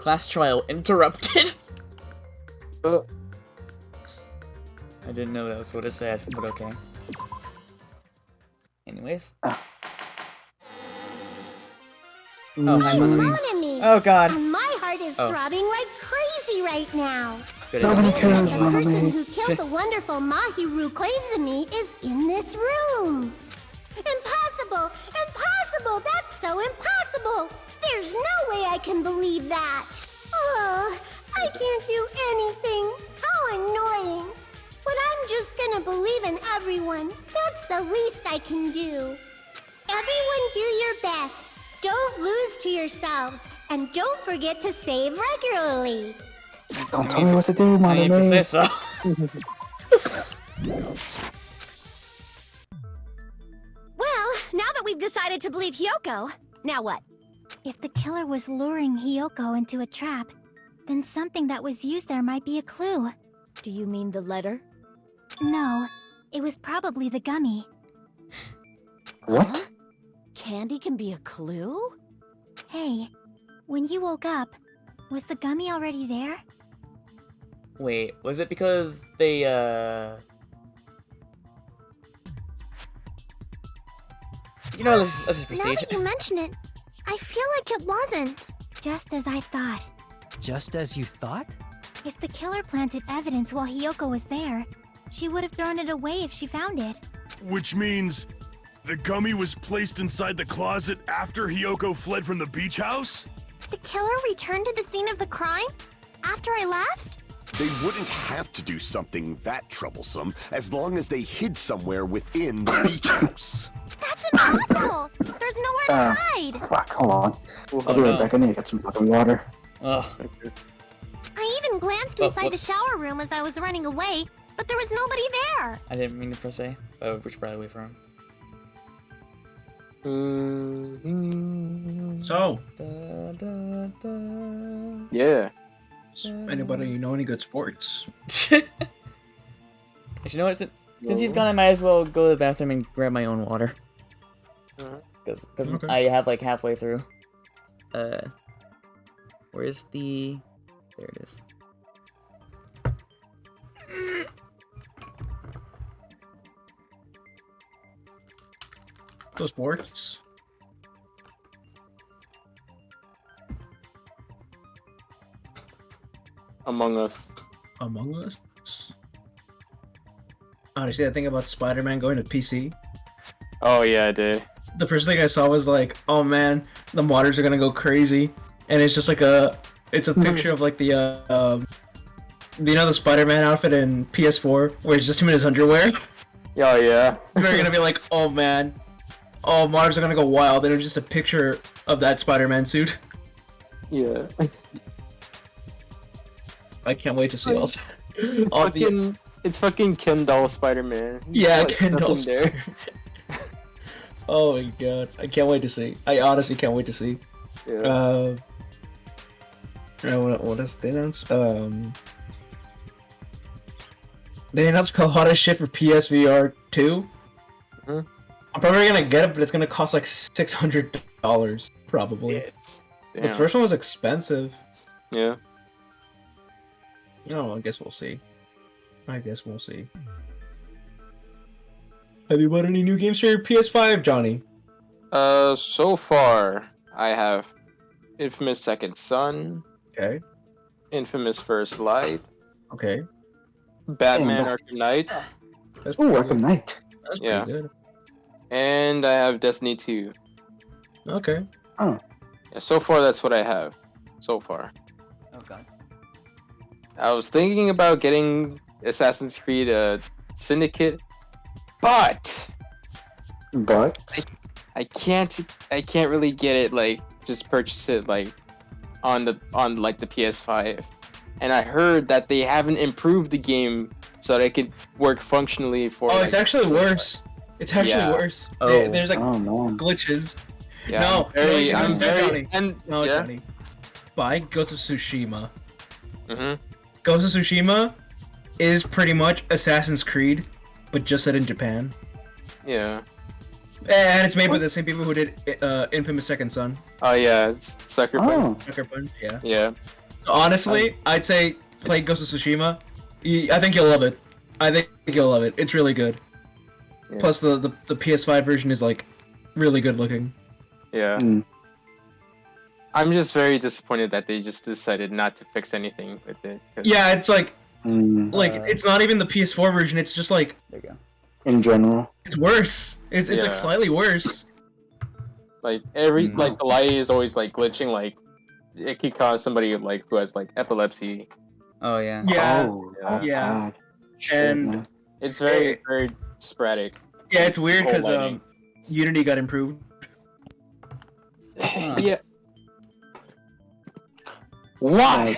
Class trial interrupted. I didn't know that was what it said, but okay. Anyways. Oh, hi, Mom. Oh, God. And my heart is throbbing like crazy right now. Nobody cares, The person who killed the wonderful Mahiru Koizumi is in this room. Impossible! Impossible! That's so impossible! There's no way I can believe that! Oh, I can't do anything! How annoying! But I'm just gonna believe in everyone. That's the least I can do. Everyone do your best. Don't lose to yourselves. And don't forget to save regularly. Don't tell me what to do, Mom. If you say so. Well, now that we've decided to believe Hyoko, now what? If the killer was luring Hyoko into a trap, then something that was used there might be a clue. Do you mean the letter? No, it was probably the gummy. What? Huh? Candy can be a clue? Hey, when you woke up, was the gummy already there? Wait, was it because they, You know, this is Now procedure. that you mention it, I feel like it wasn't. Just as I thought. Just as you thought? If the killer planted evidence while Hyoko was there, she would have thrown it away if she found it. Which means the gummy was placed inside the closet after Hyoko fled from the beach house? The killer returned to the scene of the crime? After I left? They wouldn't have to do something that troublesome as long as they hid somewhere within the beach house. That's impossible! There's nowhere to hide! Fuck, hold on. I'll be right back. I need to get some fucking water. Ugh. I even glanced inside the shower room as I was running away, but there was nobody there! I didn't mean to press A, but we should probably wait for him. So, Da, da, da. yeah. Anybody know any good sports? Actually, you know what? Since he's gone, I might as well go to the bathroom and grab my own water. Because Okay. I have like halfway through. Where's the... There it is. Go sports. Among Us. Among Us. Oh, did you see that thing about Spider-Man going to PC? Oh yeah, I did. The first thing I saw was like, oh man, the modders are gonna go crazy, and it's just like it's a picture of like the you know, the Spider-Man outfit in PS4 where it's just him in his underwear. Oh yeah. They're gonna be like, oh man, oh modders are gonna go wild, and it's just a picture of that Spider-Man suit. Yeah. I can't wait to see all It's fucking Ken doll Spider-Man. Yeah, Like, Ken doll nothing there. Oh my god, I can't wait to see. I honestly can't wait to see. Yeah. What else they announced? They announced a lot of shit for PSVR 2. Mhm. I'm probably gonna get it, but it's gonna cost like $600 probably. The Damn. first one was expensive. Yeah. No, I guess we'll see. Have you bought any new games for your PS5, Johnny? So far, I have Infamous Second Son, Okay. Infamous First Light, Okay. Batman Damn. Arkham Knight, That's Ooh, pretty Arkham Knight. That's Yeah. pretty good. and I have Destiny 2. Okay. Yeah, so far, that's what I have. So far. Oh god. I was thinking about getting Assassin's Creed Syndicate, but I can't really get it, like just purchase it like on the PS5. And I heard that they haven't improved the game so that it could work functionally for Oh, like, it's actually worse. It's actually Yeah. worse. Oh. There's like Oh no. glitches. Yeah, No, I'm very Johnny. and No, yeah. Johnny. Buy Ghost of Tsushima. Mhm. Ghost of Tsushima is pretty much Assassin's Creed, but just set in Japan. Yeah. And it's made by the same people who did Infamous Second Son. Oh yeah, it's Sucker Punch. Sucker Punch, yeah. Yeah. Honestly, I'd say play Ghost of Tsushima. I think you'll love it. I think you'll love it. It's really good. Yeah. Plus, the PS5 version is like really good looking. Yeah. Mm. I'm just very disappointed that they just decided not to fix anything with it. Yeah, it's like Mm. it's not even the PS4 version. It's just like There you go. In general. it's worse. It's Yeah. like slightly worse. Like like the light is always like glitching. Like it could cause somebody like who has like epilepsy. Oh yeah. Yeah, Oh, yeah. God. Shit, And- man. It's very sporadic. yeah. It's weird Whole because lighting. Unity got improved. Huh. Yeah. Why?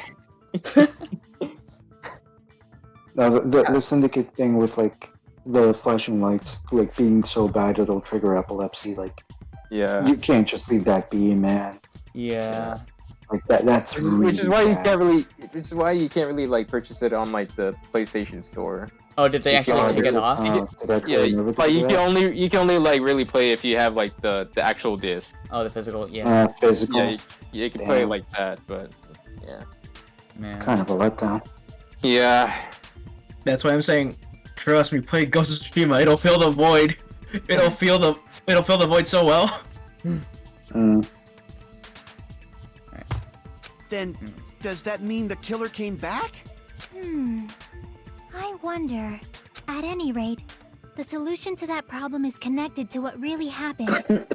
No, the Syndicate thing with like the flashing lights like being so bad it'll trigger epilepsy. Like Yeah. you can't just leave that be, man. Yeah. Like that's really Which is why you bad. can't really. Which is why you can't really like purchase it on like the PlayStation Store. Oh, did they You actually can't take it really- off? Did I Yeah, never but do you that? can only like really play if you have like the actual disc. Oh, the physical. Yeah. Physical. Yeah, you can play it Damn. like that, but yeah. Man. Kind of a letdown. Yeah. That's why I'm saying, trust me, play Ghost of Tsushima. It'll fill the void. It'll fill the void so well. Mm. Then, does that mean the killer came back? I wonder. At any rate, the solution to that problem is connected to what really happened.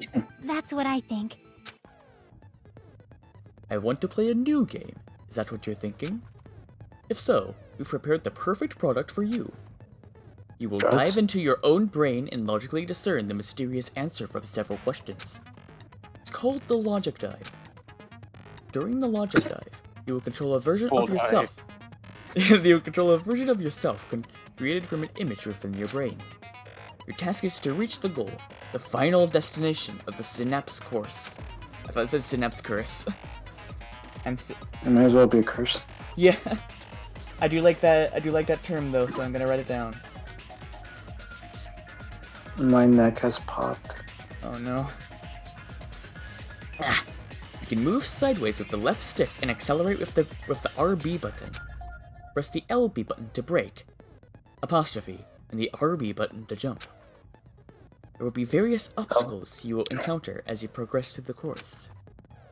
That's what I think. I want to play a new game. Is that what you're thinking? If so, we've prepared the perfect product for you. You will Drugs? dive into your own brain and logically discern the mysterious answer from several questions. It's called the Logic Dive. During the Logic Dive, you will control a version Full of yourself. You will control a version of yourself created from an image within your brain. Your task is to reach the goal, the final destination of the Synapse course. I thought it said Synapse curse. It might as well be a curse. Yeah, I do like that term though, so I'm gonna write it down. My neck has popped. Oh no. You can move sideways with the left stick and accelerate with the RB button. Press the LB button to brake, apostrophe, and the RB button to jump. There will be various obstacles you will encounter as you progress through the course,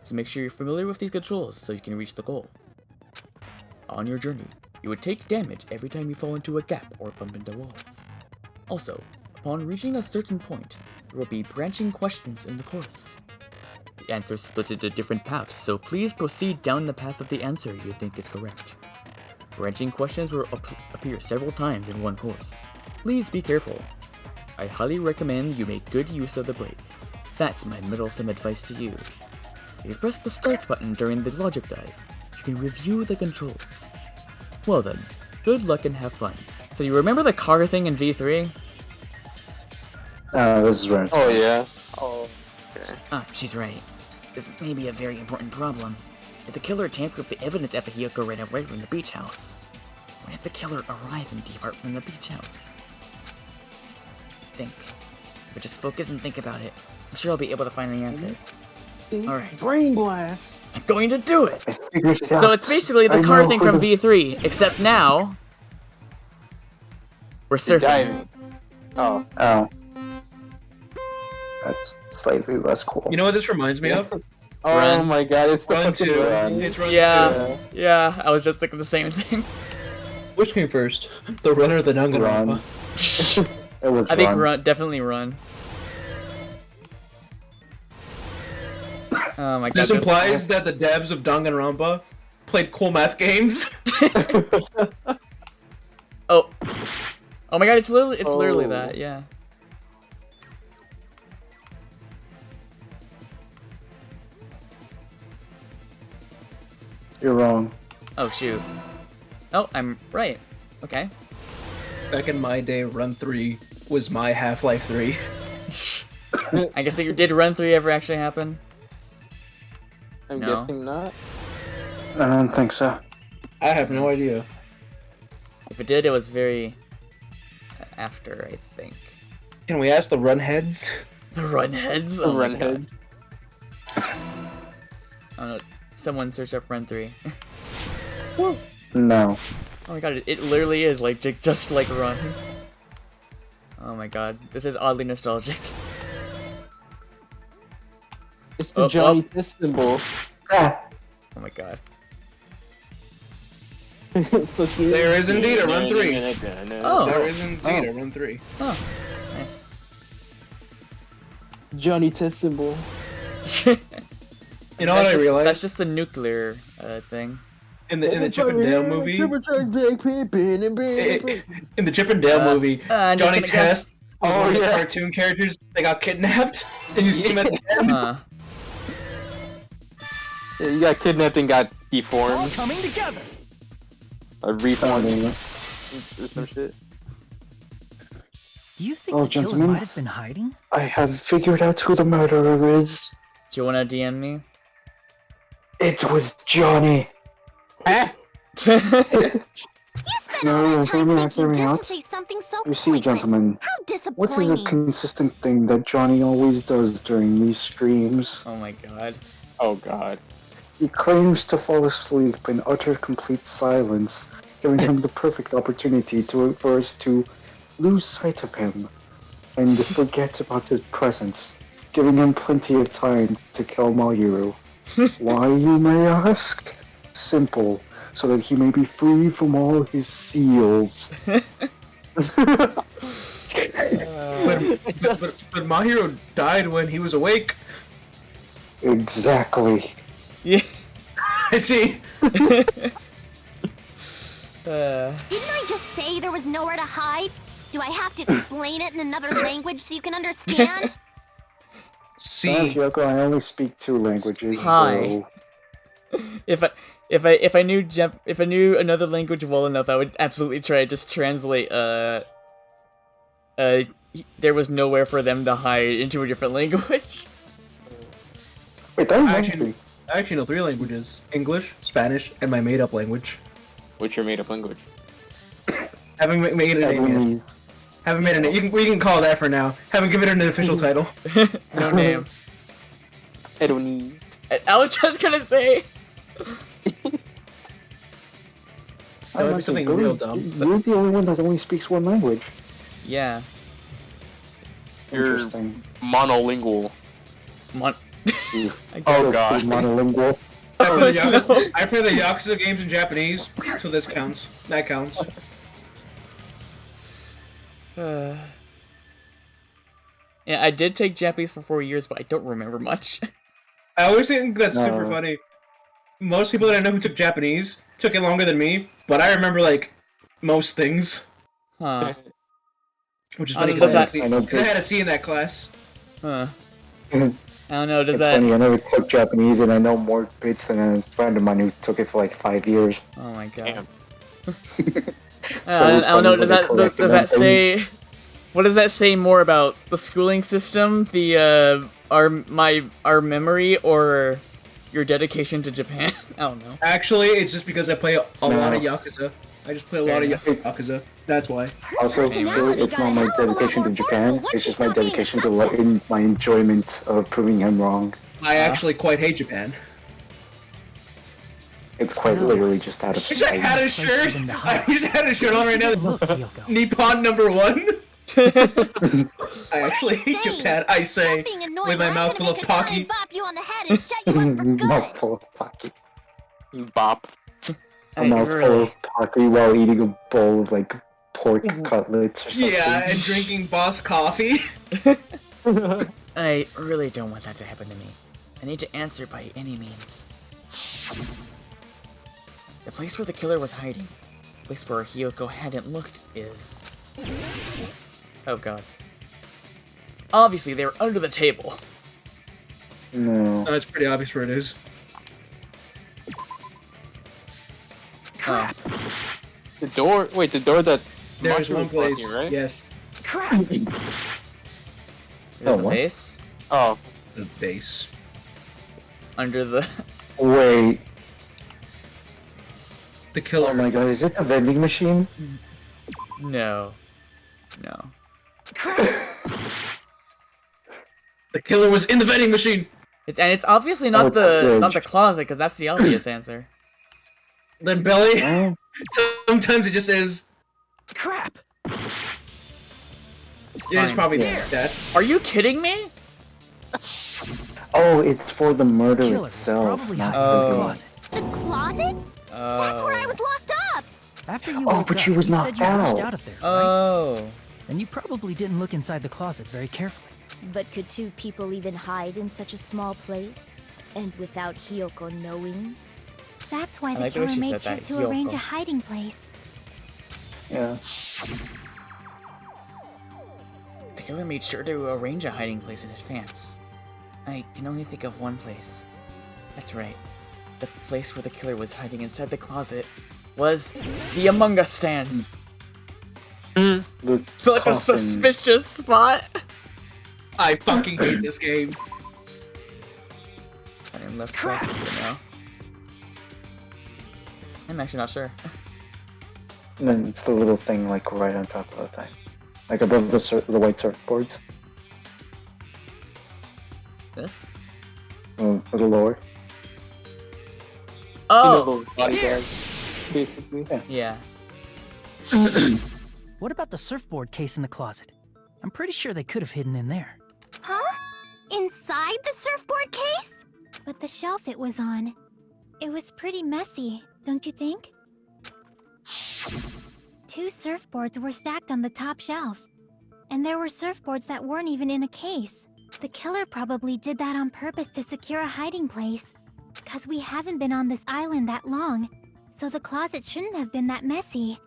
so make sure you're familiar with these controls so you can reach the goal. On your journey, you would take damage every time you fall into a gap or bump into walls. Also, upon reaching a certain point, there will be branching questions in the course. The answers split into different paths, so please proceed down the path of the answer you think is correct. Branching questions will appear several times in one course. Please be careful. I highly recommend you make good use of the brake. That's my meddlesome advice to you. If you press the start button during the logic dive, you can review the controls. Well then, good luck and have fun. So you remember the car thing in V3? This is right. Oh yeah. Oh. Okay. Ah, she's right. This may be a very important problem. If the killer tampered with the evidence after Hiyoko ran away from the beach house, when did the killer arrive and depart from the beach house? Think. But just focus and think about it. I'm sure I'll be able to find the answer. Alright. Brain blast. I'm going to do it! I figured it out. So it's basically the I car know thing who from the- V3, except now we're surfing. Diving. Oh. Oh. That's slightly less cool. You know what this reminds me of? Oh Run. my god, it's the Run fucking 2. Run. It's Run Yeah, yeah, I was just thinking the same thing. 2. Which came first? The Run or the Danganronpa? It was I think fun. run, definitely run. Oh my god. This implies that the devs of Danganronpa played cool math games. Oh. Oh my god, it's literally Oh. that, yeah. You're wrong. Oh shoot. Oh, I'm right. Okay. Back in my day, Run 3 was my Half-Life 3. I guess that you did Run 3 ever actually happen? I'm No. guessing not. I don't think so. I have no idea. If it did, it was very after, I think. Can we ask the Run heads? The run heads. The Oh run my god. heads. I don't know. Someone search up Run 3. Whoa. No. Oh my god, it literally is like just like Run. Oh my god, this is oddly nostalgic. It's the Johnny Test symbol. Ah. Oh my god. There is indeed a Run 3. Oh. There is indeed a Run 3. Oh, nice. Johnny Test symbol. You know what I realized? That's just the nuclear thing. In the Chip and Dale movie. In the Chip and Dale movie, I'm just Johnny gonna guess- Test was one of the cartoon characters that got kidnapped, and you see him at the end. Yeah, you got kidnapped and got It's all deformed. coming together. Reformed. Or some shit. Do you think Oh, the killer gentlemen. might have been hiding? I have figured out who the murderer is. Do you wanna DM me? It was Johnny. Ah! You spent all No, that time hear me thinking out. just to say something so You see, pointless. gentlemen, How what is a disappointing. consistent thing that Johnny always does during these streams? Oh my god. Oh god. He claims to fall asleep in utter complete silence, giving him the perfect opportunity for us to lose sight of him and forget about his presence, giving him plenty of time to kill Mahiru. Why, you may ask? Simple, so that he may be free from all his seals. But Mahiro died when he was awake. Exactly. Yeah. I see. Didn't I just say there was nowhere to hide? Do I have to explain it in another language so you can understand? Sorry, Kyoko, I only speak 2 languages. Hi. So... If I knew another language well enough, I would absolutely try to just translate there was nowhere for them to hide into a different language. Wait, that I actually know 3 languages: English, Spanish, and my made-up language. What's your made-up language? Haven't made a name yet. Haven't made a name. We can call that for now. Haven't given it an official title. No name. I don't need. I was just gonna say. That would be something real dumb. You're the only one that only speaks 1 language. Yeah. You're Interesting. monolingual. Oh god. Monolingual. I play the Yakuza games in Japanese, so this counts. That counts. Yeah, I did take Japanese for 4 years, but I don't remember much. I always think that's super No. funny. Most people that I know who took Japanese took it longer than me, but I remember like most things, Huh. which is I funny don't know, because I, does that- had a C in that class. Huh. I don't know, does It's that... funny, I never took Japanese and I know more bits than a friend of mine who took it for like 5 years. Oh my god. Damn. I don't know, funny when they does that say... What does that say more about the schooling system, the, our memory, or your dedication to Japan? I don't know. Actually, it's just because I play a lot of Yakuza. I just play a lot of Yakuza. That's why. Also, personality it's got not a my hell of a lot dedication to more Japan, forceful once it's she just my stopped being dedication to successful. my enjoyment of proving him wrong. I actually quite hate Japan. It's quite literally just out of I just had a spite. shirt. I just had a shirt on right now. Look, Kyoko. Nippon #1. I actually hate Insane. Japan. I say Stop being annoying with my or I'm mouth gonna full of make a giant Pocky. bop you on the head and shut you up for good. Mouthful of Pocky. Bop. A mouthful of Pocky while eating a bowl of like pork cutlets or something. Yeah, and drinking Boss coffee. I really don't want that to happen to me. I need to answer by any means. The place where the killer was hiding, the place where Hiyoko hadn't looked, is... Oh god. Obviously, they were under the table. No. No, it's pretty obvious where it is. Oh. The door. Wait, the door that. There's Machi one was blocking, place. right? Yes. Is it Oh, the what? base? Oh. The base. Under the... Wait. The killer. Oh my god, is it the vending machine? No. No. The killer was in the vending machine. It's obviously not the closet, because that's the obvious answer. Then Billy. Oh. Sometimes it just is. Crap! Yeah, it's probably Yeah. that. Are you kidding me? Oh, it's for the murder Killer was itself. probably Not hiding in the for closet. The closet? That's where I was locked up. After you Oh, woke but up, she was you said knocked you rushed out. out of there, right? Oh. And you probably didn't look inside the closet very carefully. But could two people even hide in such a small place? And without Hiyoko knowing? That's why I the like the way killer she made said sure that, to arrange Hiyoko. a hiding place. Yeah. The killer made sure to arrange a hiding place in advance. I can only think of one place. That's right. The place where the killer was hiding inside the closet was the Among Us stands. The So like a coffin. suspicious spot. I fucking hate this game. I didn't left track now. I'm actually not sure. And then it's the little thing like right on top of the thing, like above the white surfboards. This? A little lower. Oh! Bodyguard, basically. Yeah. What about the surfboard case in the closet? I'm pretty sure they could have hidden in there. Huh? Inside the surfboard case? But the shelf it was on, it was pretty messy, don't you think? 2 surfboards were stacked on the top shelf. And there were surfboards that weren't even in a case. The killer probably did that on purpose to secure a hiding place. 'Cause we haven't been on this island that long, so the closet shouldn't have been that messy.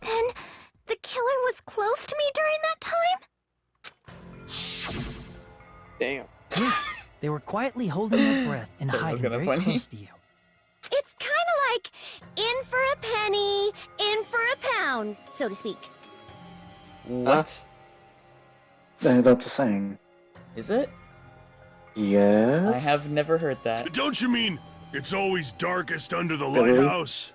Then the killer was close to me during that time? Damn. They were quietly holding their breath and That was hiding kinda very funny. close to you. It's kind of like in for a penny, in for a pound, so to speak. What? That's a saying. Is it? Yes. I have never heard that. Don't you mean it's always darkest under the Really? lighthouse?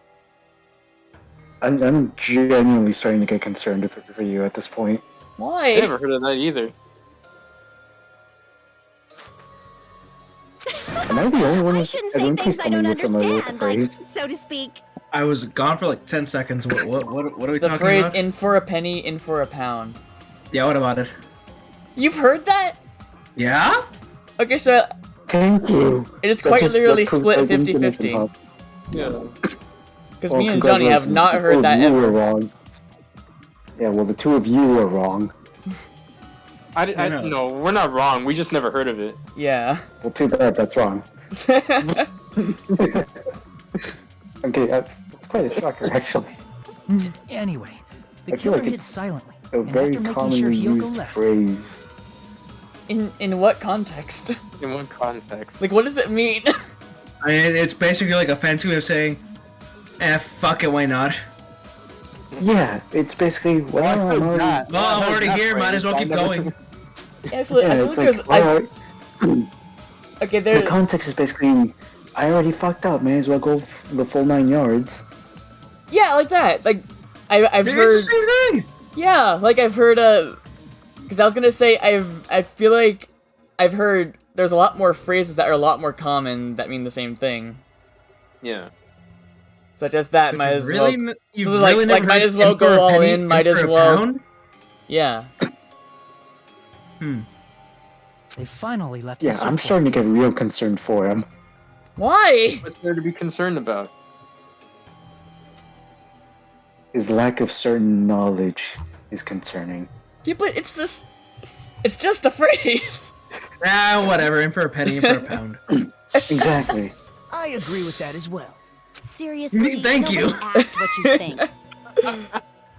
I'm genuinely starting to get concerned for you at this point. Why? I never heard of that either. Am I the only one I who's... shouldn't say Everyone things please I tell me don't you're familiar with the understand, like, phrase. so to speak. I was gone for like 10 seconds. What are we The talking phrase about? "in for a penny, in for a pound." Yeah, what about it? You've heard that? Yeah? Okay, so Thank you. it is That quite just- literally that proves split I didn't get 50-50. anything up. Yeah. Because Well, me and Johnny have congratulations. not The heard two that of you were ever. wrong. Yeah, well, the 2 of you were wrong. I know. no, we're not wrong. We just never heard of it. Yeah. Well, too bad that's wrong. Okay, that's quite a shocker, actually. Anyway, the I feel killer like hid it's silently. A And very after making commonly sure Hiyoko used left, phrase. In what context? In what context? Like, what does it mean? I mean, it's basically like a fancy way of saying, fuck it, why not? Yeah, it's basically, well, I'm already... Well, I'm already here, might as well keep going. Yeah, I feel like it's there's alright. okay, The there. context is basically, I already fucked up, may as well go the full 9 yards. Yeah, like that. Like, I've Maybe heard. it's the same thing! Yeah, like I've heard. Because I was gonna say I feel like I've heard there's a lot more phrases that are a lot more common that mean the same thing. Yeah. Such as that might as well. You've So like really like never might heard as well in for go a all penny, in. Might in as for a well. pound? Yeah. they finally left Yeah, the I'm surfboard starting to get case. real concerned for him. Why? What's there to be concerned about? His lack of certain knowledge is concerning. Yeah, but it's just a phrase. Ah, whatever, in for a penny, in for a pound. Exactly. I agree with that as well. Seriously, Thank you. nobody asked what you think.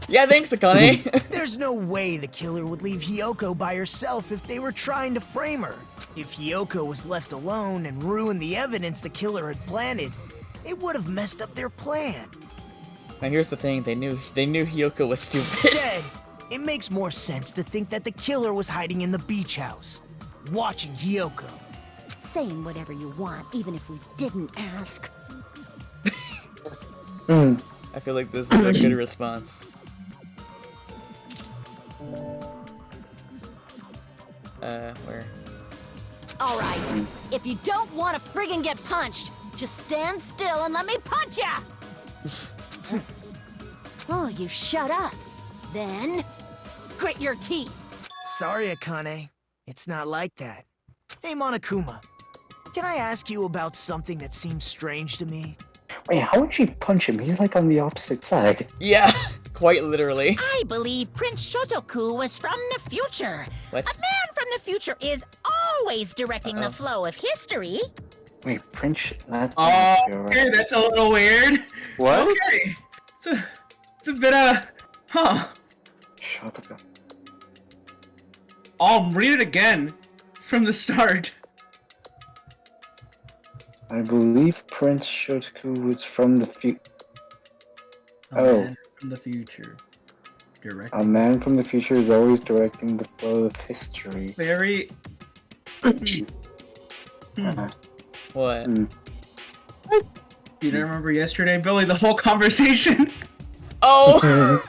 Yeah, thanks, Akane. There's no way the killer would leave Hiyoko by herself if they were trying to frame her. If Hiyoko was left alone and ruined the evidence the killer had planted, it would have messed up their plan. Now here's the thing: they knew Hiyoko was stupid. Instead, it makes more sense to think that the killer was hiding in the beach house, watching Hiyoko. Saying whatever you want, even if we didn't ask. I feel like this is a good response. Where? All right. If you don't want to friggin' get punched, just stand still and let me punch ya! Oh, you shut up. Then, grit your teeth. Sorry, Akane. It's not like that. Hey, Monokuma. Can I ask you about something that seems strange to me? Wait, how would she punch him? He's like on the opposite side. Yeah, quite literally. I believe Prince Shotoku was from the future. What? A man from the future is always directing the flow of history. Wait, Prince. That. Oh, okay, that's a little weird. What? Okay. It's a bit, huh. Shut up. I'll read it again from the start. I believe Prince Shotoku was from the future. Man from the future. Directing. A man from the future is always directing the flow of history. Very. What? You don't remember yesterday, Billy? The whole conversation. Oh.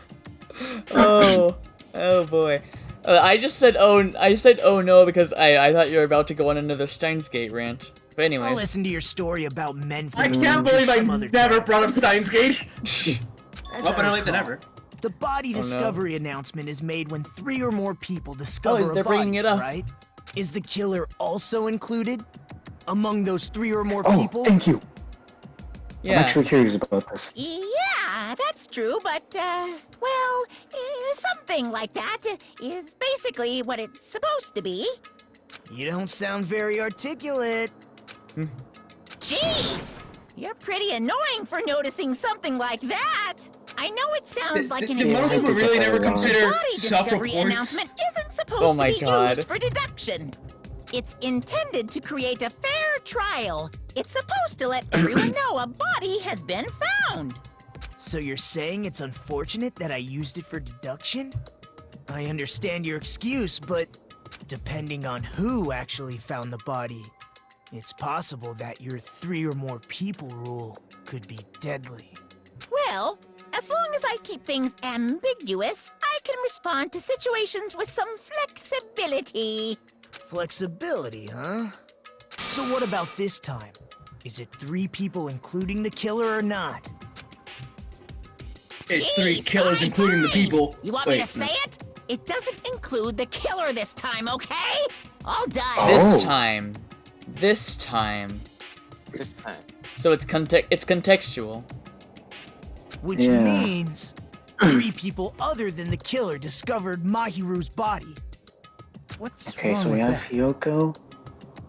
Oh boy. I said oh no because I thought you were about to go on another Steins Gate rant. But anyways. I'll listen to your story about men from I the can't future believe I some other never time. brought up Steins Gate. As Well, I better late than recall, never. The body Oh, no. discovery announcement is made when 3 or more people discover they're a body, bringing it up. right? Is the killer also included among those 3 or more Oh, people? thank you. Yeah. I'm actually curious about this. Yeah, that's true, but, well, something like that is basically what it's supposed to be. You don't sound very articulate. Jeez! You're pretty annoying for noticing something like that! I know it sounds like an Did most excuse, people really never but consider body discovery self-reports? announcement isn't supposed Oh to my be God. used for deduction. It's intended to create a fair trial. It's supposed to let everyone know a body has been found. So you're saying it's unfortunate that I used it for deduction? I understand your excuse, but depending on who actually found the body, it's possible that your 3 or more people rule could be deadly. Well, as long as I keep things ambiguous, I can respond to situations with some flexibility. Flexibility, huh? So what about this time? Is it 3 people including the killer or not? It's 3 Jeez, killers, fine, including the fine. people. You want me to Wait, say no. it? It doesn't include the killer this time, okay? All done. This time. This time. This time. So it's contextual. Which Yeah. means 3 people other than the killer discovered Mahiru's body. What's Okay, wrong so we with have that? Hyoko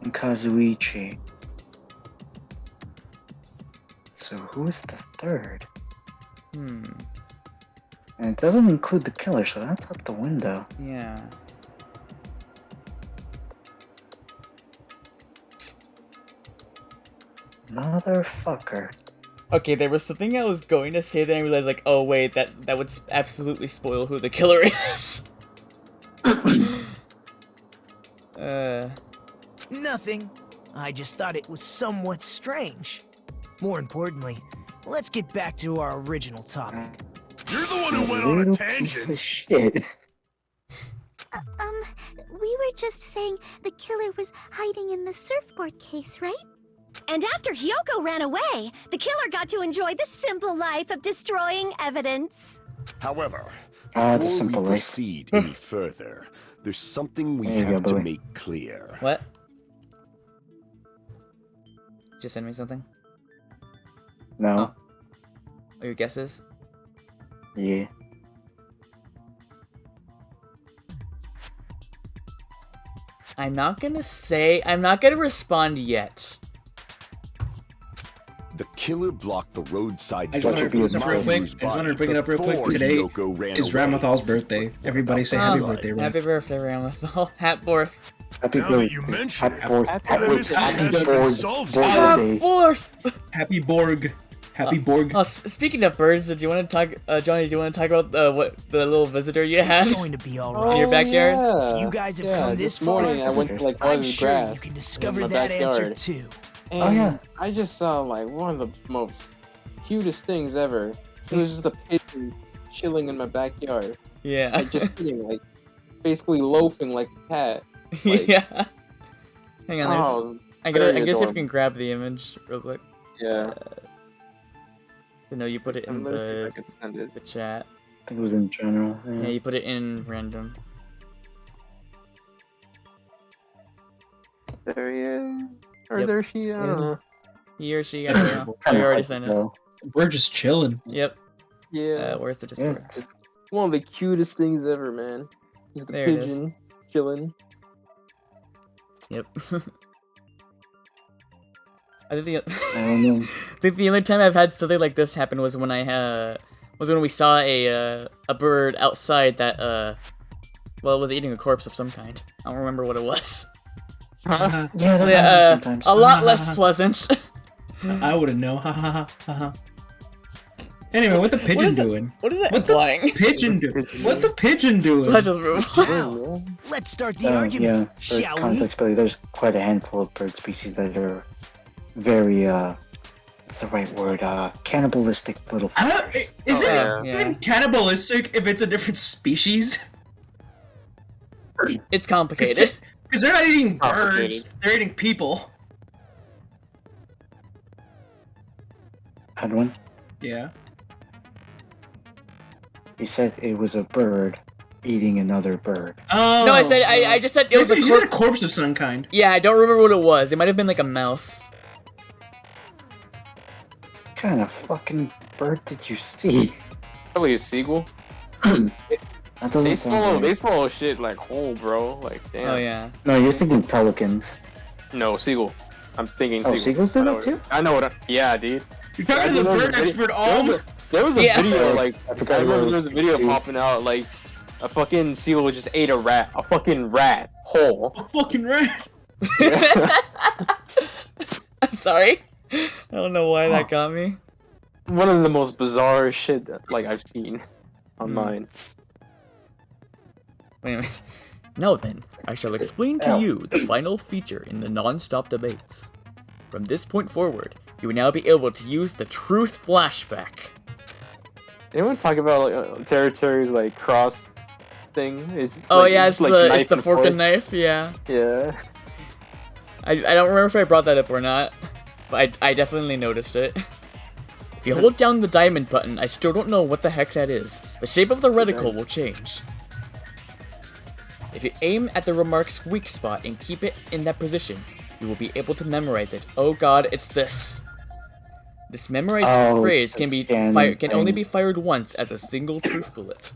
and Kazuichi. So who is the third? And it doesn't include the killer, so that's out the window. Yeah. Motherfucker. Okay, there was something I was going to say, then I realized, like, oh wait, that would absolutely spoil who the killer is. Nothing. I just thought it was somewhat strange. More importantly, let's get back to our original topic. You're the one who went on a Little piece of tangent. shit. We were just saying the killer was hiding in the surfboard case, right? And after Hyoko ran away, the killer got to enjoy the simple life of destroying evidence. However, The before we simple life. proceed any further, there's something we There you have go, to Billy. make clear. What? Just send me something? No. Oh, your guesses? Yeah. I'm not gonna respond yet. The killer blocked the roadside I just wanted to bring this up real quick. I just wanted to bring it up real quick. Today is Ramathal's birthday. Everybody say happy birthday, Ram. Happy birthday, Ramathal. Happy Happy Now that birthday. you mention Happy it, Borg. that Happy mystery hasn't been Borg. solved Borg yet. Day. Happy Borg. Happy Borg. Oh, speaking of birds, do you want to talk, Johnny? Do you want to talk about what the little visitor you had It's going to be in alright. your backyard? Yeah. You guys have Yeah, come this this far. morning I went to like I'm the sure grass you can in discover my that answer backyard. too. And Oh, yeah. I just saw like one of the most cutest things ever. It was just a pigeon chilling in my backyard. Yeah. Like just sitting, like basically loafing like a cat. Like, Yeah. Hang on, there's. oh, I very guess if you adorable. can grab the image real quick. Yeah. No, you put it in Let me see if I the can send it. the chat. I think it was in general. Yeah, you put it in random. There he is. Or Yep. there she. I don't know. He or she, I don't know. Oh, you already sent it. We're just chilling. Yep. Yeah. Where's the Discord? One of the cutest things ever, man. Just a There it is. pigeon chilling. Yep. I think I don't know. I think the only time I've had something like this happen was when when we saw a bird outside that well, it was eating a corpse of some kind. I don't remember what it was. Huh? Yeah, So that yeah, happens sometimes. a lot less pleasant. I wouldn't know. Ha ha ha ha. Anyway, what the pigeon doing? What is that What the implying? pigeon do? What the pigeon doing? Let's just move on. Now, let's start the Yeah, argument, for shall we? context, Billy, there's quite a handful of bird species that are very, what's the right word? Cannibalistic little fuckers. Is it yeah. even cannibalistic if it's a different species? It's complicated. Because they're not eating birds, Complicated. they're eating people. Had one? Yeah. He said it was a bird eating another bird. Oh. No, I just said it was a You said a corpse. corpse of some kind. Yeah, I don't remember what it was. It might have been like a mouse. What kind of fucking bird did you see? Probably a seagull. That doesn't They sound swallow, right. they swallow shit like whole, bro. Like, damn. Oh yeah. No, you're thinking pelicans. No, seagull. I'm thinking Oh, seagull. seagulls do I know that too? what- I know what. Yeah, dude. You're talking to the bird expert all There was a Yeah. video, like, I I forgot remember what there was a video too. popping out, like, a fucking seagull just ate a rat. A fucking rat. Whole. a fucking rat. I'm sorry. I don't know why that got me. One of the most bizarre shit that, like, I've seen online. Anyways, now then, I shall explain to you the final feature in the non-stop debates. From this point forward, you will now be able to use the truth flashback. Anyone talk about, like, territories, like, cross thing? It's, Oh like, yeah, it's, it's like, the knife fork and knife. Yeah. Yeah. I don't remember if I brought that up or not, but I definitely noticed it. If you hold down the diamond button, I still don't know what the heck that is. The shape of the reticle will change. If you aim at the remark's weak spot and keep it in that position, you will be able to memorize it. Oh god, it's this. This memorized phrase can be can only be fired once as a single truth bullet.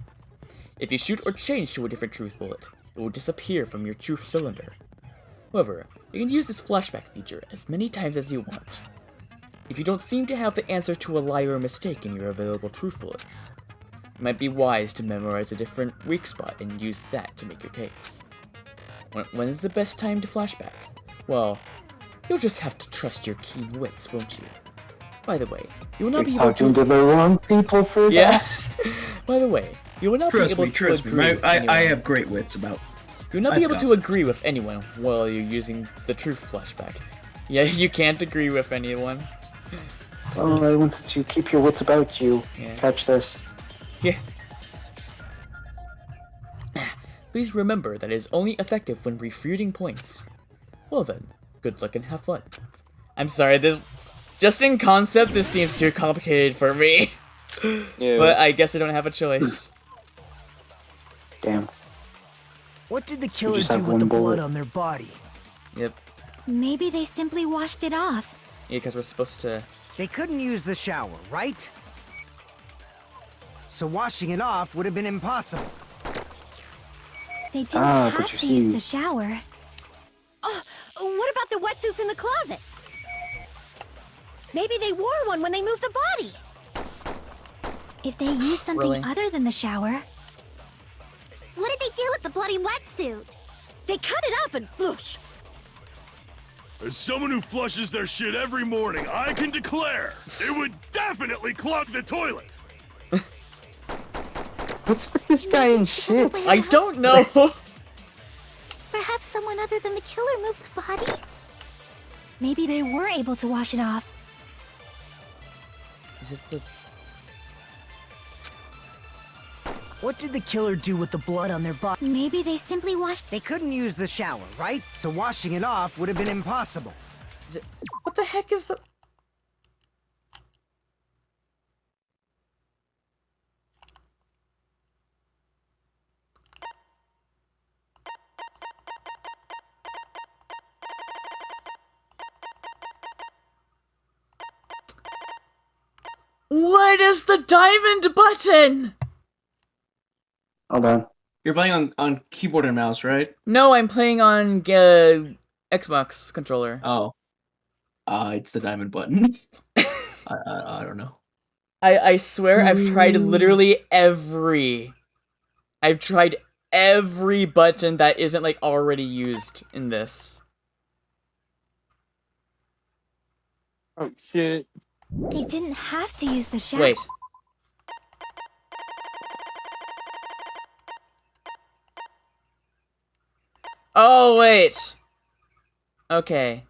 If you shoot or change to a different truth bullet, it will disappear from your truth cylinder. However, you can use this flashback feature as many times as you want. If you don't seem to have the answer to a lie or a mistake in your available truth bullets, it might be wise to memorize a different weak spot and use that to make your case. When is the best time to flashback? Well, you'll just have to trust your keen wits, won't you? By the way, you will not be able Talking to the wrong people for Yeah. that. By the way, you will not be able to Trust agree me. with I anyone. have great wits about. You'll not be I've able got to agree with anyone while you're using the truth flashback. Yeah, you can't agree with anyone. Well, I wanted to keep your wits about you. Yeah. Catch this. Yeah. Please remember that it is only effective when refuting points. Well then, good luck and have fun. I'm sorry, this... Just in concept, this seems too complicated for me. Yeah. But I guess I don't have a choice. Damn. What did the killer just do have with one the blood bullet. on their body? Yep. Maybe they simply washed it off. Yeah, because we're supposed to... They couldn't use the shower, right? So washing it off would have been impossible. They didn't but have you to use see- the shower. Oh, what about the wetsuits in the closet? Maybe they wore one when they moved the body. If they used something Really? other than the shower, What did they do with the bloody wetsuit? They cut it up and floosh. As someone who flushes their shit every morning, I can declare it would definitely clog the toilet. What's with this guy and shit? I don't know! Perhaps someone other than the killer moved the body? maybe they were able to wash it off. Is it the... What did the killer do with the blood on their body? Maybe they simply washed. They couldn't use the shower, right? So washing it off would have been impossible. What the heck is the... What is the diamond button? Hold on. You're playing on keyboard and mouse, right? No, I'm playing on Xbox controller. Oh. It's the diamond button. I don't know. I swear I've tried literally every... I've tried every button that isn't, like, already used in this. Oh, shit. They didn't have to use the shower. Wait. Oh, wait. Okay.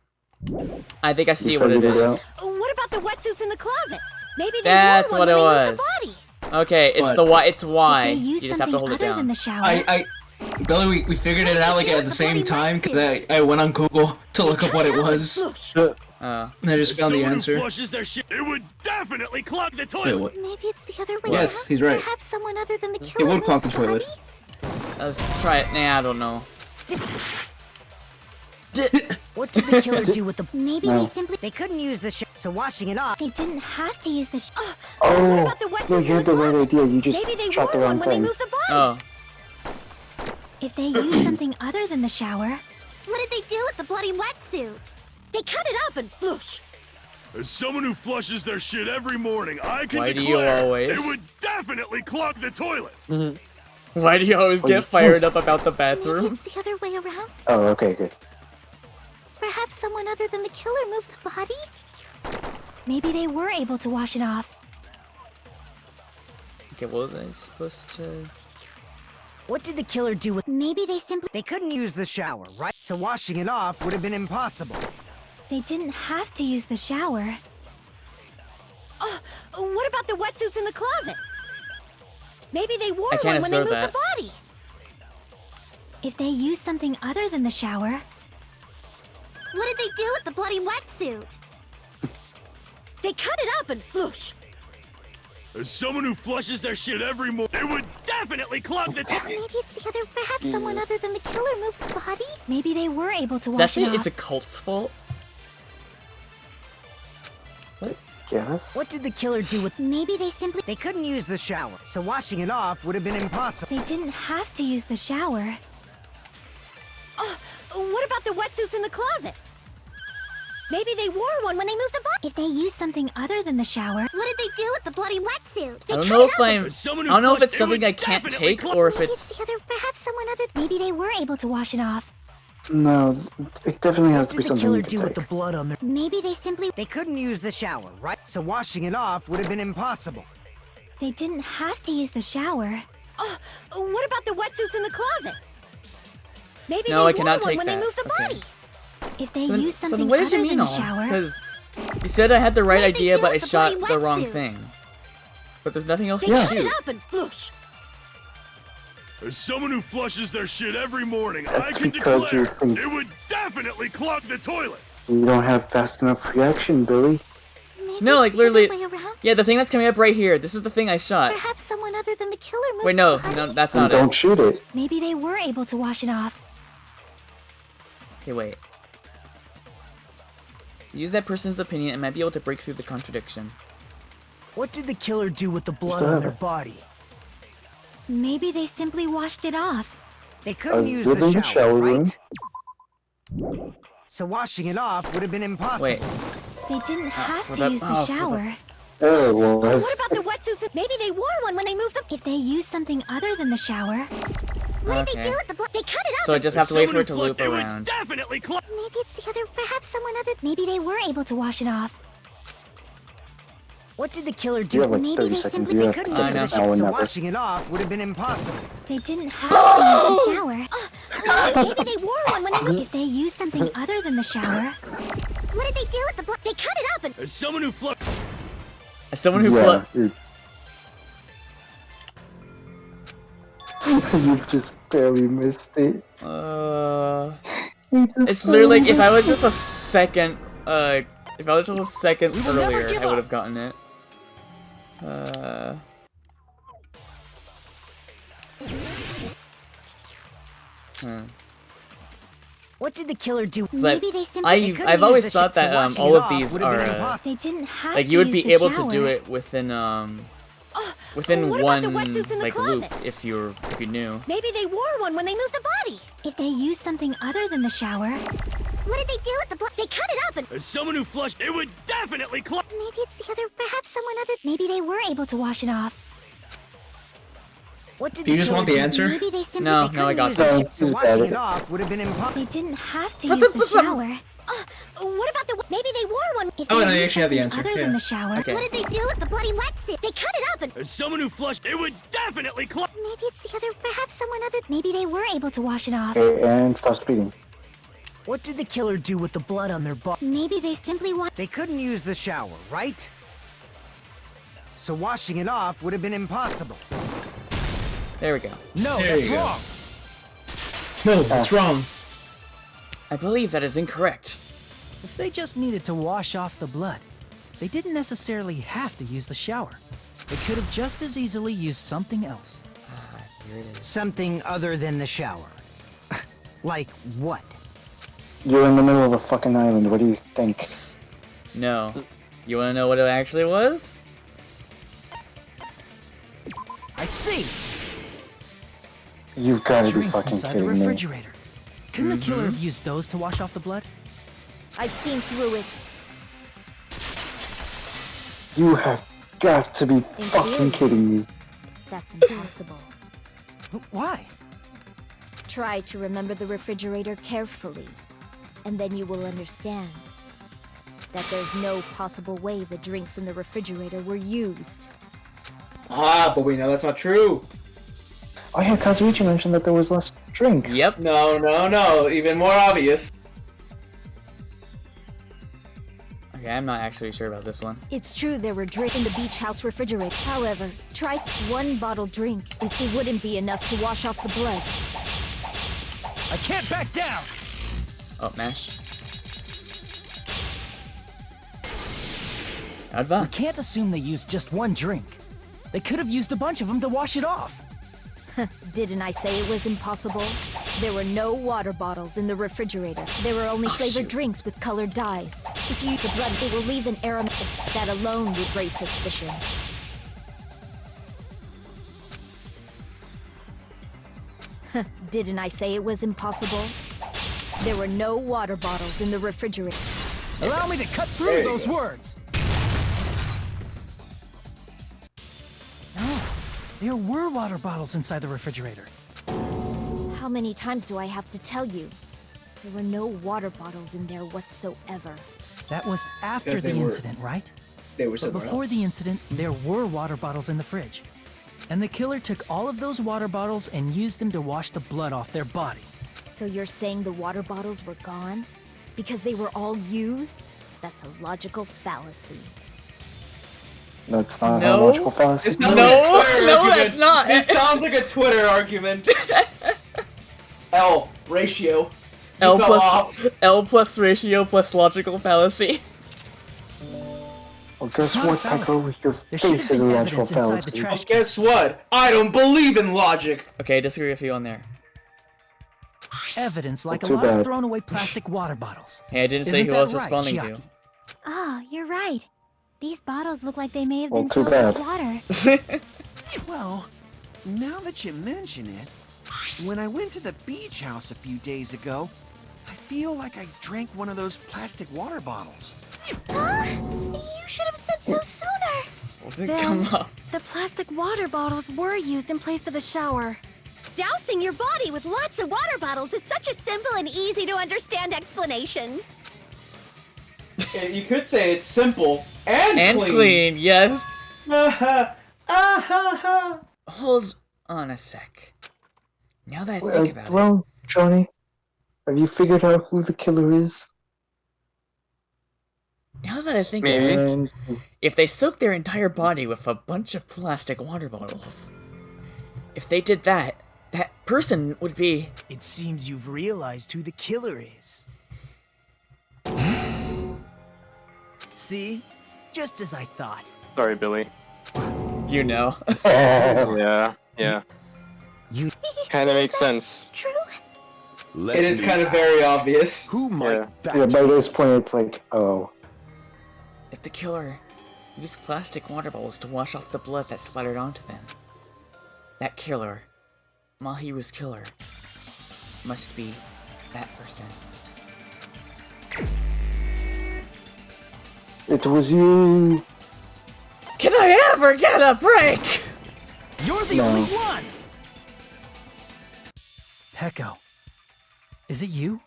I think I see what it is. What about the wetsuits in the closet? Maybe they That's wore what one it when they was. moved the body. Okay, it's What? the Y. It's Did Y. they You use just have to something hold it other than down. the shower? Billy, we figured it out like at the same time because I went on Google to look up what it was. And I just found the Someone answer. who flushes their shit, it would definitely clog the Wait, toilet. what? Maybe it's the other way Yes, around. he's right. Perhaps someone other than the It killer would clog the moved toilet. body? Let's try it. Nah, I don't know. What did the killer do with the... Maybe No. they simply... They couldn't use the shower, so washing it off... They didn't have to use the Oh, about the wetsuits no, in you had the the right closet? idea. You just Maybe they shot the wore wrong one when they thing. moved the body. Oh. If they used something other than the shower... What did they do with the bloody wetsuit? They cut it up and flush. As someone who flushes their shit every morning, I can Why do you declare always- it would definitely clog the toilet. Why do you always get fired up about the Maybe bathroom? it's the other way around. Oh, okay, good. Perhaps someone other than the killer moved the body? Maybe they were able to wash it off. Okay, what was I supposed to... What did the killer do with... Maybe they simply... They couldn't use the shower, right? So washing it off would have been impossible. They didn't have to use the shower. What about the wetsuits in the closet? Maybe they wore I can't one when they moved observe the that. body. If they used something other than the shower... What did they do with the bloody wetsuit? They cut it up and flush. As someone who flushes their shit every morning, it would definitely clog the toilet. Maybe it's the other... Perhaps someone other than the killer moved the body? Maybe they were able to wash That's it it? off. It's a cult's fault? Yes? What did the killer do with... Maybe they simply... They couldn't use the shower, so washing it off would have been impossible. They didn't have to use the shower. What about the wetsuits in the closet? Maybe they wore one when they moved the body. If they used something other than the shower... What did they do with the bloody wetsuit? I don't know if I'm... As someone I who don't know if flushed, it's it something would I can't definitely take, clog- or if Maybe it's it's... the other... Perhaps someone other... Maybe they were able to wash it off. No, it definitely has What to be did the something killer you do can with the take. blood on their... Maybe they simply... They couldn't use the shower, right? So washing it off would have been impossible. They didn't have to use the shower. What about the wetsuits in the closet? Maybe No, they I cannot wore one take when that. they moved the Okay. body. If they Then- used so something then what did other you than mean the all? shower... Because you said I had the right What did they idea, do but I with the shot bloody the wrong wetsuit? thing. But there's nothing else They to cut shoot. it up and flush. As someone who flushes their shit every morning, I That's can because you declare think- it would definitely clog the toilet. You don't have fast enough reaction, Billy. Maybe No, like it's the other literally... way around. Yeah, the thing that's coming up right here. This is the thing I shot. Perhaps someone other than the killer moved Wait, no, the body. no, that's And not don't it. shoot it. Maybe they were able to wash it off. Okay, wait. Use that person's opinion and might be able to break through the contradiction. What did the killer do with the blood What's on their that? body? Maybe they simply washed it off. They couldn't use within the the shower, shower room. right? So washing it off would have been impossible. Wait. They didn't have for to that- use the oh, for the- shower. Oh, well, that's... What about the wetsuits? Maybe they wore one when they moved the... If they used something other than the shower... What did they Okay. do with the bloody... They cut it up. So I just have to wait Someone for it who to loop flushed, it around. would definitely clog. Maybe it's the other... Perhaps someone other... Maybe they were able to wash it off. What did the killer You do? have like Maybe 30 they seconds. simply- You They have couldn't to I use know. the finish now shower, and so never. washing it off would have been impossible. They didn't have to use the shower. Maybe they wore one when they moved... If they used something other than the shower... What did they do with the bloody... They cut it up and... As someone who flushed. As someone who Yeah, flu- You've just barely missed it. It's literally like if I was just a second, if I was just a second earlier, I would have gotten it. What did the killer do? Maybe they simply I've always thought that all of these are They didn't have like to you would use be the able shower. to do it within within what about one the wetsuits in the like closet? loop if you knew. Maybe they wore one when they moved the body. If they used something other than the shower, What did they do with the blood? They cut it up and... As someone who flushed, it would definitely clog. maybe it's the other, perhaps someone other. Maybe they were able to wash it off. What did Do you the just killer want the do? answer? Maybe they simply No, they no, I got couldn't use this. So washing it off would have been impossible. They didn't have to But use the- the shower. What about the... Maybe they wore one. If Oh, they no, you used actually have the something answer, other yeah. than the shower, Okay. What did they do with the bloody wetsuit? They cut it up and... As someone who flushed, it would definitely clog. maybe it's the other, perhaps someone other. Maybe they were able to wash it off. Okay, and stop speeding. What did the killer do with the blood on their body? Maybe they simply want. They couldn't use the shower, right? So washing it off would have been impossible. There we go. No, There that's you go. wrong. No, that's wrong. I believe that is incorrect. If they just needed to wash off the blood, they didn't necessarily have to use the shower. They could have just as easily used something else. Here it is. Something other than the shower. Like what? You're in the middle of a fucking island. What do you think? No. You wanna know what it actually was? I see. You've got to be Drinks fucking inside the kidding me. refrigerator. Couldn't the killer have used those to wash off the blood? I've seen through it. You have got to be In fucking theory. kidding me. That's impossible. Why? Try to remember the refrigerator carefully, and then you will understand that there's no possible way the drinks in the refrigerator were used. Ah, but we know that's not true. Oh yeah, Kazuichi mentioned that there was less drinks. Yep. No. Even more obvious. Okay, I'm not actually sure about this one. It's true there were drinks in the beach house refrigerator. However, try one bottled drink. It wouldn't be enough to wash off the blood. I can't back down. Oh, mash. We Advance. can't assume they used just one drink. They could have used a bunch of them to wash it off. Didn't I say it was impossible? There were no water bottles in the refrigerator. There were only flavored shoot. drinks with colored dyes. If you use the blood, it will leave an aromatic that alone would raise suspicion. Didn't I say it was impossible? There were no water bottles in the refrigerator. Allow me to cut through There you those go. words. No, there were water bottles inside the refrigerator. How many times do I have to tell you? There were no water bottles in there whatsoever. That was after Yes, the they were. incident, right? They were But somewhere before else. the incident, there were water bottles in the fridge. And the killer took all of those water bottles and used them to wash the blood off their body. So you're saying the water bottles were gone? Because they were all used? That's a logical fallacy. That's not No. a logical fallacy. This sounds No, like a Twitter no, argument. that's not. This sounds like a Twitter argument. L ratio. You L fell plus off. L plus ratio plus logical fallacy. Well, guess It's not a what, fallacy. Peko? Your There should have face is a been logical evidence inside the fallacy. trash. Guess what? I don't believe in logic. Okay, I disagree with you on there. Evidence like a Too lot bad. of thrown away plastic water bottles. Hey, I didn't say Isn't who that I was right, responding Chiaki? Oh, you're right. These bottles look like they may have Well, been too filled with bad. water. to. Well, now that you mention it, when I went to the beach house a few days ago, I feel like I drank one of those plastic water bottles. Huh? You should have said so sooner. Didn't come up. The plastic water bottles were used in place of the shower. Dousing your body with lots of water bottles is such a simple and easy to understand explanation. You could say it's simple and, And clean, yes. Ah ha. Hold on a sec. Now that I think about it. Well, Johnny, have you figured out who the killer is? Now that I think about it. And If they soaked their entire body with a bunch of plastic water bottles, if they did that, That person would be... It seems you've realized who the killer is. See? Just as I thought. Sorry, Billy. You know. Yeah. You kind of makes sense. True? It is kind of very obvious. Who might that Yeah, by this point, it's like, oh. If the killer used plastic water bottles to wash off the blood that splattered onto them, that killer, Mahiru's killer, must be that person. It was you. Can I ever get a break? You're the No. only one! Peko. Is it you?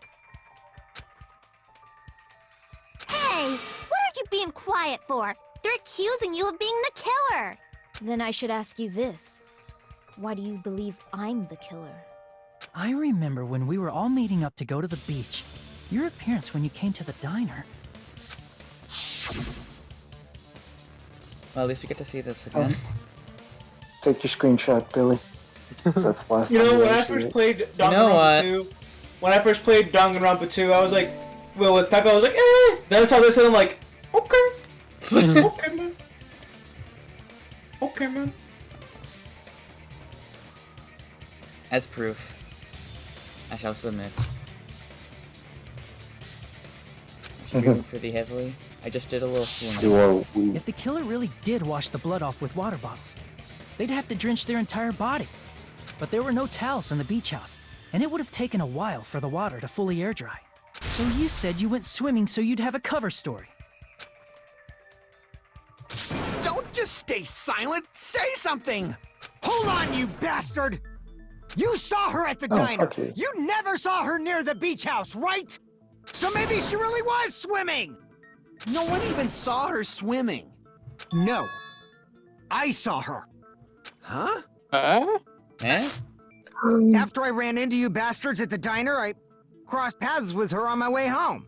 Hey! What are you being quiet for? They're accusing you of being the killer! Then I should ask you this. Why do you believe I'm the killer? I remember when we were all meeting up to go to the beach. Your appearance when you came to the diner. Well, at least you get to see this again. Take your screenshot, Billy. That's the last You time know, you when ever I see first it. played know Danganronpa what? 2, when I first played Danganronpa 2, I was like, well, with Pekka, I was like, eh. Then I saw this and I'm like, okay. Okay, man. Okay, man. As proof, I shall submit. I should be pretty heavily. I just did a little swim. You are weak. If the killer really did wash the blood off with water bottles, they'd have to drench their entire body. But there were no towels in the beach house, and it would have taken a while for the water to fully air dry. So you said you went swimming so you'd have a cover story. Don't just stay silent. Say something. Hold on, you bastard. You saw her at the diner. okay. You never saw her near the beach house, right? So maybe she really was swimming. No one even saw her swimming. No. I saw her. Huh? Eh? After I ran into you bastards at the diner, I crossed paths with her on my way home.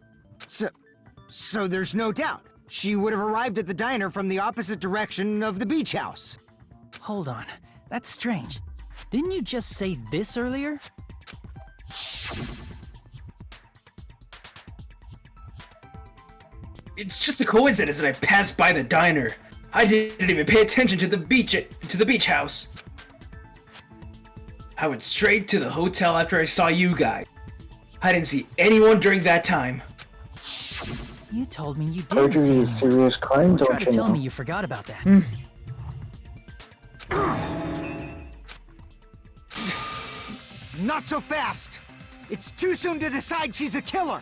So there's no doubt. She would have arrived at the diner from the opposite direction of the beach house. Hold on, that's strange. Didn't you just say this earlier? It's just a coincidence that I passed by the diner. I didn't even pay attention to the beach house. I went straight to the hotel after I saw you guys. I didn't see anyone during that time. You told me you didn't Perjury see is anyone. serious crime, Try don't to you tell know? me you forgot about that. Not so fast! It's too soon to decide she's a killer!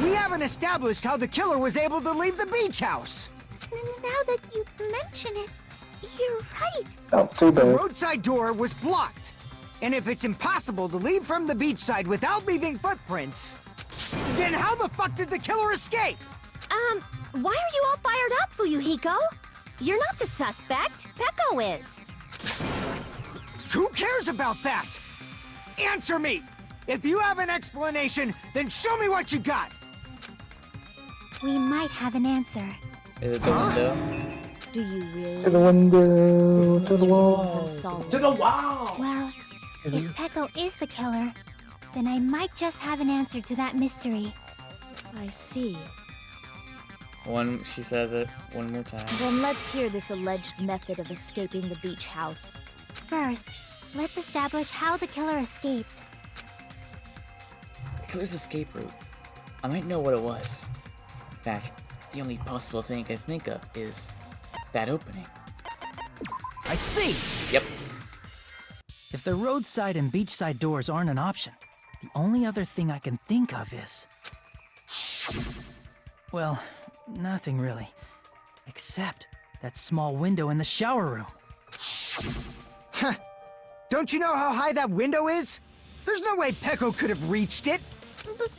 We haven't established how the killer was able to leave the beach house! Now that you mention it, you're right. Oh, too The bad. roadside door was blocked. And if it's impossible to leave from the beachside without leaving footprints, then how the fuck did the killer escape? Why are you all fired up, Fuyuhiko? You're not the suspect. Peko is. Who cares about that? Answer me! If you have an explanation, then show me what you got! We might have an answer. Is it the window? Do you really? To the window, This to the mystery seems wall. unsolvable. To the wall! Well, if Peko is the killer, then I might just have an answer to that mystery. I see. She says it one more time. Then let's hear this alleged method of escaping the beach house. First, let's establish how the killer escaped. The killer's escape route. I might know what it was. In fact, the only possible thing I can think of is that opening. I see! Yep. If the roadside and beachside doors aren't an option, the only other thing I can think of is... Well, nothing really. Except that small window in the shower room. Huh. Don't you know how high that window is? There's no way Peko could have reached it. But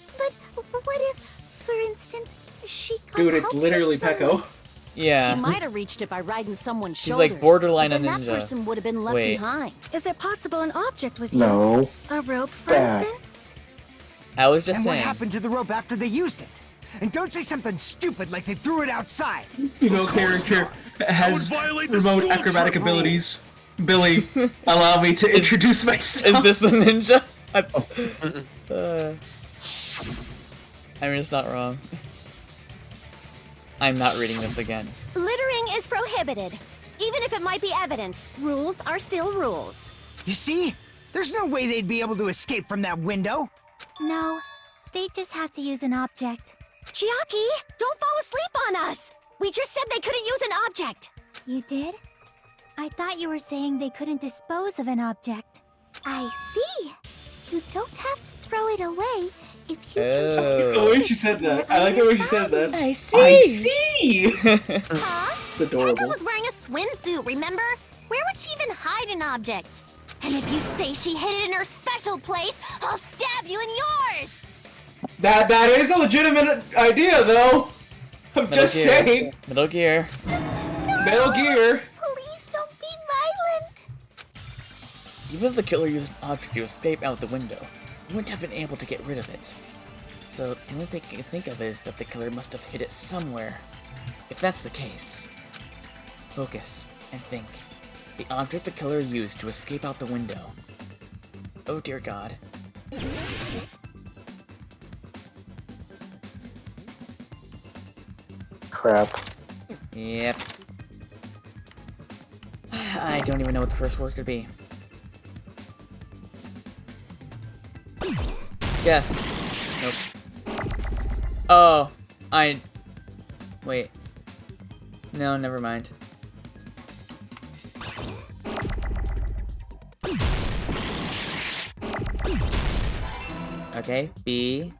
what if, for instance, she could Dude, it's help literally someone? Peko. Yeah. She might have reached it by riding someone's She's shoulders. like borderline but then a ninja. that person would have been left Wait. behind. Is it possible an object was No. used? A rope, for Dad. instance? I was just And what saying. happened to the rope after they used it? And don't say something stupid like they threw it outside. Female character That has would violate the remote school acrobatic trip rule. abilities. Billy, allow me to introduce myself. Is this a ninja? I mean, it's not wrong. I'm not reading this again. Littering is prohibited. Even if it might be evidence, rules are still rules. You see? There's no way they'd be able to escape from that window. No, they just have to use an object. Chiaki, don't fall asleep on us! We just said they couldn't use an object! You did? I thought you were saying they couldn't dispose of an object. I see. You don't have to throw it away if you can just... The way she said that. I like the way she said that. I see! I see! Huh? It's adorable. Pekka was wearing a swimsuit, remember? Where would she even hide an object? And if you say she hid it in her special place, I'll stab you in yours! That is a legitimate idea, though. I'm Metal just Gear. saying. Metal Gear. Metal Gear. Please don't be violent! Even if the killer used an object to escape out the window, he wouldn't have been able to get rid of it. So the only thing I can think of is that the killer must have hid it somewhere. If that's the case, focus and think. The object the killer used to escape out the window. Oh dear God. Crap. Yep. I don't even know what the first word could be. Yes. Nope. Oh, wait. No, never mind. Okay, B.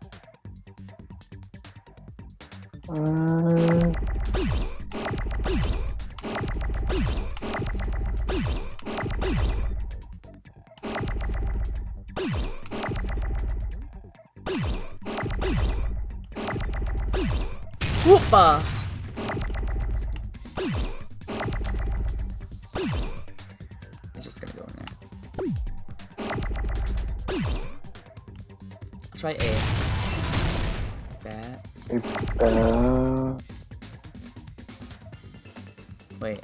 Whoopa! It's just gonna go in there. I'll try A. Bat. Wait.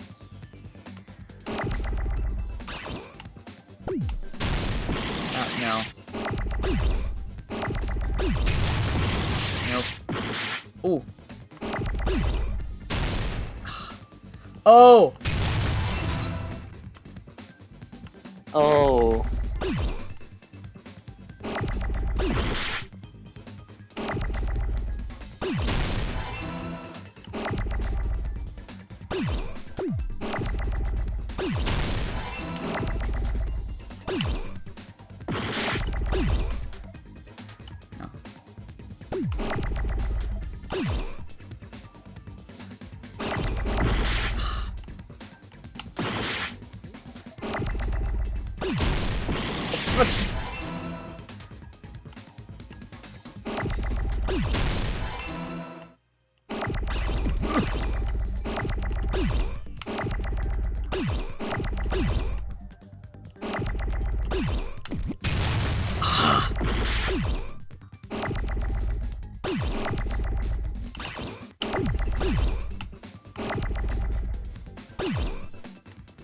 Oh, no. Nope. Ooh. Oh! Oh.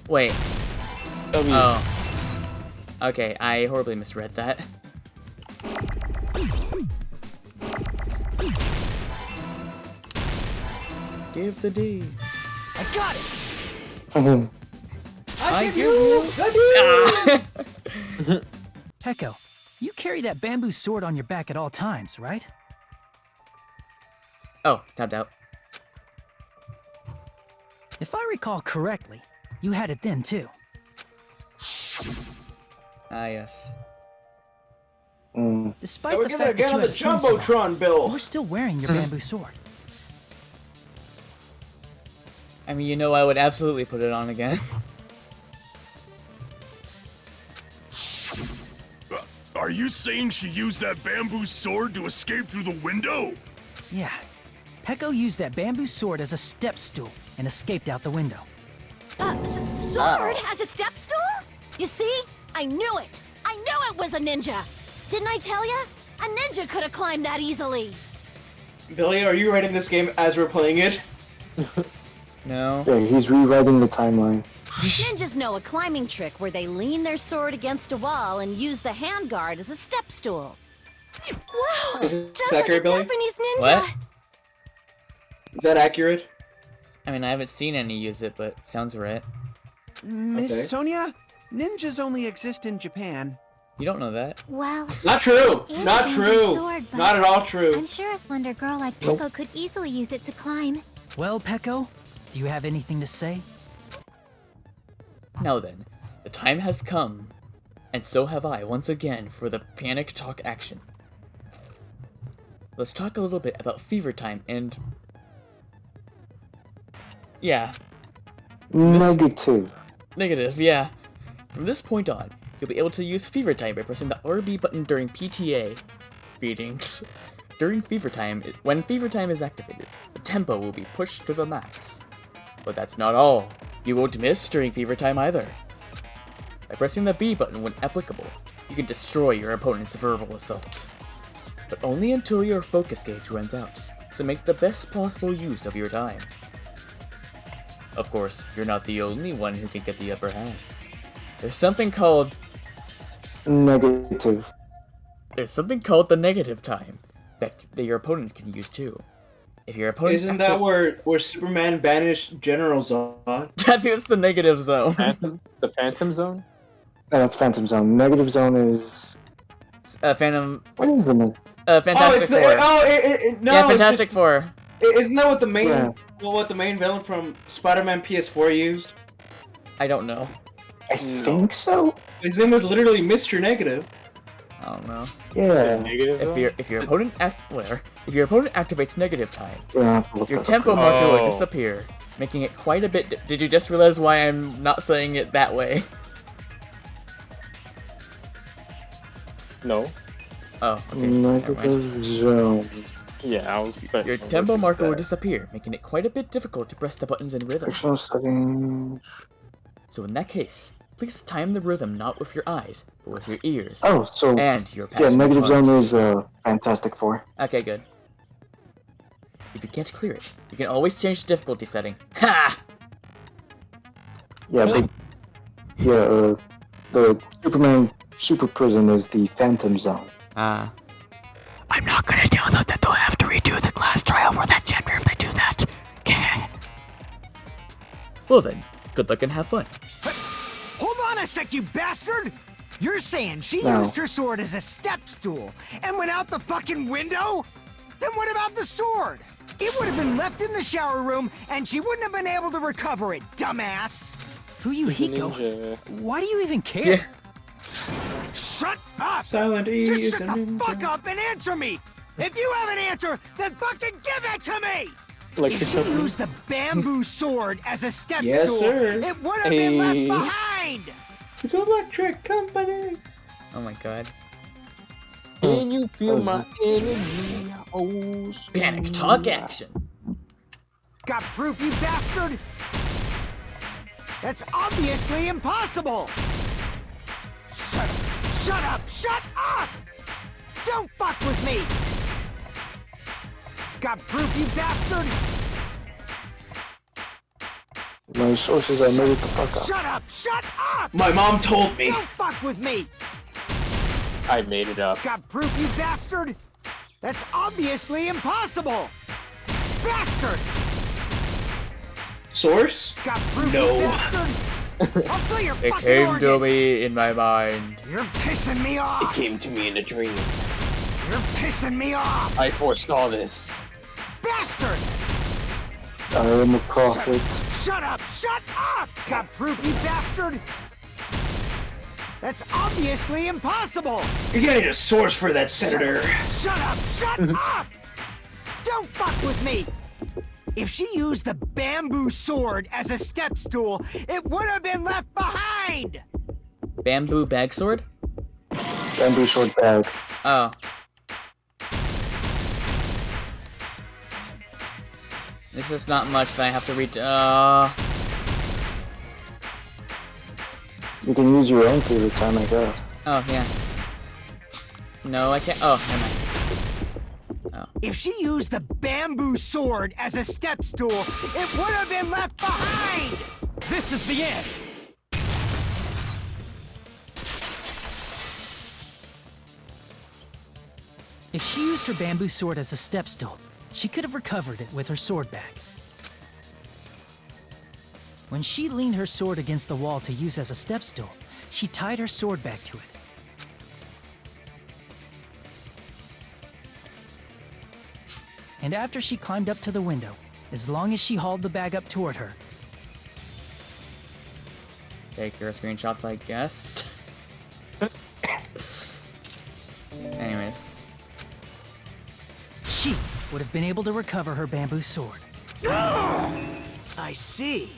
Wait. W. Oh. Okay, I horribly misread that. Give the D. I got it! I give you the D! Peko, you carry that bamboo sword on your back at all times, right? Oh, tapped out. If I recall correctly, you had it then too. Ah, yes. Despite We're the giving fact again that on you the had a swimsuit Jumbotron, on, Bill. you're still wearing your bamboo sword. I mean, you know I would absolutely put it on again. Are you saying she used that bamboo sword to escape through the window? Yeah. Peko used that bamboo sword as a step stool and escaped out the window. Sword as a step stool? You see? I knew it! I knew it was a ninja! Didn't I tell ya? A ninja could have climbed that easily! Billy, are you writing this game as we're playing it? No. Yeah, he's rewriting the timeline. Ninjas know a climbing trick where they lean their sword against a wall and use the handguard as a step stool. Wow! Is it Just like a accurate, Billy? Japanese ninja! What? Is that accurate? I mean, I haven't seen any use it, but sounds right. Miss Okay. Sonia, ninjas only exist in Japan. You don't know that. Well, Not true. it is Not a true. sword, but Not at all true. I'm sure a slender girl like Nope. Peko could easily use it to climb. Well, Peko, do you have anything to say? Now then, the time has come, and so have I once again for the panic talk action. Let's talk a little bit about fever time and... Yeah, Negative. negative, yeah. From this point on, you'll be able to use fever time by pressing the RB button during PTA readings. During fever time, when fever time is activated, the tempo will be pushed to the max. But that's not all. You won't miss during fever time either. By pressing the B button when applicable, you can destroy your opponent's verbal assault. But only until your focus gauge runs out, so make the best possible use of your time. Of course, you're not the only one who can get the upper hand. There's something called Negative. the negative time that your opponent can use too. If your opponent Isn't that where Superman banished General Zod? I think it's the negative zone. The Phantom Zone? No, that's Phantom Zone. Negative Zone is... Phantom. What is the negative? Fantastic it's Four. no, yeah, it's- Fantastic Four. Isn't that what the main Yeah. what the main villain from Spider-Man PS4 used? I don't know. I think so. His name was literally Mr. Negative. I don't know. Yeah. If your opponent activates negative time, Yeah, your tempo marker will disappear, making it quite a bit. Did you just realize why I'm not saying it that way? No. Oh, okay. Never mind. Negative Zone. Yeah, I was. Your tempo marker will disappear, making it quite a bit difficult to press the buttons in rhythm. Fictional settings. So in that case, please time the rhythm not with your eyes, but with your ears. Oh, so and your yeah, passionate Negative heart. Zone is Fantastic Four. Okay, good. If you can't clear it, you can always change the difficulty setting. Ha! Yeah, the Superman Super Prison is the Phantom Zone. I'm not gonna tell them that they'll have to redo the class trial for that chapter if they do that. Well then, good luck and have fun. Hold on a sec, you bastard! You're saying she No. used her sword as a step stool and went out the fucking window? Then what about the sword? It would have been left in the shower room and she wouldn't have been able to recover it, dumbass! Fuyuhiko, why do you even care? Yeah. Shut up! Silent E Just is shut a the ninja. fuck up and answer me! If you have an answer, then fucking give it to me! Like If she used the bamboo sword as a step Yes, stool, sir. it would have been left Hey. behind! It's Electric Company. Oh my god. Can you feel my energy? Oh, Panic talk action. Got proof, you bastard? That's obviously impossible! Shut up! Shut up! Shut up! Don't fuck with me! Got proof, you bastard? My sources, I made it the fuck up. Shut up! Shut up! My mom told me. Don't fuck with me! I made it up. Got proof, you bastard? That's obviously impossible! Bastard! Source? Got proof, No. you bastard? I'll sell your It fucking came organs! to me in my mind. You're pissing me It off! came to me in a dream. You're pissing me off! I foresaw this. Bastard! I am a prophet. Shut up! Shut up! Got proof, you bastard? That's obviously impossible! You're gonna need a source for that, Senator. Shut up! Shut up! Don't fuck with me! If she used the bamboo sword as a step stool, it would have been left behind! Bamboo bag sword? Bamboo sword bag. Oh. This is not much that I have to read. You can use your own favorite time, I guess. Oh, yeah. No, I can't. Oh, never mind. If she used the bamboo sword as a step stool, it would have been left behind! This is the end! If she used her bamboo sword as a step stool, she could have recovered it with her sword bag. When she leaned her sword against the wall to use as a step stool, she tied her sword bag to it. And after she climbed up to the window, as long as she hauled the bag up toward her. Take your screenshots, I guess. Anyways. She would have been able to recover her bamboo sword. I see.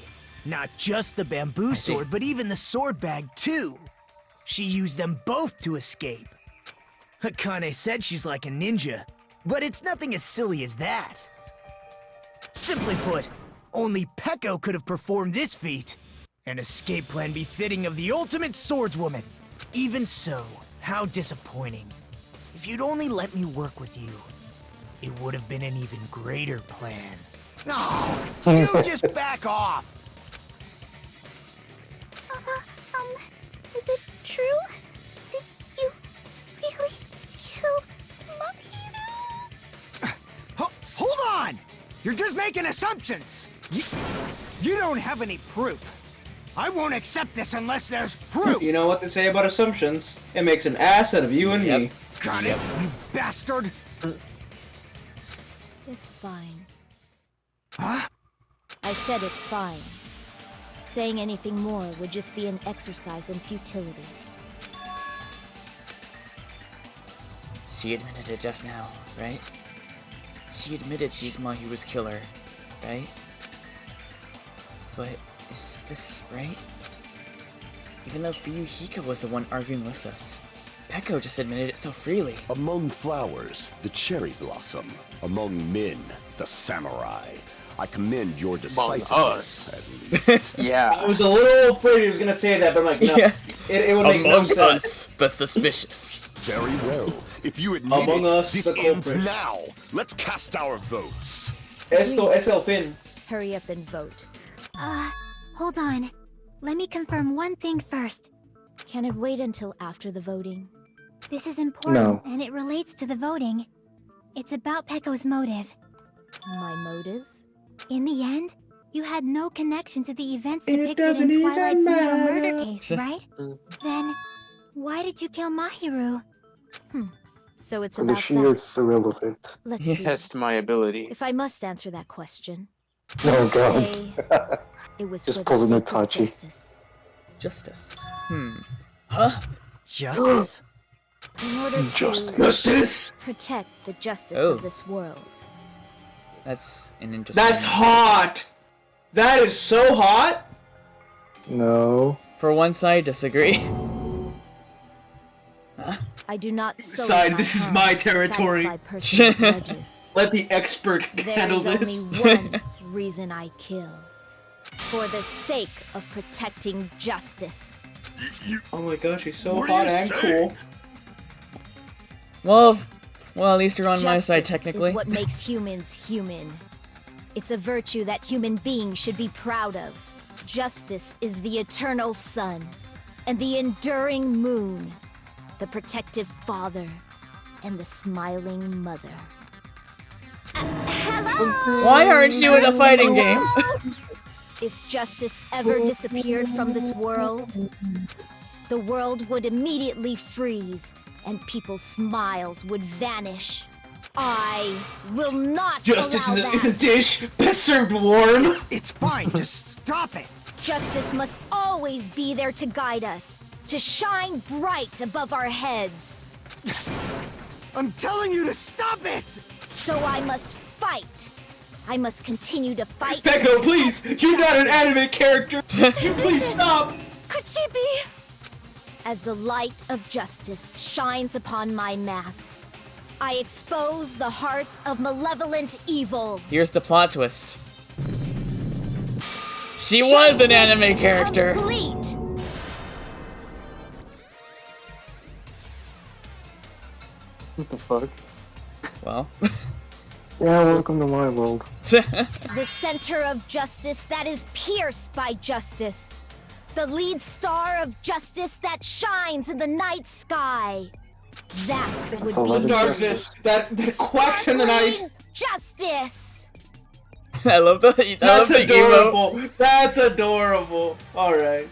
Not just the bamboo sword, but even the sword bag, too. She used them both to escape. Akane said she's like a ninja, but it's nothing as silly as that. Simply put, only Peko could have performed this feat. An escape plan befitting of the ultimate swordswoman. Even so, how disappointing. If you'd only let me work with you, it would have been an even greater plan. Oh, you just back off! Is it true? Did you really kill Mahiru? Hold on! You're just making assumptions! You don't have any proof. I won't accept this unless there's proof! You know what they say about assumptions. It makes an ass out of you and me. Got it, you bastard! It's fine. Huh? I said it's fine. Saying anything more would just be an exercise in futility. She admitted it just now, right? She admitted she's Mahiru's killer, right? But is this right? Even though Fuyuhiko was the one arguing with us, Peko just admitted it so freely. Among flowers, the cherry blossom. Among men, the samurai. I commend your decisiveness, at least. Yeah. I was a little afraid he was gonna say that, but I'm like, no. Yeah. It would make no Among sense. us, the suspicious. Very well. If you admit Among it, us, this the ends culprit. now. Let's cast our votes. Esto es el fin. Hurry up and vote. Hold on. Let me confirm one thing first. Can it wait until after the voting? This is important, No. and it relates to the voting. It's about Peko's motive. My motive? In the end, you had no connection to the events It depicted doesn't in even Twilight's matter. murder case, right? Then, why did you kill Mahiru? So it's For the about sheer that. thrill of it. Let's see. Test my ability. If I must answer that question, Oh I'll god. say it was Just for pull the an sake of Itachi. justice. Justice. Huh? Justice? In order to Justice! protect the justice Oh. of this world. That's an interesting... That's hot! That is so hot! No. For once, I disagree. I do not sow Side, my this is hands my to territory. satisfy personal grudges. Let the expert There handle is this. only one reason I kill. For the sake of protecting justice. Oh my gosh, she's so What are hot you and saying? cool. Well, at least you're on my side, Justice technically. is what makes humans human. It's a virtue that human beings should be proud of. Justice is the eternal sun, and the enduring moon, the protective father, and the smiling mother. Hello! Why aren't you in a fighting game? If justice ever disappeared from this world, the world would immediately freeze, and people's smiles would vanish. I will not Justice allow is a that. dish best served warm. It's fine, just stop it! Justice must always be there to guide us, to shine bright above our heads. I'm telling you to stop it! So I must fight. I must continue to fight. Peko, please! You're not an anime character! You please stop! Could she be? As the light of justice shines upon my mask, I expose the hearts of malevolent evil. Here's the plot twist. She was an anime character. Complete. What the fuck? Well. Yeah, welcome to my world. The center of justice that is pierced by justice. The lead star of justice that shines in the night sky. That would The be loving Darkness that quacks in the night. sparkling justice. I love the That's emo. adorable. That's adorable. All right.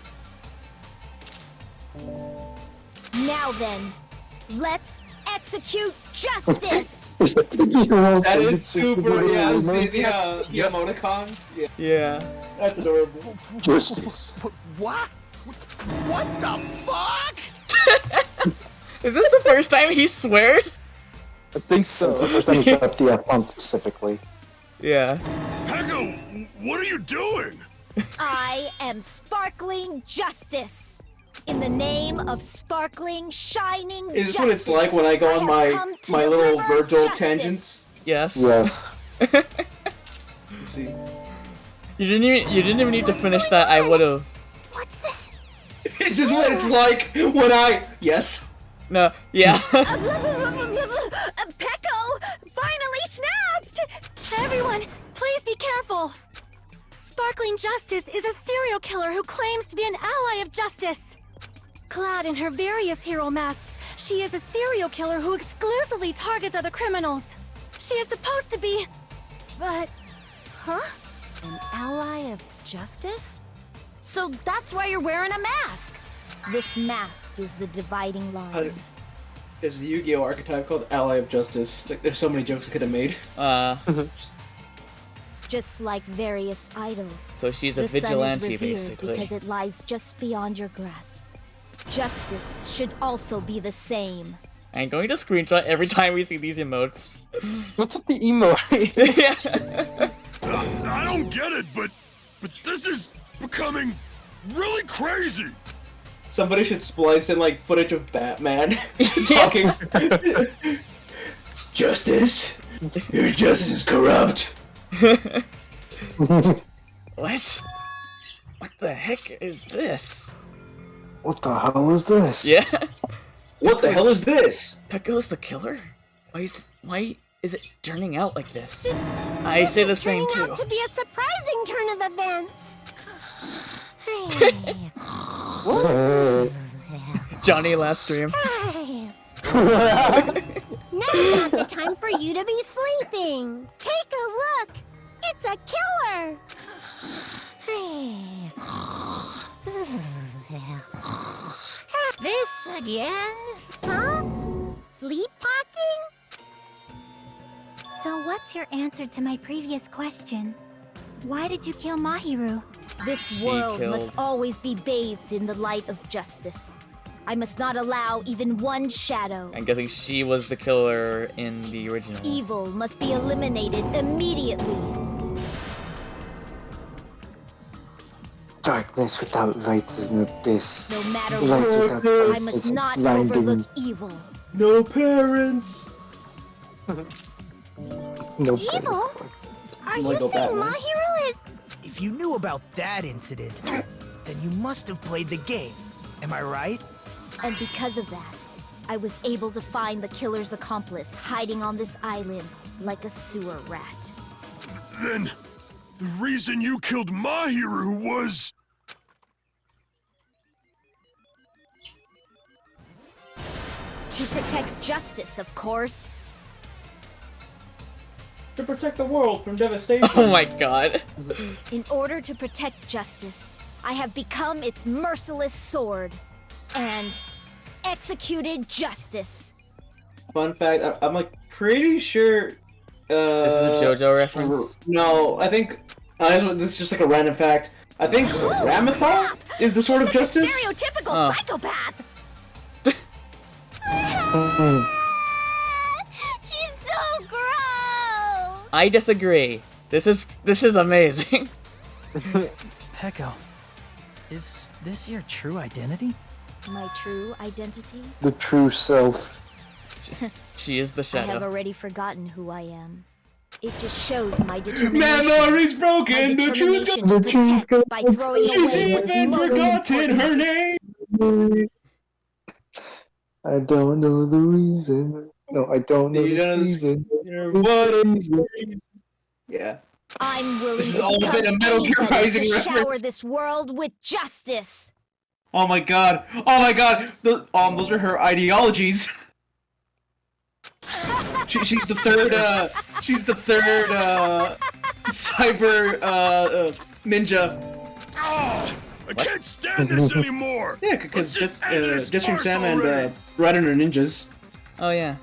Now then, let's execute justice. That is super. Yeah, the emoticons. Yeah. Yeah. That's adorable. Justice. What? What the fuck? Is this the first time he sweared? I think so. The first time he dropped the F-bomb specifically. Yeah. Peko, what are you doing? I am sparkling justice. In the name of sparkling, shining Is this justice, what it's like when I go on have come to my little deliver Virgil justice. tangents? Yes. Yes. Let's see. You didn't even need to finish that. I would have. What's this? Is this what it's like when I? Yes. No. Yeah. Peko finally snapped! Everyone, please be careful. Sparkling Justice is a serial killer who claims to be an ally of justice. Clad in her various hero masks, she is a serial killer who exclusively targets other criminals. She is supposed to be... but... Huh? An ally of justice? So that's why you're wearing a mask. This mask is the dividing line. There's the Yu-Gi-Oh archetype called Ally of Justice. Like, there's so many jokes I could have made. Just like various idols. So she's a the vigilante, sun is revered basically. because it lies just beyond your grasp. Justice should also be the same. I'm going to screenshot every time we see these emotes. What's with the emo? I don't get it, but this is becoming really crazy. Somebody should splice in like footage of Batman talking. Justice, your justice is corrupt. What? What the heck is this? What the hell is this? Yeah. What the hell is this? Peko's the killer? Why is it turning out like this? I say the same Turning too. out to be a surprising turn of events. Johnny last stream. Hey. Now's not the time for you to be sleeping. Take a look. It's a killer. This again? Huh? Sleep talking? So what's your answer to my previous question? Why did you kill Mahiru? This world must always be bathed in the light of justice. I must not allow even one shadow. I'm guessing she was the killer in the original. Evil must be eliminated immediately. Darkness without light is an abyss. No matter Light what, without darkness I must is not blinding. overlook evil. No parents. No Evil? Are you Lego saying Batman. Mahiru is... If you knew about that incident, then you must have played the game. Am I right? And because of that, I was able to find the killer's accomplice hiding on this island like a sewer rat. Then, the reason you killed Mahiru was... To protect justice, of course. To protect the world from devastation. Oh my god. In order to protect justice, I have become its merciless sword. And executed justice. Fun fact, I'm like pretty sure. This is a JoJo reference? No, I think this is just like a random fact. I think Ramathal is the sword of justice. Stereotypical psychopath. She's so gross! I disagree. This is amazing. Peko, is this your true identity? My true identity? The true self. She is the I have shadow. already forgotten who I am. It just shows my determination. Memory's broken. The truth's determination to protect by throwing She's away what's even most forgotten her important. name. I don't know the reason. No, I don't know the season. Yeah. I'm willing This is to all become been a Metal Gear anybody Rising to shower reference. this world with justice. Oh my god. Oh my god. Those are her ideologies. She's the third. She's the third cyber ninja. Oh, I can't stand this anymore. Yeah, because Let's just end this farce Dechstumemma already. and Raiden are ninjas. Oh yeah.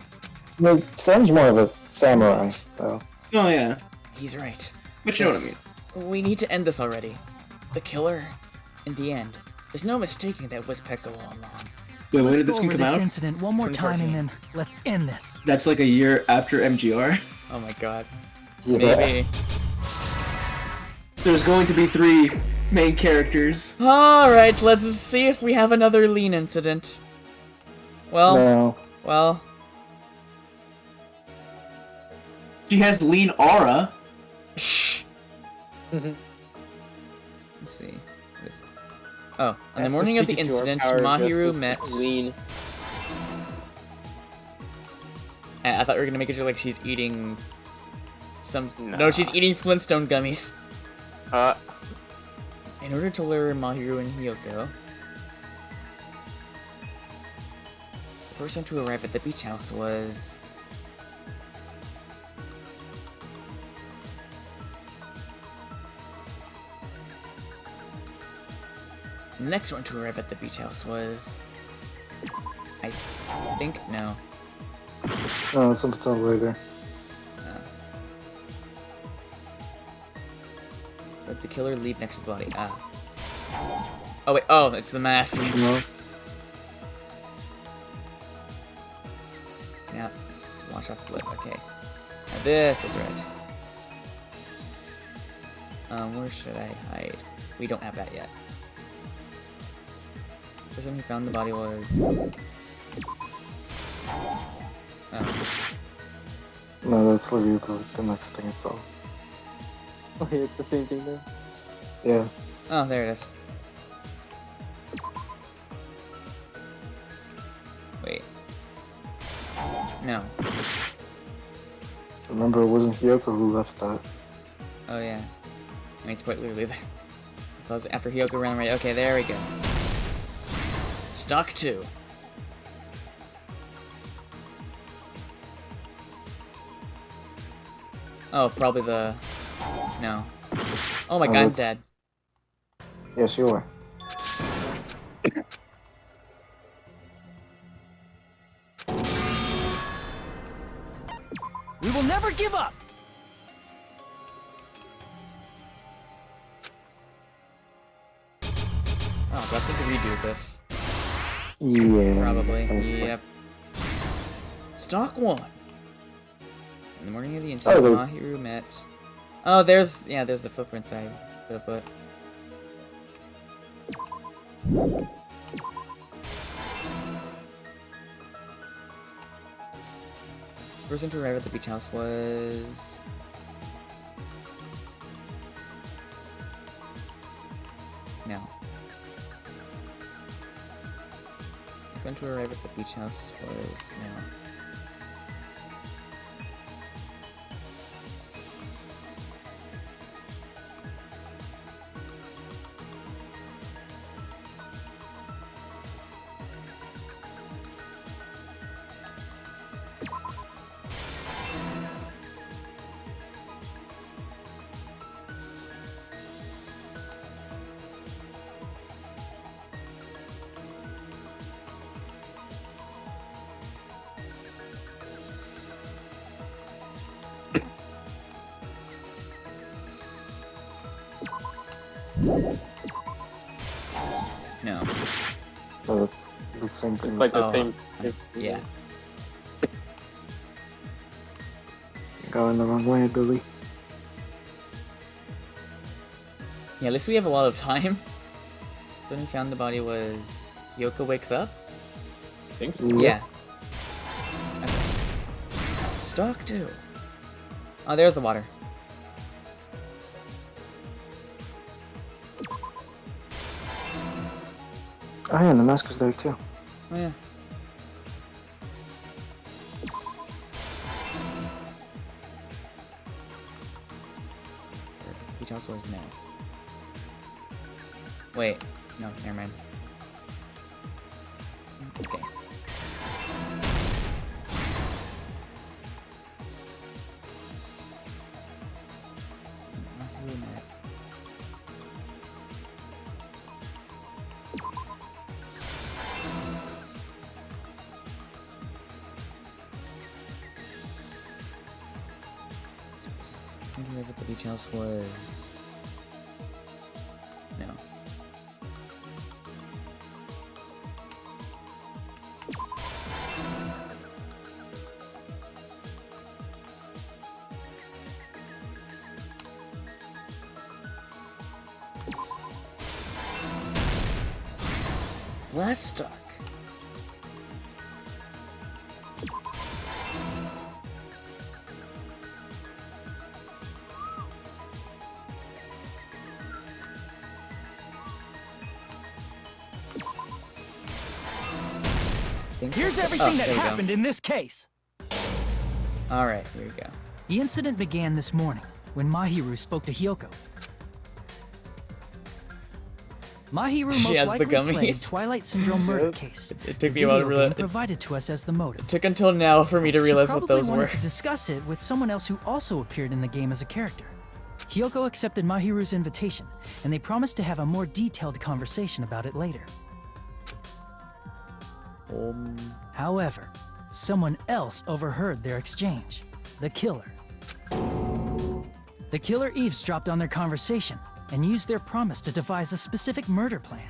No, Sam's more of a samurai, though. Oh yeah. He's right. But you know what I mean. We need to end this already. The killer, in the end, there's no mistaking that was Pekka all along. Wait, when Let's did this go one over come this out? incident one more time 2014. and then let's end this. That's like a year after MGR. Oh my god. Yeah. Maybe. There's going to be 3 main characters. Alright, let's see if we have another lean incident. Well, No. well, She has lean aura. let's see. Oh, on the morning of the incident, Mahiru met... Lean. I thought we were gonna make it look like she's eating... some... No, she's eating Flintstone gummies. In order to lure Mahiru and Hiyoko, the first one to arrive at the beach house was... The next one to arrive at the beach house was... I think, no. No, sometime later. Let the killer leave next to the body. Ah. Oh wait, oh, it's the mask. No. Yeah, to wash off the lip, okay. Now this is right. Where should I hide? We don't have that yet. The person who found the body was... Oh. No, that's literally the next thing it's all. Okay, it's the same thing then. Yeah. Oh, there it is. Wait. No. Remember, it wasn't Hiyoko who left that. Oh yeah. I mean, it's quite literally there. Because after Hiyoko ran right. Okay, there we go. Stock 2. Oh, probably the... No. Oh my god, I'm dead. Yes, you are. We will never give up! Oh, do I have to redo this? Yeah. Probably. Yep. Stock 1. In the morning of the incident, Oh, Mahiru met... Oh, there's the footprints I could have put. The person to arrive at the beach house was... No. The person to arrive at the beach house was... No. No. No, that's the same thing. It's like the same. Yeah. Going the wrong way, Billy. Yeah, at least we have a lot of time. When we found the body was... Hiyoko wakes up? I think so. Yeah. Okay. Stock 2. Oh, there's the water. Oh yeah, and the mask was there too. Oh yeah. Beach house was no. Wait, no, never mind. Okay. whoever the beach house was. No. Blastock. Here's everything that happened in this case. Alright, here we go. The incident began this morning when Mahiru spoke to Hyoko. Mahiru most likely played Twilight Syndrome murder case. It took me a while to realize. Provided to us as the motive. It took until now for me to realize what those She were. probably wanted to discuss it with someone else who also appeared in the game as a character. Hyoko accepted Mahiru's invitation, and they promised to have a more detailed conversation about it later. However, someone else overheard their exchange. The killer. The killer eavesdropped on their conversation and used their promise to devise a specific murder plan.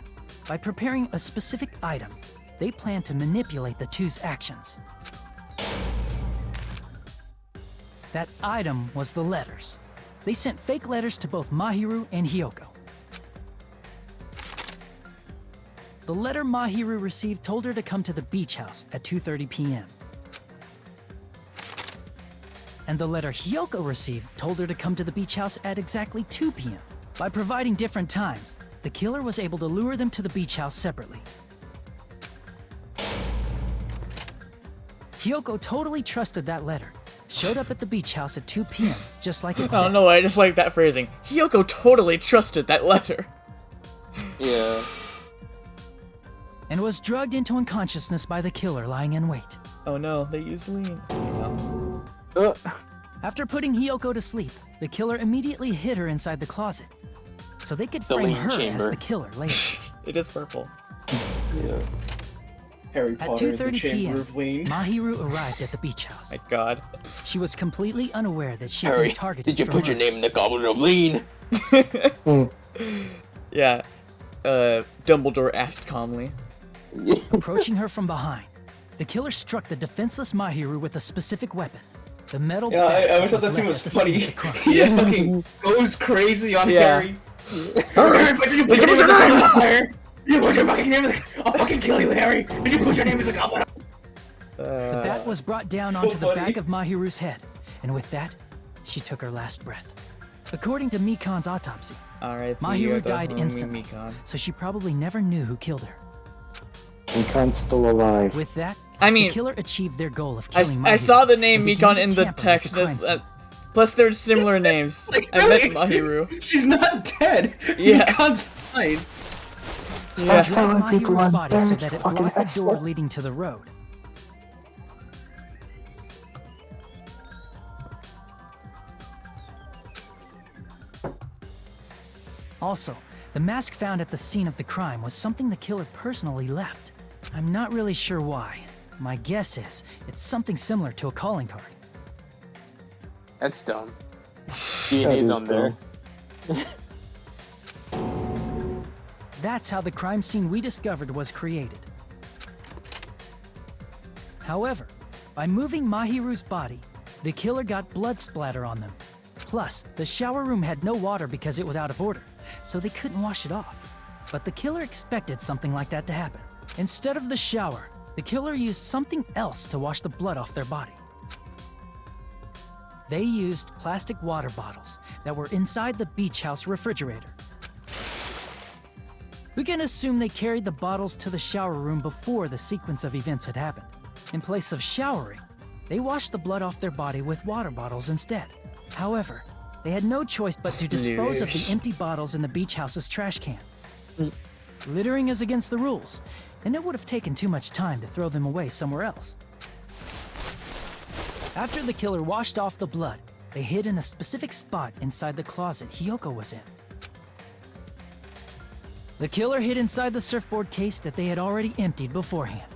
By preparing a specific item, they planned to manipulate the two's actions. That item was the letters. They sent fake letters to both Mahiru and Hyoko. The letter Mahiru received told her to come to the beach house at 2:30 p.m. And the letter Hyoko received told her to come to the beach house at exactly 2 p.m. By providing different times, the killer was able to lure them to the beach house separately. Hyoko totally trusted that letter, showed up at the beach house at 2 p.m., just like it said. I don't know why, I just like that phrasing. Hyoko totally trusted that letter. Yeah. And was drugged into unconsciousness by the killer lying in wait. Oh no, they used lean. After putting Hyoko to sleep, the killer immediately hid her inside the closet, so they could The frame lean her as chamber. the killer later. It is purple. Yeah. Harry At Potter, the 2:30 Chamber p.m., of Lean. Mahiru arrived at the beach house. My god. She was completely unaware that she had Harry, been targeted did you for put your murder. name in the Goblet of Lean? Yeah. Dumbledore asked calmly. Approaching her from behind, the killer struck the defenseless Mahiru with a specific weapon. The metal Yeah, bat I always thought was that scene left was at the scene funny. of the crime. He just fucking goes crazy on Yeah. Harry. Harry, did you put your name in the goblet of fire? You put your fucking name in the... I'll fucking kill you, Harry! Did you put your name in the goblet of... The bat was brought down so onto the funny. back of Mahiru's head, and with that, she took her last breath. According to Mikan's autopsy, R.I.P. Mahiru the died homie instantly, Mikan. so she probably never knew who killed her. Mikan's still alive. With that, I mean, the killer achieved their goal of I killing Mahiru. saw the name and began Mikan to in the tamper with text. crime This, scene. plus, there's similar names. I met Mahiru. She's not dead! Yeah. Mikan's fine! Yeah. She dragged Mahiru's body so that it blocked the door leading to the road. Also, the mask found at the scene of the crime was something the killer personally left. I'm not really sure why. My guess is it's something similar to a calling card. That's dumb. That DNA's is on there. That's how the crime scene we discovered was created. However, by moving Mahiru's body, the killer got blood splatter on them. Plus, the shower room had no water because it was out of order, so they couldn't wash it off. But the killer expected something like that to happen. Instead of the shower, the killer used something else to wash the blood off their body. They used plastic water bottles that were inside the beach house refrigerator. We can assume they carried the bottles to the shower room before the sequence of events had happened. In place of showering, they washed the blood off their body with water bottles instead. However, they had no choice but to dispose of the empty bottles in the beach house's trash can. Littering is against the rules, and it would have taken too much time to throw them away somewhere else. After the killer washed off the blood, they hid in a specific spot inside the closet Hyoko was in. The killer hid inside the surfboard case that they had already emptied beforehand.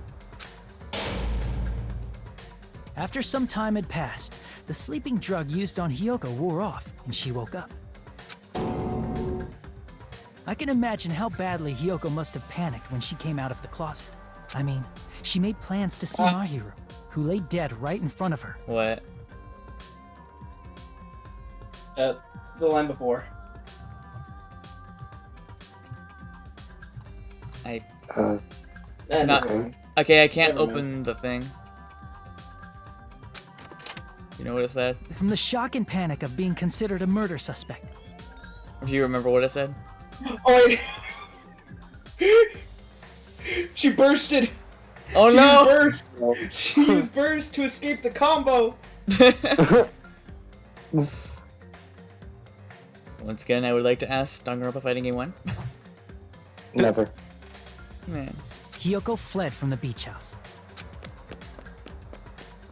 After some time had passed, the sleeping drug used on Hiyoko wore off, and she woke up. I can imagine how badly Hiyoko must have panicked when she came out of the closet. I mean, she made plans to see Mahiru, who lay dead right in front of her. What? The line before. I Okay. not. Okay, I can't open the thing. You know what it said? From the shock and panic of being considered a murder suspect. Do you remember what it said? Oh wait! She bursted! Oh she no! Used burst. She used burst to escape the combo! Once again, I would like to ask Danganronpa Fighting Game 1. Never. Man. Hiyoko fled from the beach house.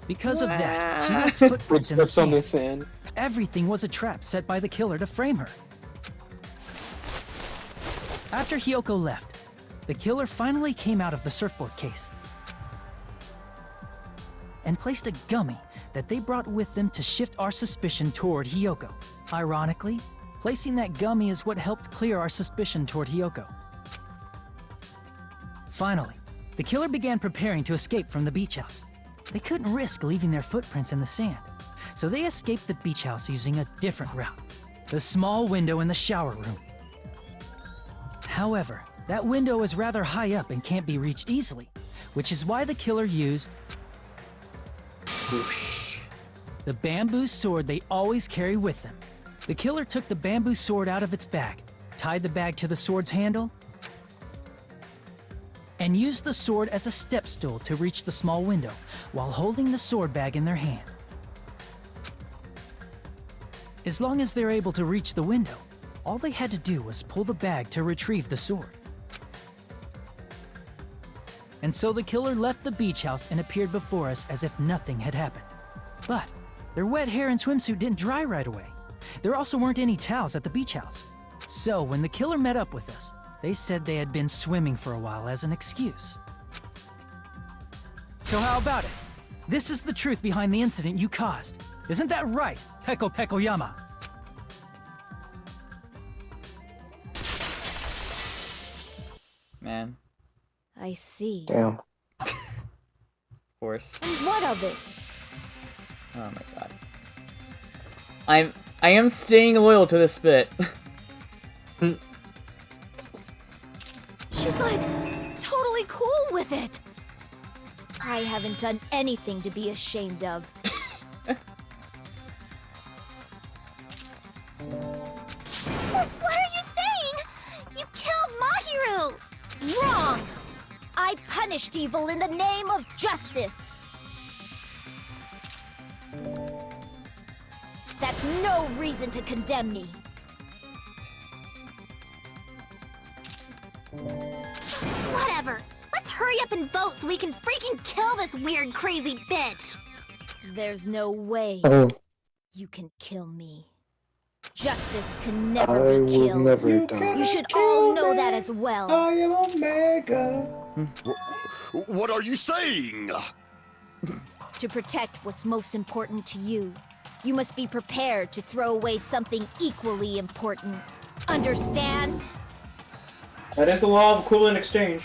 Because of that, she left footprints in the Footsteps on the sand. Everything was a trap set by the killer to frame her. After Hiyoko left, the killer finally came out of the surfboard case and placed a gummy that they brought with them to shift our suspicion toward Hiyoko. Ironically, placing that gummy is what helped clear our suspicion toward Hiyoko. Finally, the killer began preparing to escape from the beach house. They couldn't risk leaving their footprints in the sand, so they escaped the beach house using a different route, the small window in the shower room. However, that window is rather high up and can't be reached easily, which is why the killer used the bamboo sword they always carry with them. The killer took the bamboo sword out of its bag, tied the bag to the sword's handle, and used the sword as a step stool to reach the small window while holding the sword bag in their hand. As long as they're able to reach the window, all they had to do was pull the bag to retrieve the sword. And so the killer left the beach house and appeared before us as if nothing had happened. But their wet hair and swimsuit didn't dry right away. There also weren't any towels at the beach house. So when the killer met up with us, they said they had been swimming for a while as an excuse. So how about it? This is the truth behind the incident you caused. Isn't that right, Peko Pekoyama? Man. I see. Damn. Of course. And what of it? Oh my god. I am staying loyal to this bit. She's like totally cool with it. I haven't done anything to be ashamed of. What are you saying? You killed Mahiru! Wrong! I punished evil in the name of justice. That's no reason to condemn me. Whatever. Let's hurry up and vote so we can freaking kill this weird, crazy bitch. There's no way Oh, you can kill me. Justice can never I be will killed. never die. You should all know that as well. I am Omega. What are you saying? To protect what's most important to you, you must be prepared to throw away something equally important. Understand? That is the law of equivalent exchange.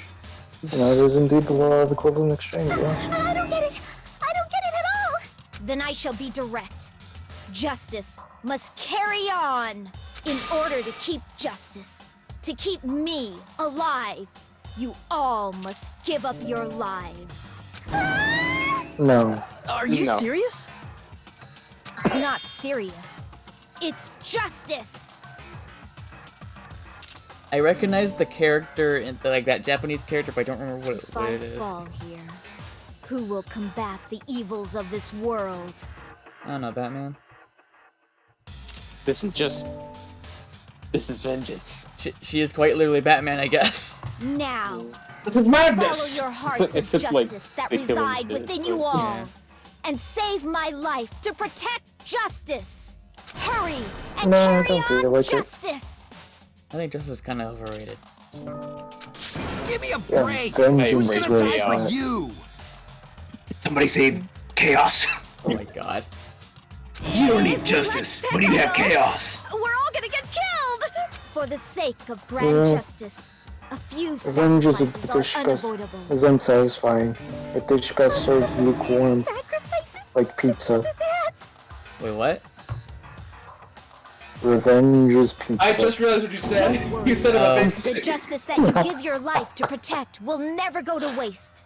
That is indeed the law of equivalent exchange, yeah. I don't get it. I don't get it at all. Then I shall be direct. Justice must carry on. In order to keep justice, to keep me alive, you all must give up your lives. No. Are you No. serious? It's not serious. It's justice. I recognize the character, in like that Japanese character, but I don't remember what If what I it is. fall here, who will combat the evils of this world? I don't know, Batman. This is vengeance. She is quite literally Batman, I guess. Now, This is follow madness. your hearts of Except, like, justice that the killing reside bit, within but- you all, Yeah. and save my life to protect justice. Hurry and No, I carry don't feel on like it. justice. I think justice is kind of overrated. Give me a Yeah, break! vengeance Who's is gonna really die For bad. you! Somebody say chaos. Oh my god. You don't need justice, but you have chaos. We're all gonna get killed! For the sake of grand Yeah. justice, a few Revenge is a sacrifices dish are best unavoidable. is unsatisfying. A dish best served lukewarm, like pizza. Wait, what? Revenge is pizza. I just realized what you said. You said about Oh. The justice that you give your life to protect will never go to waste.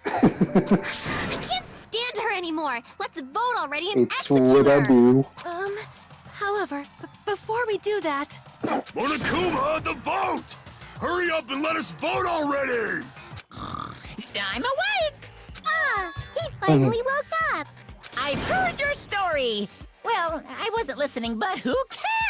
I can't stand her anymore. Let's vote already and It's execute what I her. do. However, before we do that, Monokuma, the vote! Hurry up and let us vote already! I'm awake! Ah, he finally woke up. I've heard your story. Well, I wasn't listening, but who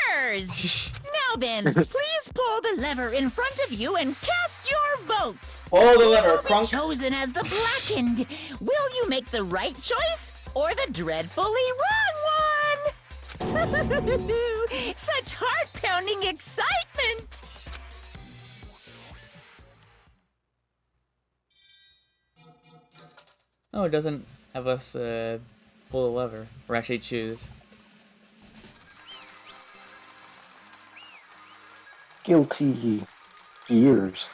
cares? Now then, please pull the lever in front of you and cast your vote. Pull the lever, Who will be Crunk. chosen as the blackened? Will you make the right choice or the dreadfully wrong one? Such heart-pounding excitement! Oh, it doesn't have us pull the lever or actually choose. Guilty gears.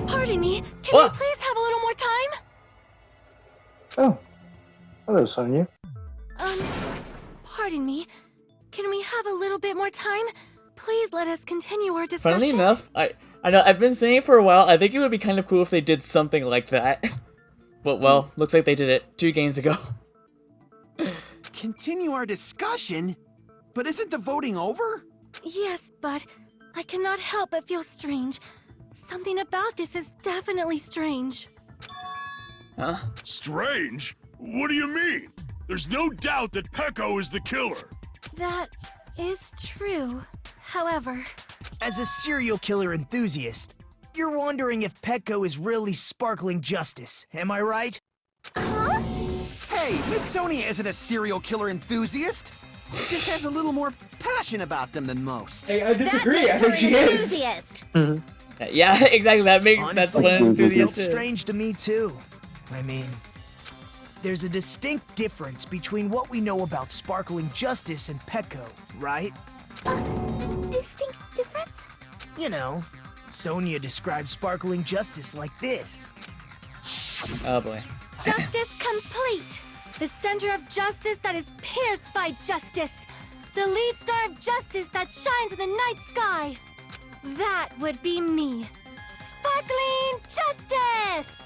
pardon me, can What? we please have a little more time? Oh. Hello, Sonia. Pardon me, can we have a little bit more time? Please let us continue our discussion. Funnily enough, I know I've been saying it for a while. I think it would be kind of cool if they did something like that. But well, looks like they did it 2 games ago. Continue our discussion? But isn't the voting over? Yes, but I cannot help but feel strange. Something about this is definitely strange. Huh? Strange? What do you mean? There's no doubt that Peko is the killer. That is true. However, As a serial killer enthusiast, you're wondering if Petco is really sparkling justice, am I right? Hey, Miss Sonia isn't a serial killer enthusiast. She just has a little more passion about them than most. Hey, I disagree. I think she is. Enthusiast. Yeah, exactly. That's Honestly, what an it enthusiast felt is. strange to me too. I mean, there's a distinct difference between what we know about sparkling justice and Petco, right? distinct difference? You know, Sonia describes sparkling justice like this. Oh boy. Justice complete! The center of justice that is pierced by justice! The lead star of justice that shines in the night sky! That would be me! Sparkling Justice!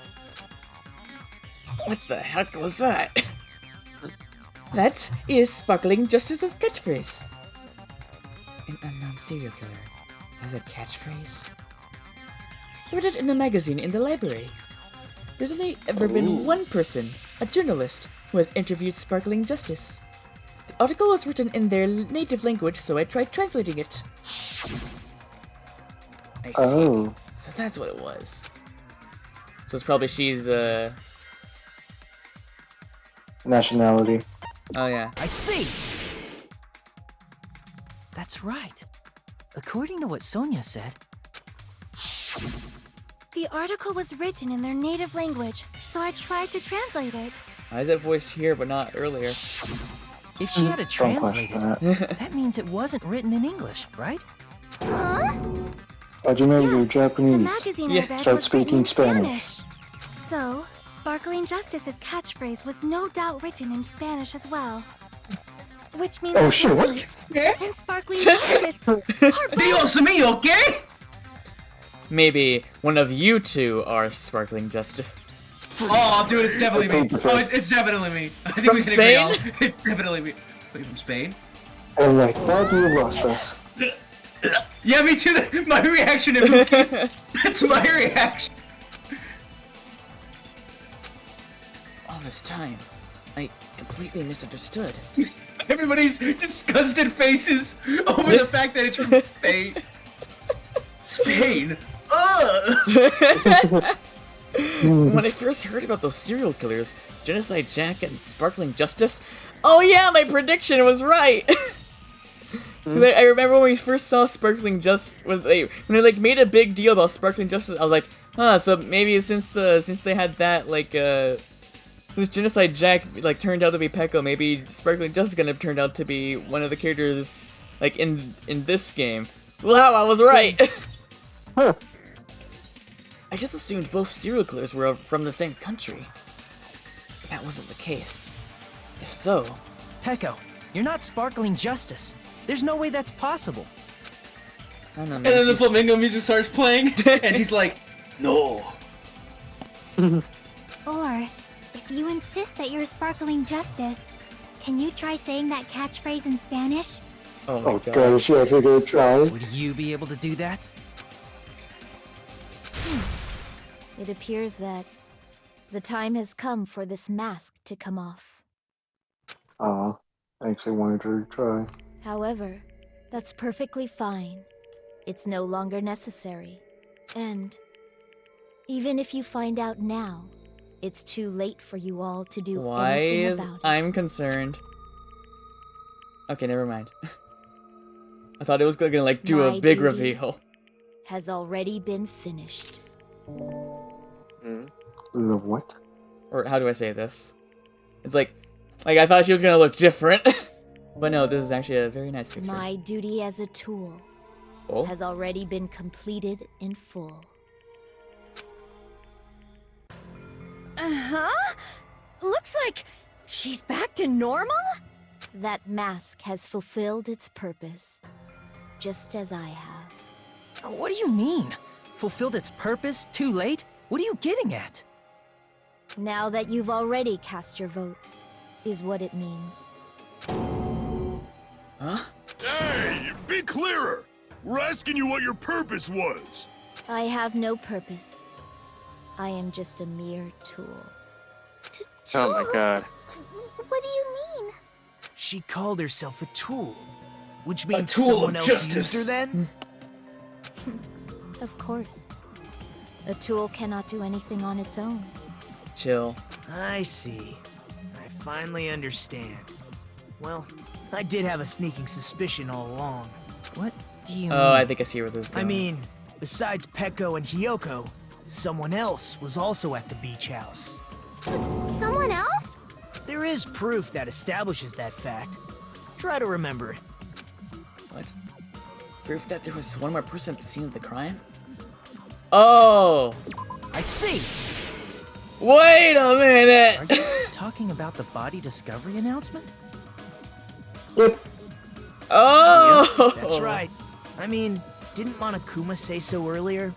What the heck was that? That is Sparkling Justice's catchphrase. An unknown serial killer has a catchphrase? I read it in a magazine in the library. There's only ever been one person, a journalist, who has interviewed Sparkling Justice. The article was written in their native language, so I tried translating it. I see. Oh. So that's what it was. So it's probably she's, Nationality. oh yeah. I see! That's right. According to what Sonia said, The article was written in their native language, so I tried to translate it. Why is it voiced here but not earlier? if she had to Don't translate question it, that. that means it wasn't written in English, right? Huh? How'd you know you're Yes, the Japanese? magazine Yeah. I read Start was written speaking in Spanish. So, Sparkling Justice's catchphrase was no doubt written in Spanish as well. Which means Oh, that shit, at what? least, in Sparkling Justice, are Dios mío, ¿qué? Maybe one of you two are Sparkling Justice. Oh, dude, it's definitely me. Oh, it's definitely me. I think from we can agree Spain? on. It's definitely me. Wait, from Spain? Alright, glad you lost us. Yeah, me too. My reaction to That's my reaction. All this time, I completely misunderstood. Everybody's disgusted faces over the fact that it's from Spain. Spain? Ugh! When I first heard about those serial killers, Genocide Jack and Sparkling Justice, oh yeah, my prediction was right! 'Cause I remember when we first saw Sparkling Justice, when they like made a big deal about Sparkling Justice, I was like, Huh, so maybe since they had that, like, since Genocide Jack, like, turned out to be Peko, maybe Sparkling Justice gonna turned out to be one of the characters, like, in this game. Wow, I was right! Huh. I just assumed both serial killers were from the same country. But that wasn't the case. If so... Peko, you're not Sparkling Justice. There's no way that's possible. I don't know, And maybe then the she's- flamingo music starts playing, and he's like, no. Or, if you insist that you're Sparkling Justice, can you try saying that catchphrase in Spanish? Oh my Oh god. gosh, yeah, here they try. Would you be able to do that? It appears that the time has come for this mask to come off. Aw, I actually wanted her to try. However, that's perfectly fine. It's no longer necessary. And even if you find out now, it's too late for you all to do Why anything is... about it. I'm concerned. Okay, never mind. I thought it was gonna, like, do a My big duty reveal. has already been finished. The what? Or how do I say this? It's like I thought she was gonna look different. But no, this is actually a very nice picture. My duty as a tool Oh? has already been completed in full. Uh-huh? Looks like she's back to normal? That mask has fulfilled its purpose, just as I have. What do you mean? Fulfilled its purpose? Too late? What are you getting at? Now that you've already cast your votes, is what it means. Huh? Hey, be clearer! We're asking you what your purpose was! I have no purpose. I am just a mere tool. Oh my god. What do you mean? She called herself a tool. Which means tool someone of else justice. used her then? Of course. A tool cannot do anything on its own. Chill. I see. I finally understand. Well, I did have a sneaking suspicion all along. What do you Oh, I think I see where this is going. I mean, besides Peko and Hiyoko, someone else was also at the beach house. Someone else? There is proof that establishes that fact. Try to remember it. What? Proof that there was one more person at the scene of the crime? Oh! I see! Wait a minute! Are you talking about the body discovery announcement? Yep. Oh! Yep, that's right. I mean, didn't Monokuma say so earlier?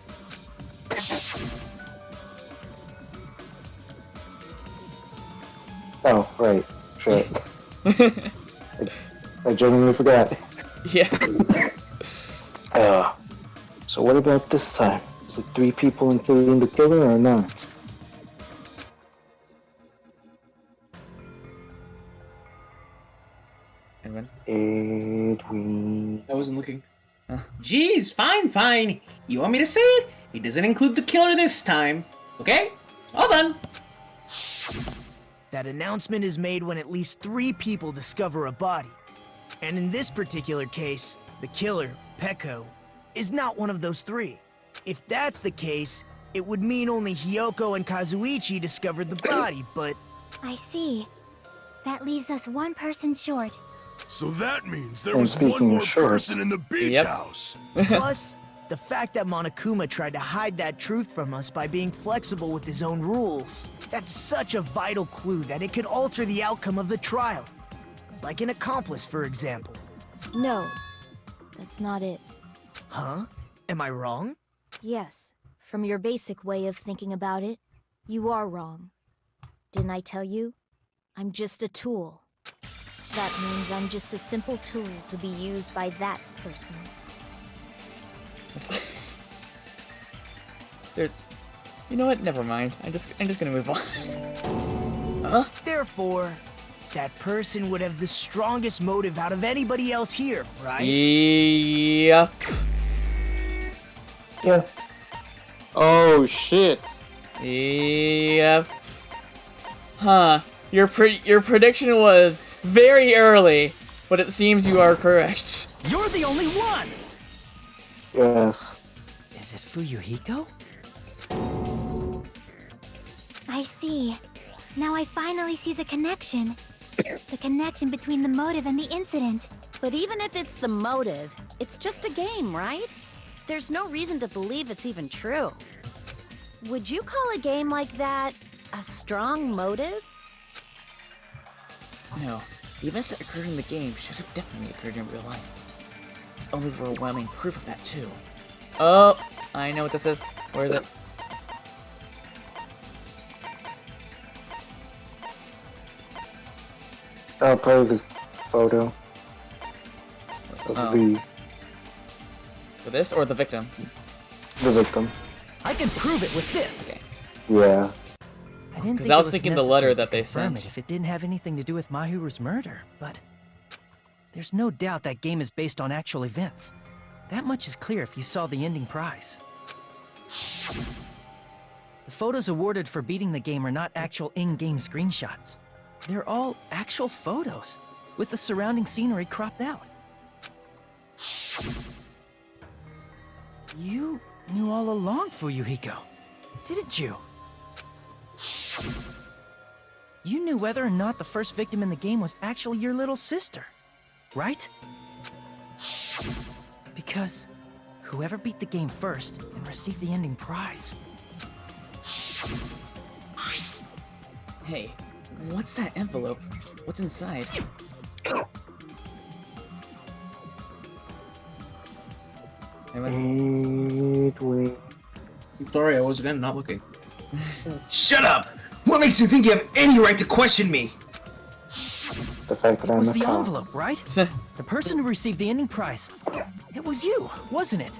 Oh, right. Shit. I genuinely forgot. Yeah. So what about this time? Is it 3 people including the killer or not? Edwin? Edwin. I wasn't looking. Jeez, fine. You want me to say it? He doesn't include the killer this time. Okay? All done. That announcement is made when at least 3 people discover a body. And in this particular case, the killer, Peko, is not one of those 3. If that's the case, it would mean only Hiyoko and Kazuichi discovered the body, but... I see. That leaves us one person short. So that means there And was one speaking of more short- person in the beach Yep. house. Plus, the fact that Monokuma tried to hide that truth from us by being flexible with his own rules. That's such a vital clue that it could alter the outcome of the trial. Like an accomplice, for example. No, that's not it. Huh? Am I wrong? Yes, from your basic way of thinking about it, you are wrong. Didn't I tell you? I'm just a tool. That means I'm just a simple tool to be used by that person. There... You know what? Never mind. I'm just gonna move on. Huh? Therefore, that person would have the strongest motive out of anybody else here, right? Yep. Yeah. Oh shit. Yep. Huh. Your prediction was very early, but it seems you are correct. You're the only one! Yes. Is it Fuyuhiko? I see. Now I finally see the connection. The connection between the motive and the incident. But even if it's the motive, it's just a game, right? There's no reason to believe it's even true. Would you call a game like that a strong motive? No, the events that occurred in the game should have definitely occurred in real life. There's overwhelming proof of that too. Oh, I know what this is. Where is it? I'll play this photo of For this or the victim? the victim. I can prove it with this. Okay. Yeah. I didn't 'Cause think I it was thinking the necessary letter to that they confirm sent. it if it didn't have anything to do with Mahiru's murder, but there's no doubt that game is based on actual events. That much is clear if you saw the ending prize. The photos awarded for beating the game are not actual in-game screenshots. They're all actual photos, with the surrounding scenery cropped out. You knew all along, Fuyuhiko, didn't you? You knew whether or not the first victim in the game was actually your little sister, right? Because whoever beat the game first and received the ending prize. Hey, what's that envelope? What's inside? Wait. I'm sorry, I was again not looking. Shut up! What makes you think you have any right to question me? The fact that It I'm was a the cop. envelope, right? The person who received the ending prize. It was you, wasn't it?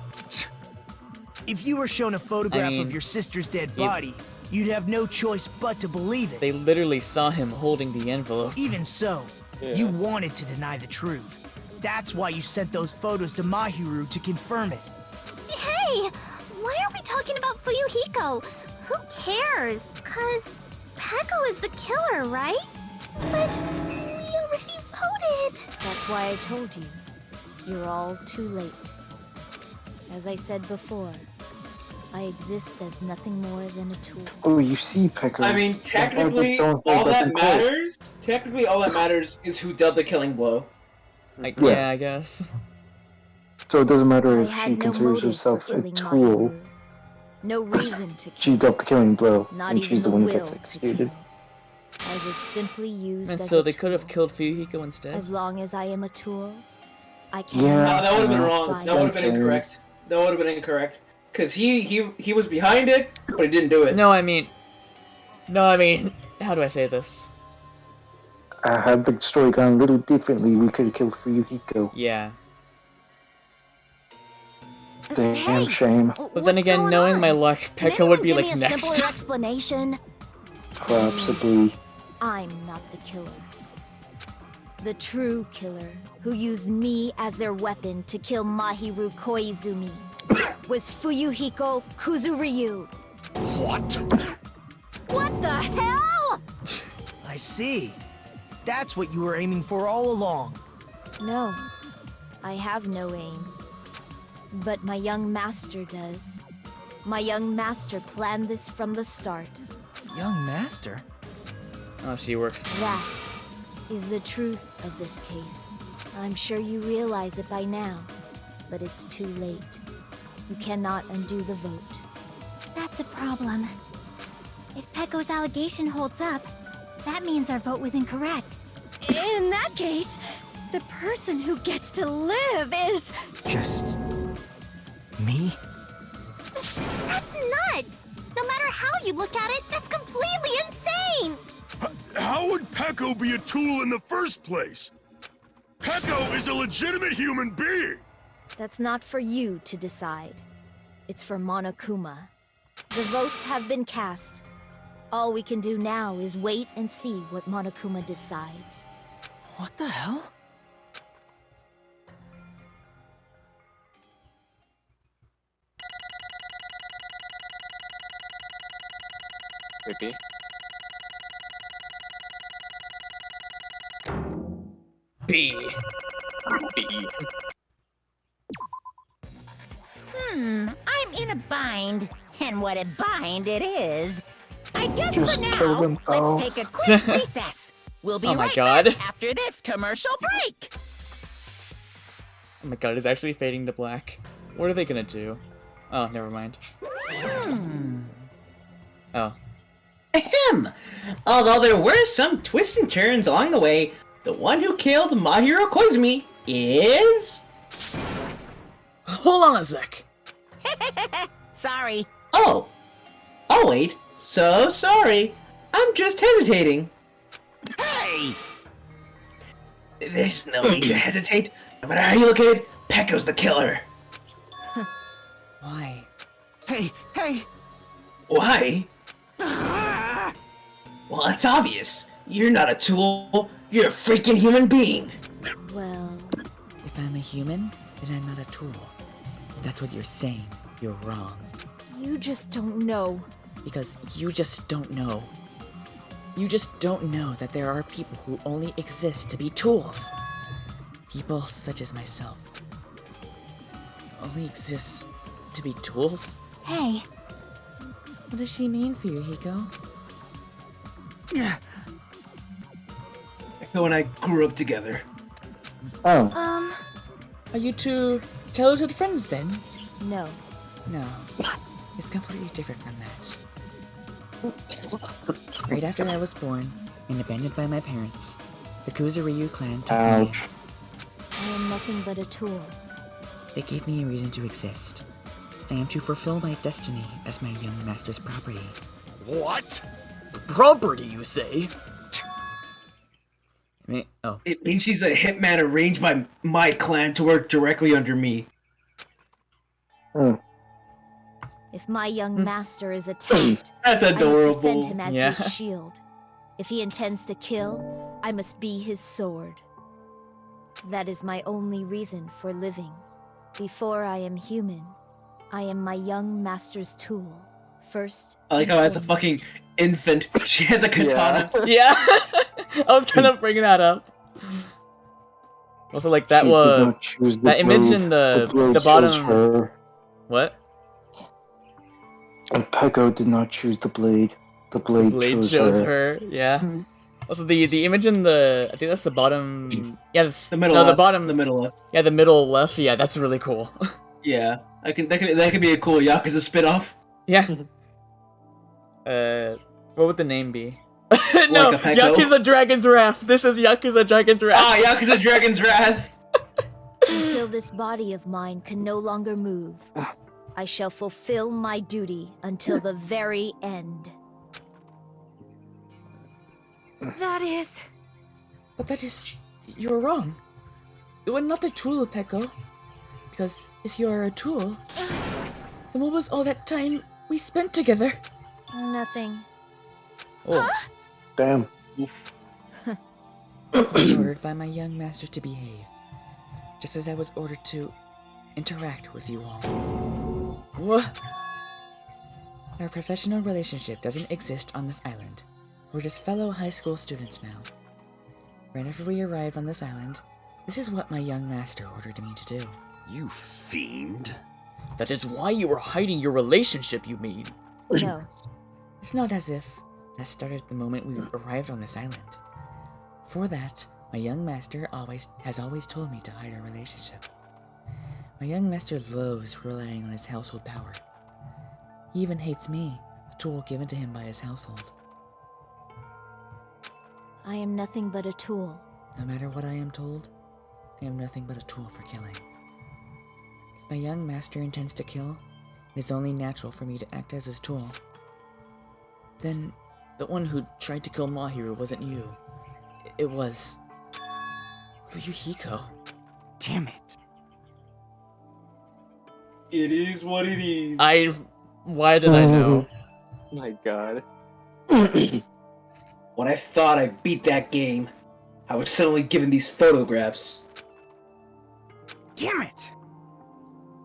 If you were shown a photograph I mean, of your sister's dead body, you'd have no choice but to believe it. They literally saw him holding the envelope. Even so, you wanted to deny the truth. That's why you sent those photos to Mahiru to confirm it. Hey! Why are we talking about Fuyuhiko? Who cares? 'Cause Peko is the killer, right? But we already voted! That's why I told you. You're all too late. As I said before, I exist as nothing more than a tool. Oh, you see, Pecker. I mean, technically, all that matters is who dealt the killing blow. Like, Yeah. yeah, I guess. So it doesn't matter I if she had no considers motive for herself a killing tool. Mahiru. No reason to kill. She dealt the killing blow, Not and even she's the the one who will gets to executed. I was simply used And as so a they could have tool. killed Fuyuhiko instead. As long as I am a tool, I can. Yeah. No, that would have been no, wrong. it's That would have been James. incorrect. That would have been incorrect. Because he was behind it, but he didn't do it. No, I mean, how do I say this? Had the story gone a little differently, we could have killed Fuyuhiko. Yeah. Damn shame. But then again, knowing my luck, Pekka would be Give like me a next. simpler explanation. Possibly. I'm not the killer. The true killer, who used me as their weapon to kill Mahiru Koizumi, was Fuyuhiko Kuzuryu. What? What the hell? I see. That's what you were aiming for all along. No, I have no aim. But my young master does. My young master planned this from the start. Young master? Oh, she works. That is the truth of this case. I'm sure you realize it by now, but it's too late. You cannot undo the vote. That's a problem. If Peko's allegation holds up, that means our vote was incorrect. In that case, the person who gets to live is... Just... me? That's nuts! No matter how you look at it, that's completely insane! How would Peko be a tool in the first place? Peko is a legitimate human being! That's not for you to decide. It's for Monokuma. The votes have been cast. All we can do now is wait and see what Monokuma decides. What the hell? Creepy. B. I'm in a bind. And what a bind it is. I guess Just for kill now, them let's both. take a quick recess. We'll be Oh my right God. back after this commercial break. Oh my god, it's actually fading to black. What are they gonna do? Oh, never mind. Oh. Ahem! Although there were some twists and turns along the way, the one who killed Mahiro Koizumi is... Hold on a sec. Sorry. Oh! Oh wait, so sorry. I'm just hesitating. Hey! There's no need to hesitate. No matter how you look at it, Pecco's the killer. Why? Hey, hey! Why? Well, it's obvious. You're not a tool. You're a freaking human being. Well, If I'm a human, then I'm not a tool. If that's what you're saying, you're wrong. you just don't know. Because you just don't know. You just don't know that there are people who only exist to be tools. People such as myself. Only exist to be tools? Hey, What does she mean for you, Hiko? Pecco and I grew up together. Oh, Are you two childhood friends then? No. No. It's completely different from that. Right after I was born and abandoned by my parents, the Kuzuryu clan took me in. ouch. I am nothing but a tool. They gave me a reason to exist. I am to fulfill my destiny as my young master's property. What? Property, you say? Oh. It means she's a hitman arranged by my clan to work directly under me. If my young master is attacked, That's I must adorable. defend him as Yeah. his shield. If he intends to kill, I must be his sword. That is my only reason for living. Before I am human, I am my young master's tool. First, I like how as a and fucking foremost. infant, she had the katana. Yeah! I was kind of bringing that up. Also, like, that She did was... not choose the That image blade. in the blade chose bottom... her. What? And Pecco did not choose the blade. The blade, Blade chose shows her. her, yeah. Also, the image in the... I think that's the bottom... Yeah, that's... The middle no, left. the bottom... The middle left. Yeah, the middle left. Yeah, that's really cool. Yeah, that could be a cool Yakuza spin-off. Yeah. What would the name be? No, Like a Pecco? Yakuza Dragon's Wrath. This is Yakuza Dragon's Wrath. Ah, Yakuza Dragon's Wrath. Until this body of mine can no longer move, I shall fulfill my duty until the very end. that is... But that is... You're wrong. You are not a tool, Pecco. Because if you are a tool, then what was all that time we spent together? Nothing. Oh. Damn. I was ordered by my young master to behave, just as I was ordered to interact with you all. What? Our professional relationship doesn't exist on this island. We're just fellow high school students now. Right after we arrived on this island, this is what my young master ordered me to do. You fiend. That is why you were hiding your relationship, you mean? No. It's not as if that started the moment we arrived on this island. For that, my young master has always told me to hide our relationship. My young master loathes relying on his household power. He even hates me, the tool given to him by his household. I am nothing but a tool. No matter what I am told, I am nothing but a tool for killing. If my young master intends to kill, it is only natural for me to act as his tool. Then, the one who tried to kill Mahiru wasn't you. It was... Fuyuhiko. Damn it. It is what it is. Why did I know? My god. When I thought I beat that game, I was suddenly given these photographs. Damn it.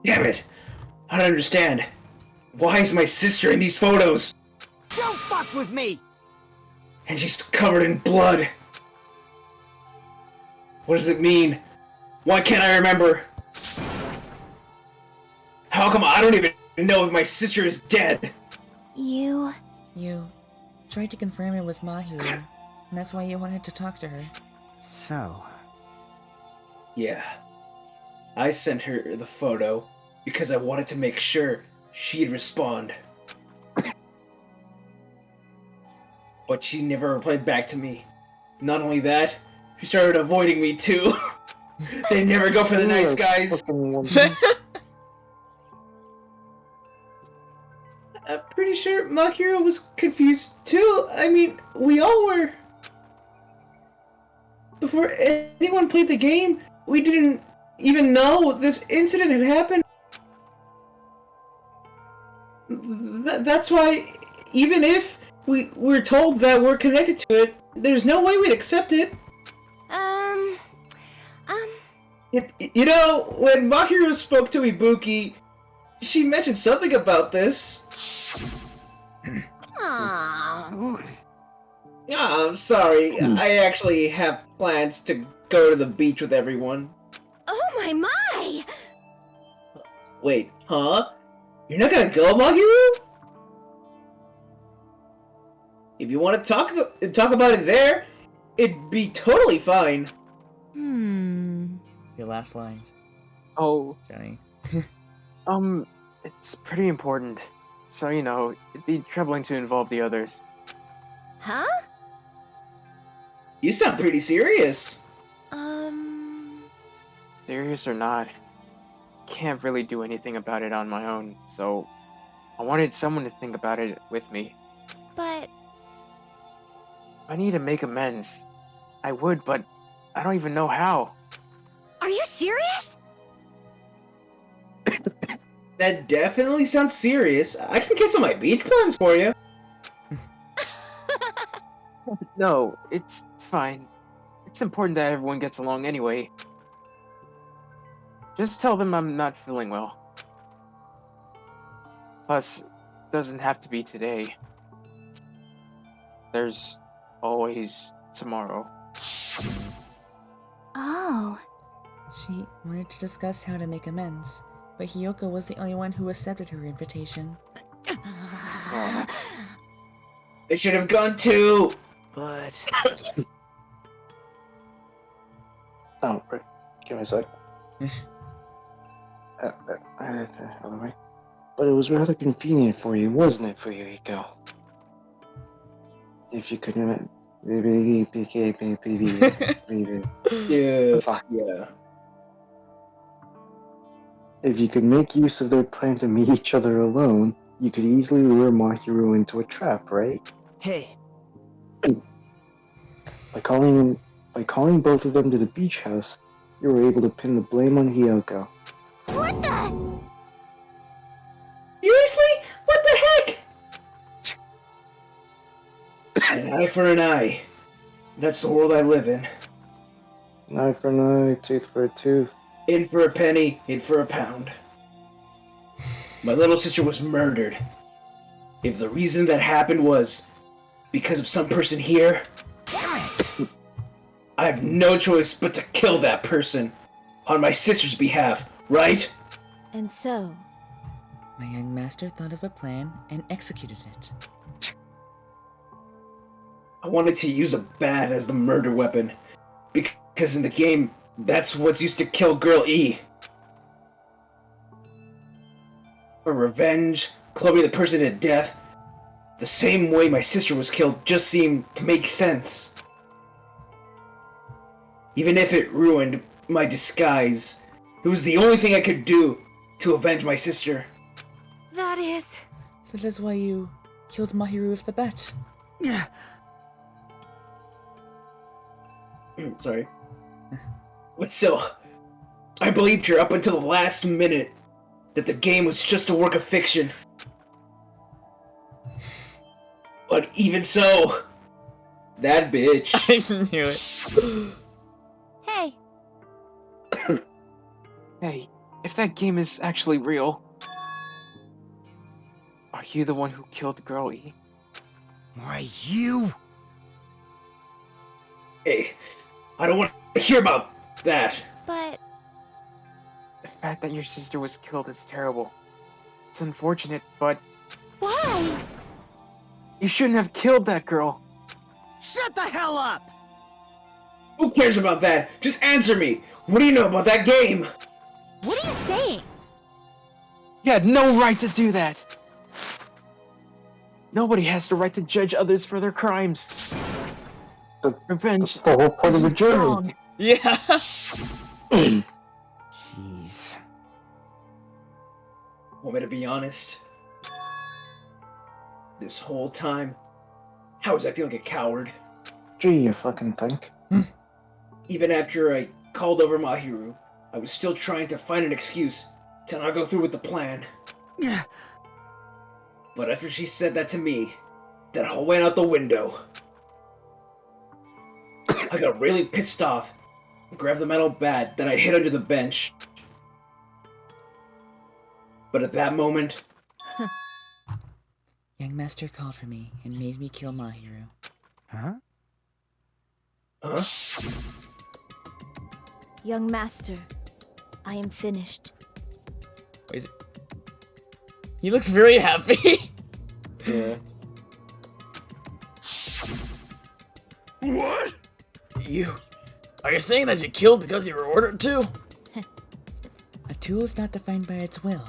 Damn it! I don't understand. Why is my sister in these photos? Don't fuck with me! And she's covered in blood. What does it mean? Why can't I remember? How come I don't even know if my sister is dead. You tried to confirm it was Mahiru, and that's why you wanted to talk to her. So, Yeah. I sent her the photo because I wanted to make sure she'd respond. But she never replied back to me. Not only that, she started avoiding me too. They never go for the nice guys. I'm pretty sure Mahiro was confused too. I mean, we all were. Before anyone played the game, we didn't even know this incident had happened. That's why, even if we're told that we're connected to it, there's no way we'd accept it. You know, when Mahiro spoke to Ibuki, she mentioned something about this. Aww. I'm sorry. I actually have plans to go to the beach with everyone. Oh my! Wait, huh? You're not gonna go, Mahiro? If you want to talk about it there, it'd be totally fine. Your last lines, Oh, Johnny. it's pretty important. So, you know, it'd be troubling to involve the others. Huh? You sound pretty serious. Serious or not, can't really do anything about it on my own, so I wanted someone to think about it with me. But... I need to make amends. I would, but I don't even know how. Are you serious? That definitely sounds serious. I can cancel my beach plans for you. No, it's fine. It's important that everyone gets along anyway. Just tell them I'm not feeling well. Plus, it doesn't have to be today. There's always tomorrow. Oh. She wanted to discuss how to make amends, but Hiyoko was the only one who accepted her invitation. They should have gone too. But... Oh, right. Give me a sec. Other way. But it was rather convenient for you, wasn't it, for Yuriko? If you could remember. Yeah. Fuck. Yeah. If you could make use of their plan to meet each other alone, you could easily lure Mahiru into a trap, right? Hey. By calling both of them to the beach house, you were able to pin the blame on Hiyoko. What the? Seriously? What the heck? An eye for an eye. That's the world I live in. An eye for an eye, tooth for a tooth. In for a penny, in for a pound. My little sister was murdered. If the reason that happened was because of some person here, Damn it! I have no choice but to kill that person on my sister's behalf, right? And so, My young master thought of a plan and executed it. I wanted to use a bat as the murder weapon, because in the game, that's what's used to kill Girl E. For revenge, clubbing the person to death, the same way my sister was killed just seemed to make sense. Even if it ruined my disguise, it was the only thing I could do to avenge my sister. That is... So that's why you killed Mahiru with the bat. Yeah. Sorry. But still, I believed her up until the last minute that the game was just a work of fiction. But even so, that bitch. I knew it. Hey. Hey, if that game is actually real, are you the one who killed Girl E? Why, you? Hey, I don't want to hear about that. But... The fact that your sister was killed is terrible. It's unfortunate, but Why? you shouldn't have killed that girl. Shut the hell up! Who cares about that? Just answer me! What do you know about that game? What are you saying? You had no right to do that. Nobody has the right to judge others for their crimes. Revenge. That's the whole point of the is jury. wrong. Yeah. Jeez. Want me to be honest? This whole time, I was acting like a coward. Gee, you fucking think? Even after I called over Mahiru, I was still trying to find an excuse to not go through with the plan. But after she said that to me, that all went out the window. I got really pissed off, grabbed the metal bat that I hid under the bench. But at that moment... Young Master called for me and made me kill Mahiru. Huh? Huh? Young Master, I am finished. Is it... He looks very happy. Yeah. What? Are you saying that you killed because you were ordered to? A tool is not defined by its will,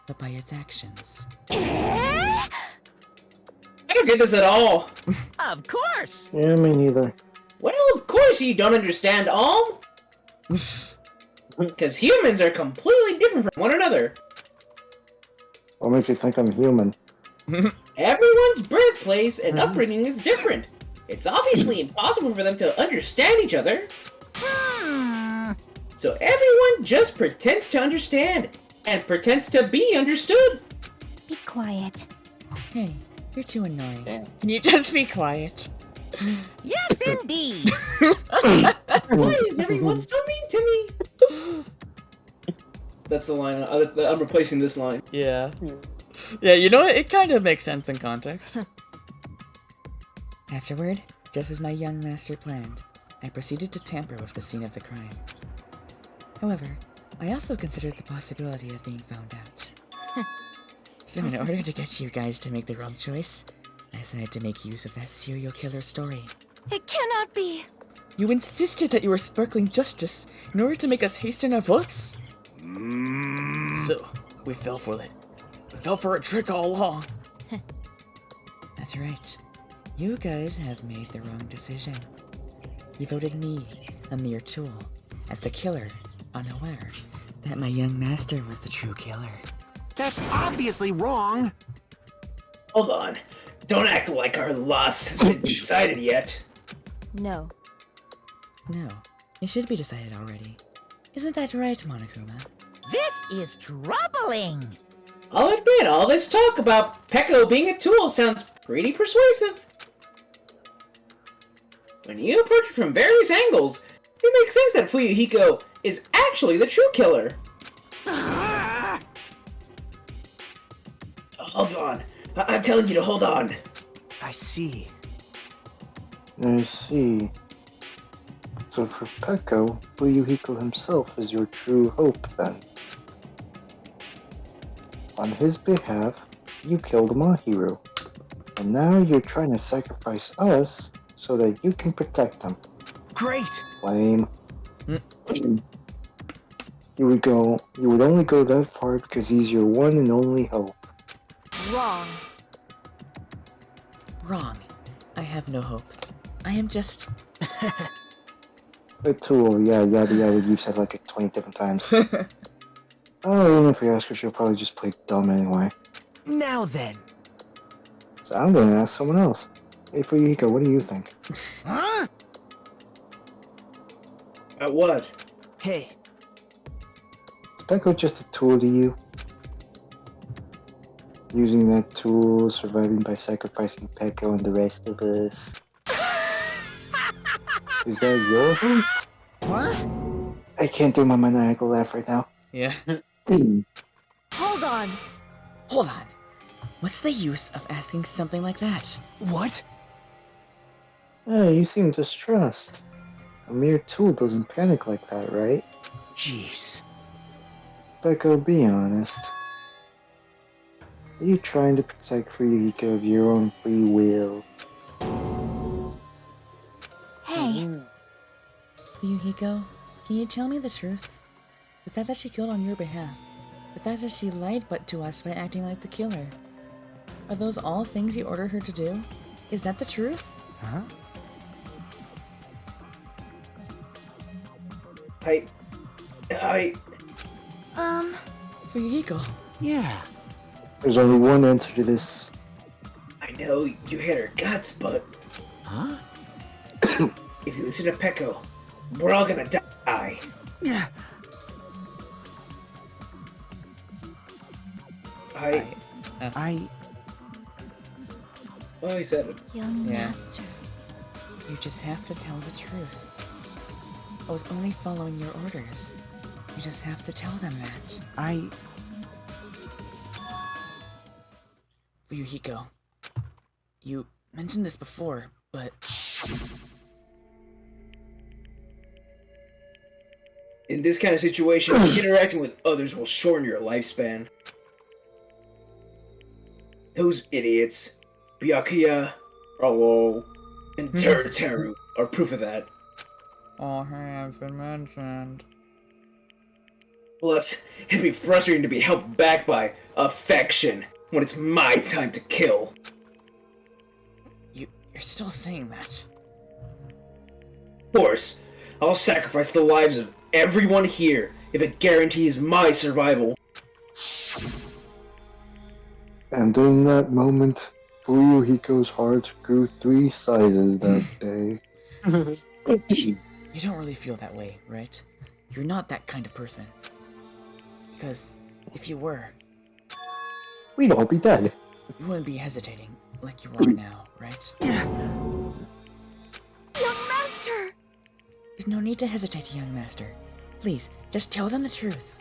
but by its actions. I don't get this at all. Of course! Yeah, me neither. Well, of course you don't understand, Alm. Because humans are completely different from one another. What makes you think I'm human? Everyone's birthplace and upbringing is different. It's obviously impossible for them to understand each other. So everyone just pretends to understand and pretends to be understood. Be quiet. Hey, you're too annoying. Damn. Can you just be quiet? Yes, indeed! Why is everyone so mean to me? That's the line. I'm replacing this line. Yeah. Yeah, you know what? It kind of makes sense in context. Afterward, just as my young master planned, I proceeded to tamper with the scene of the crime. However, I also considered the possibility of being found out. So in order to get you guys to make the wrong choice, I decided to make use of that serial killer story. It cannot be. You insisted that you were sparkling justice in order to make us hasten our votes? So, we fell for it. We fell for a trick all along. That's right. You guys have made the wrong decision. You voted me, a mere tool, as the killer, unaware that my young master was the true killer. That's obviously wrong. Hold on. Don't act like our loss has been decided yet. No. No, it should be decided already. Isn't that right, Monokuma? This is troubling! I'll admit, all this talk about Peko being a tool sounds pretty persuasive. When you approach it from various angles, it makes sense that Fuyuhiko is actually the true killer. Hold on. I'm telling you to hold on. I see. I see. So for Peko, Fuyuhiko himself is your true hope then. On his behalf, you killed Mahiru. And now you're trying to sacrifice us so that you can protect him. Great! Lame. You would only go that far because he's your one and only hope. Wrong. Wrong. I have no hope. I am just... A tool, yeah, yada yada, you've said like 20 different times. Oh, even if we ask her, she'll probably just play dumb anyway. Now then. So I'm gonna ask someone else. Hey, Fuyuhiko, what do you think? Huh? What? Hey, Is Peko just a tool to you? Using that tool, surviving by sacrificing Peko and the rest of us. Is that your hope? what? I can't do my maniacal laugh right now. Yeah. Hold on. Hold on. What's the use of asking something like that? What? Hey, you seem distressed. A mere tool doesn't panic like that, right? Jeez. Peko, be honest. Are you trying to protect Fuyuhiko of your own free will? Hey, Yuhiko, can you tell me the truth? The fact that she killed on your behalf. The fact that she lied but to us by acting like the killer. Are those all things you ordered her to do? Is that the truth? Huh? Fuyuhiko. Yeah. There's only one answer to this. I know you hit her guts, but Huh? if you listen to Peko, we're all gonna die. Yeah. Well, he said it. Young Yeah. master. You just have to tell the truth. I was only following your orders. You just have to tell them that. Fuyuhiko, you mentioned this before, but In this kind of situation, interacting with others will shorten your lifespan. Those idiots, Byakuya, Rawo, and Teru are proof of that. all has been mentioned. Plus, it'd be frustrating to be held back by affection when it's my time to kill. You're still saying that. Of course, I'll sacrifice the lives of everyone here if it guarantees my survival. And in that moment, Fuyuhiko's heart grew 3 sizes that day. You don't really feel that way, right? You're not that kind of person. Because if you were, We'd all be dead. you wouldn't be hesitating like you are now, right? Young master! There's no need to hesitate, young master. Please, just tell them the truth.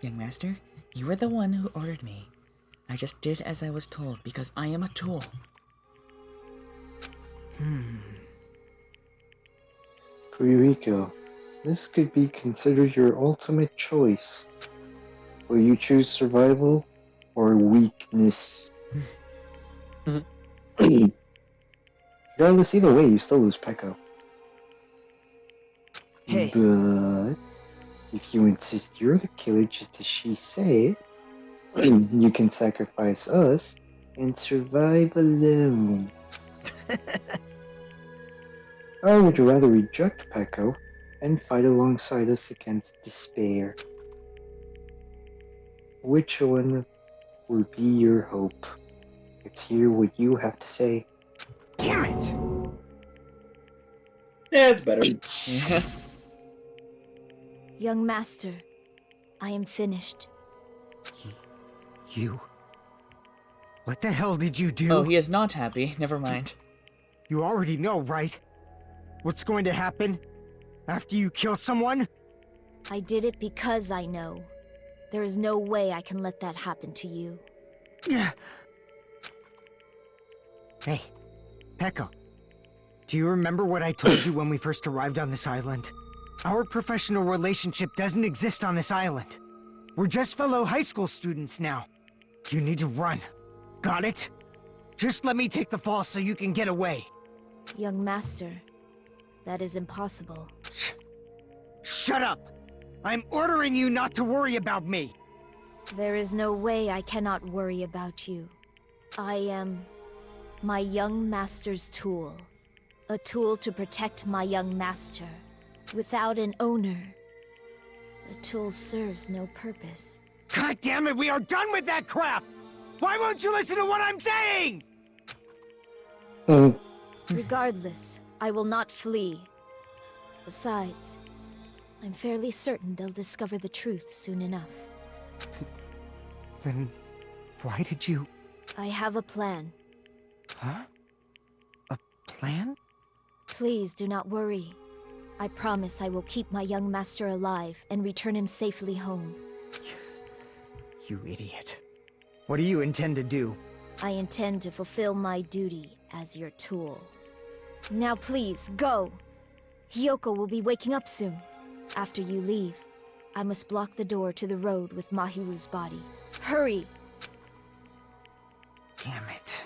Young master, you were the one who ordered me. I just did as I was told because I am a tool. Fuyuhiko, this could be considered your ultimate choice. Will you choose survival or weakness? Regardless, either way, you still lose Peko. Hey. But if you insist you're the killer just as she said, you can sacrifice us and survive alone. Or would you rather reject Peko and fight alongside us against despair? Which one will be your hope? Let's hear what you have to say. Damn it! Yeah, it's better. Young master, I am finished. You? What the hell did you do? Oh, he is not happy. Never mind. You already know, right? What's going to happen after you kill someone? I did it because I know. There is no way I can let that happen to you. Hey, Peko. Do you remember what I told you when we first arrived on this island? Our professional relationship doesn't exist on this island. We're just fellow high school students now. You need to run. Got it? Just let me take the fall so you can get away. Young master, that is impossible. Shut up! I'm ordering you not to worry about me! There is no way I cannot worry about you. I am my young master's tool. A tool to protect my young master. Without an owner, the tool serves no purpose. God damn it, we are done with that crap! Why won't you listen to what I'm saying? Regardless, I will not flee. Besides, I'm fairly certain they'll discover the truth soon enough. Then why did you... I have a plan. Huh? A plan? Please do not worry. I promise I will keep my young master alive and return him safely home. You idiot. What do you intend to do? I intend to fulfill my duty as your tool. Now please, go! Hiyoko will be waking up soon. After you leave, I must block the door to the road with Mahiru's body. Hurry! Damn it.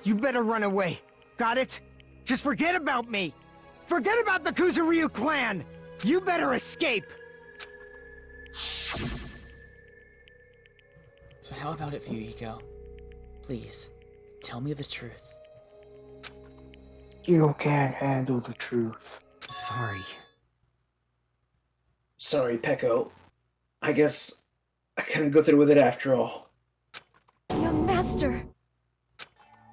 You better run away. Got it? Just forget about me. Forget about the Kuzuryu clan. You better escape. So how about it, Fuyuhiko? Please, tell me the truth. You can't handle the truth. Sorry. Sorry, Pecco. I guess I couldn't go through with it after all. Young master!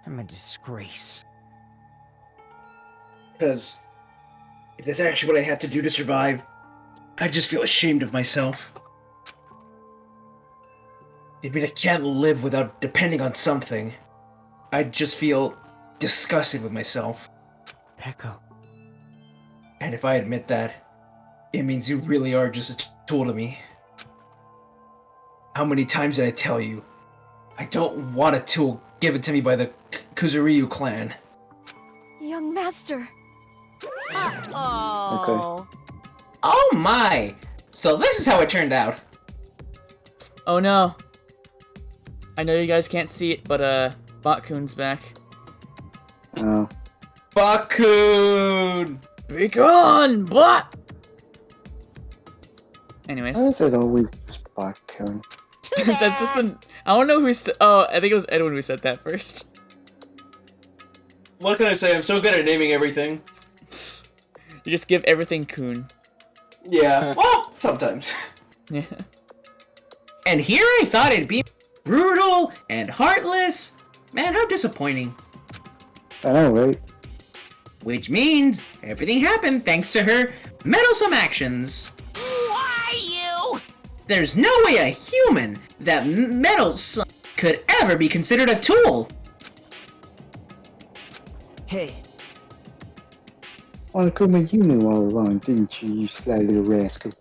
I'm a disgrace. Because if that's actually what I have to do to survive, I just feel ashamed of myself. I mean, I can't live without depending on something. I just feel disgusted with myself. Pecco. And if I admit that, it means you really are just a tool to me. How many times did I tell you? I don't want a tool given to me by the Kuzuryu clan. Young master! Oh. Oh my! So this is how it turned out. Oh no. I know you guys can't see it, but Bakkun's back. Oh. Bakkun! Be gone, Bot! Anyways. Why is it always just Bakkun? That's just the... I don't know who said... Oh, I think it was Edwin who said that first. What can I say? I'm so good at naming everything. You just give everything Kun. Yeah. Well, sometimes. Yeah. And here I thought it'd be brutal and heartless. Man, how disappointing. I know, right? Which means everything happened thanks to her meddlesome actions. Why you? There's no way a human that meddlesome could ever be considered a tool. Hey. Monokuma, you knew all along, didn't you, you sly little rascal?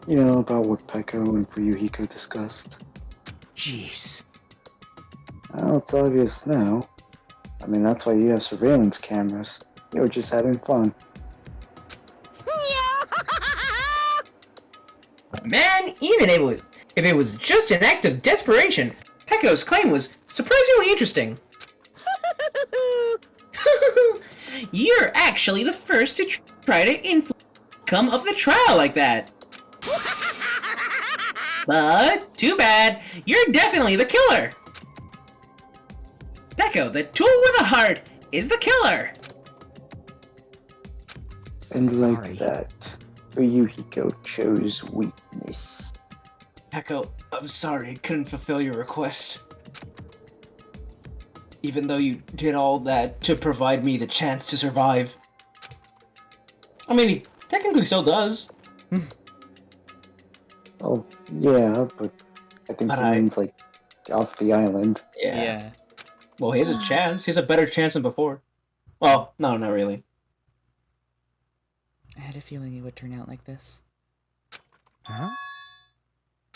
You know about what Pecco and Fuyuhiko discussed? Jeez. Well, it's obvious now. I mean, that's why you have surveillance cameras. You were just having fun. Man, even if it was just an act of desperation, Pecco's claim was surprisingly interesting. You're actually the first to try to influence the outcome of the trial like that. But, too bad, you're definitely the killer. Pecco, the tool with a heart, is the killer. And like that, Fuyuhiko chose weakness. Pecco, I'm sorry I couldn't fulfill your request. Even though you did all that to provide me the chance to survive. I mean, he technically still does. Oh, yeah, but I think But he means, like, off the island. Yeah. Well, he has a chance. He has a better chance than before. Well, no, not really. I had a feeling it would turn out like this. Huh?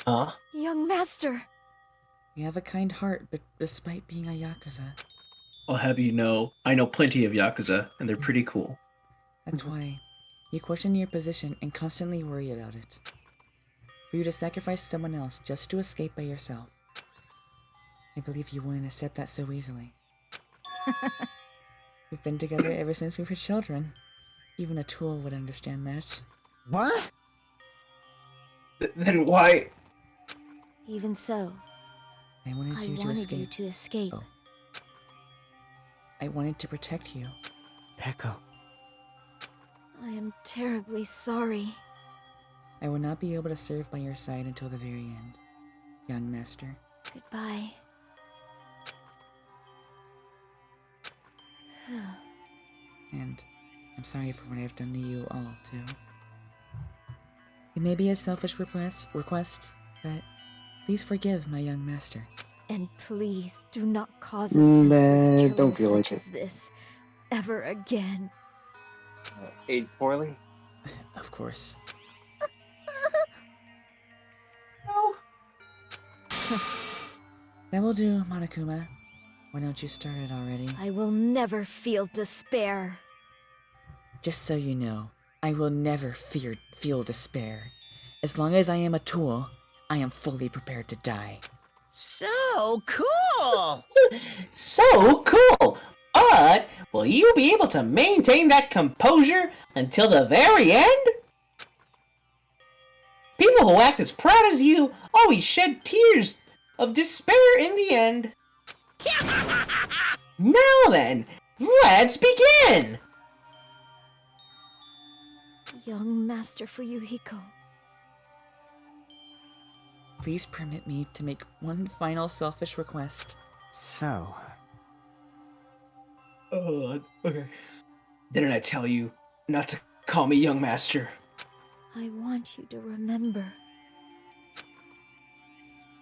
Huh? Young master! You have a kind heart, but despite being a Yakuza. I'll have you know, I know plenty of Yakuza, and they're pretty cool. That's why you question your position and constantly worry about it. For you to sacrifice someone else just to escape by yourself. I believe you wouldn't accept that so easily. We've been together ever since we were children. Even a tool would understand that. What? Then why? Even so, I wanted I you to wanted escape. you to escape. Oh. I wanted to protect you. Pecco. I am terribly sorry. I will not be able to serve by your side until the very end, young master. Goodbye. And I'm sorry for what I've done to you all, too. It may be a selfish request, but please forgive my young master. And please do not cause a Nah, senseless killing don't feel such like as this ever again. Age poorly? Of course. That will do, Monokuma. Why don't you start it already? I will never feel despair. Just so you know, I will never feel despair. As long as I am a tool, I am fully prepared to die. So cool! So cool! But will you be able to maintain that composure until the very end? People who act as proud as you always shed tears of despair in the end. Now then, let's begin! Young Master Fuyuhiko. Please permit me to make one final selfish request. So. Okay. Didn't I tell you not to call me young master? I want you to remember.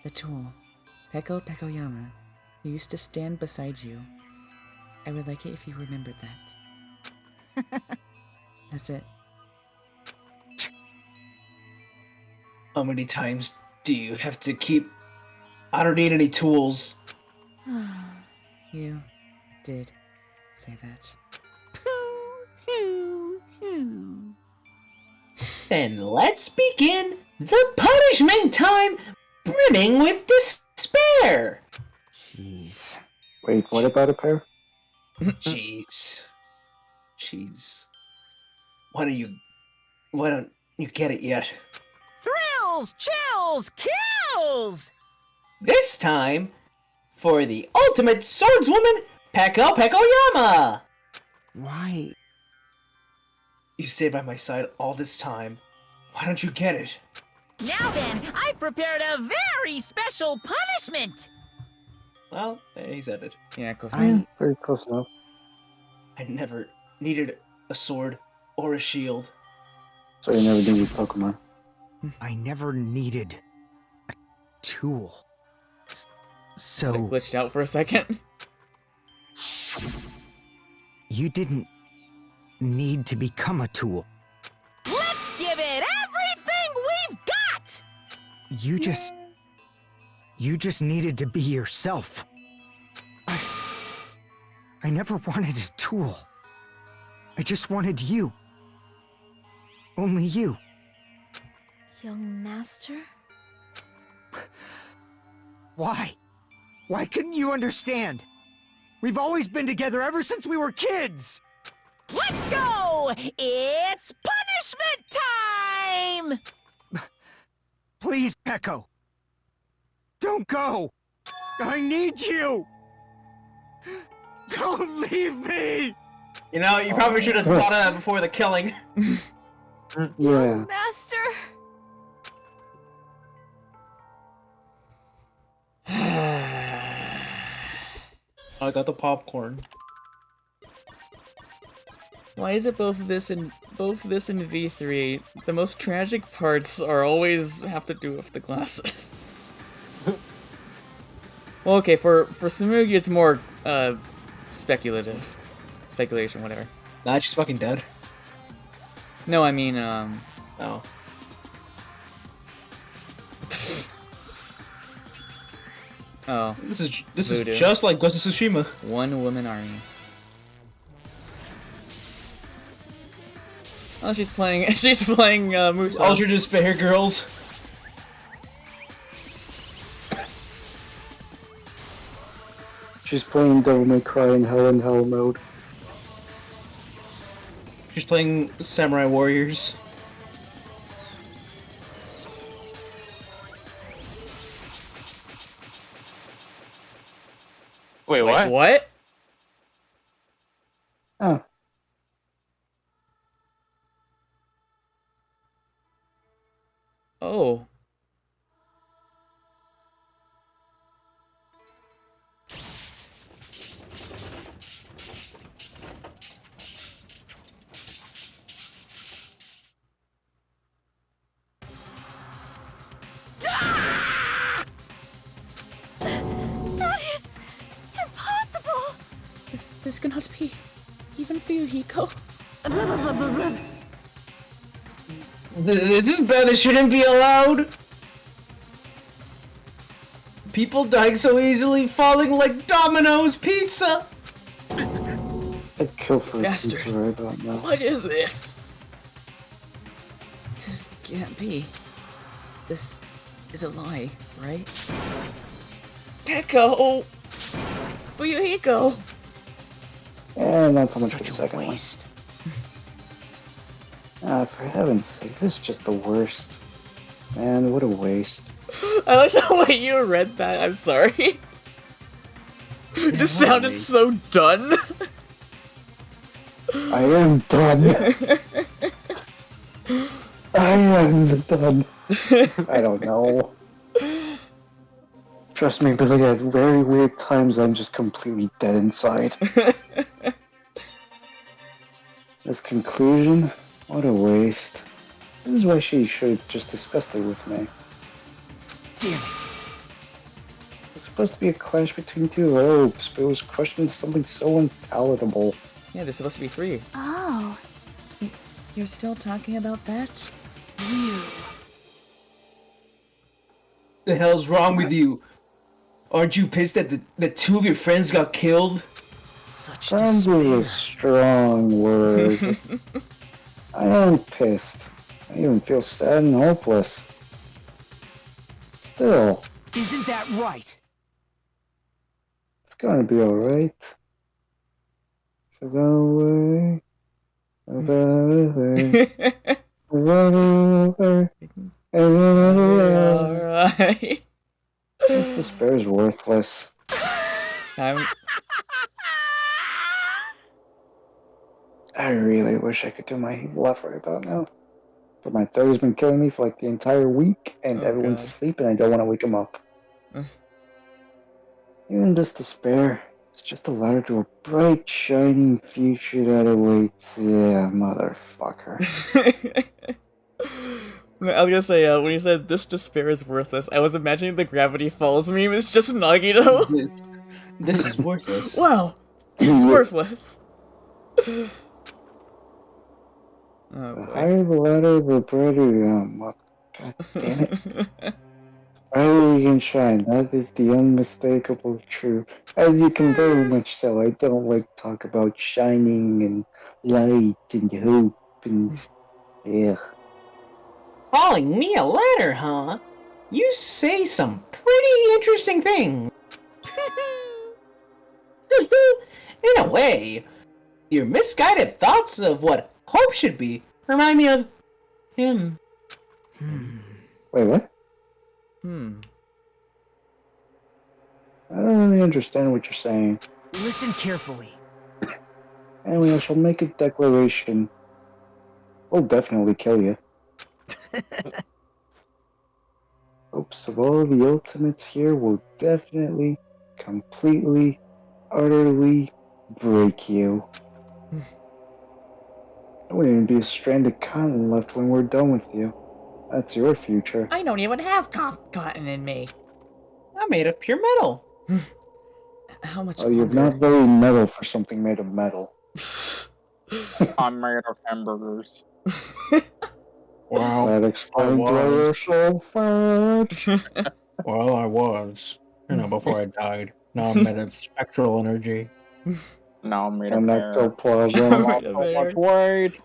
The tool, Peko Pekoyama, who used to stand beside you. I would like it if you remembered that. That's it. How many times do you have to keep... I don't need any tools. You did say that. Then let's begin the punishment time brimming with despair. Jeez. Wait, what about a pair? Jeez. Why don't you get it yet? Thrills, chills, kills! This time, for the ultimate swordswoman, Peko Pekoyama! Why? You stayed by my side all this time. Why don't you get it? Now then, I've prepared a very special punishment! Well, he said it. Yeah, close I'm very close enough. I never needed a sword or a shield. So you never needed Pokemon. I never needed a tool. So. It glitched out for a second. You didn't need to become a tool. Let's give it everything we've got! You just needed to be yourself. I never wanted a tool. I just wanted you. Only you. Young Master? Why? Why couldn't you understand? We've always been together ever since we were kids! Let's go! It's punishment time! Please, Peko. Don't go! I need you! Don't leave me! You know, you probably should have thought of that before the killing. Yeah. Master! I got the popcorn. Why is it both this and V3? The most tragic parts are always have to do with the glasses. Well, okay, for Tsumugi it's more speculation, whatever. Nah, she's fucking dead. No, I mean Oh. Oh. This is just like Ghost of Tsushima. One woman army. Oh, she's playing Musa. Ultra Despair Girls. She's playing Devil May Cry in Hell mode. She's playing Samurai Warriors. Wait, what? What? Oh. Oh. That is impossible! This cannot be. Even for you, Hiko. This is bad. This shouldn't be allowed. People dying so easily, falling like Domino's pizza. I'd kill for a Bastard. pizza right about now. What is this? This can't be. This is a lie, right? Hiko! Hiko! And not so much for the Such a second one. waste. Ah, for heaven's sake, this is just the worst. Man, what a waste. I like the way you read that, I'm sorry. This sounded so done. I am done. I am done. I don't know. Trust me, Billy, at very weird times I'm just completely dead inside. This conclusion? What a waste. This is why she should have just discussed it with me. Damn it. It's supposed to be a clash between two hopes, but it was crushed into something so unpalatable. Yeah, there's supposed to be 3. Oh. You're still talking about that? The hell's wrong with you? Aren't you pissed that the 2 of your friends got killed? Such Friends is a strong word. I am pissed. I even feel sad and hopeless. Still, Isn't that right? it's gonna be alright. So go away. Alright. This despair is worthless. I really wish I could do my left right about now. But my throat has been killing me for like the entire week, and everyone's asleep, and I don't want to wake them up. Even this despair is just a ladder to a bright, shining future that awaits. Yeah, motherfucker. I was gonna say, when you said this despair is worthless, I was imagining the Gravity Falls meme is just Nagito. This is worthless. Wow, this is worthless. The higher the ladder, the brighter. God damn it. Brighter you can shine. That is the unmistakable truth. As you can very much tell, I don't like to talk about shining and light and hope and. Yeah. Calling me a ladder, huh? You say some pretty interesting things. In a way, your misguided thoughts of what hope should be remind me of him. Wait, what? I don't really understand what you're saying. Listen carefully. Anyway, I shall make a declaration. We'll definitely kill you. Hopes of all the ultimates here will definitely, completely, utterly break you. There won't even be a strand of cotton left when we're done with you. That's your future. I don't even have cotton in me. I'm made of pure metal. How much Well, you're not very metal for something made of metal. I'm made of hamburgers. Well, that explains why you're so fat. Well, I was. Before I died. Now I'm made of spectral energy. Now I'm made of And hair. ectoplasm. Lost so much weight.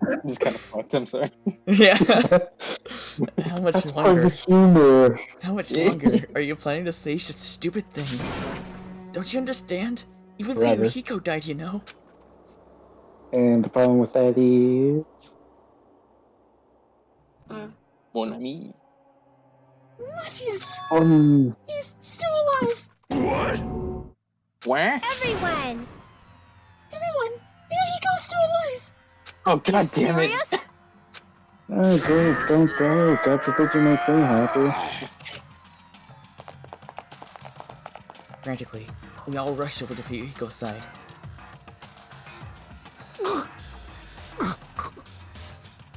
This is kind of fucked, I'm sorry. Yeah. How much That's part of the longer? humor. How much longer are you planning to say such stupid things? Don't you understand? Even Forever. Hiko died, you know. And the problem with that is... Mon ami. Not yet. He's still alive. What? Where? Everyone. Hiko's still alive. Oh, god damn it. Oh, great, don't die. God forbid you make me happy. Frantically, we all rush over to Hiko's side.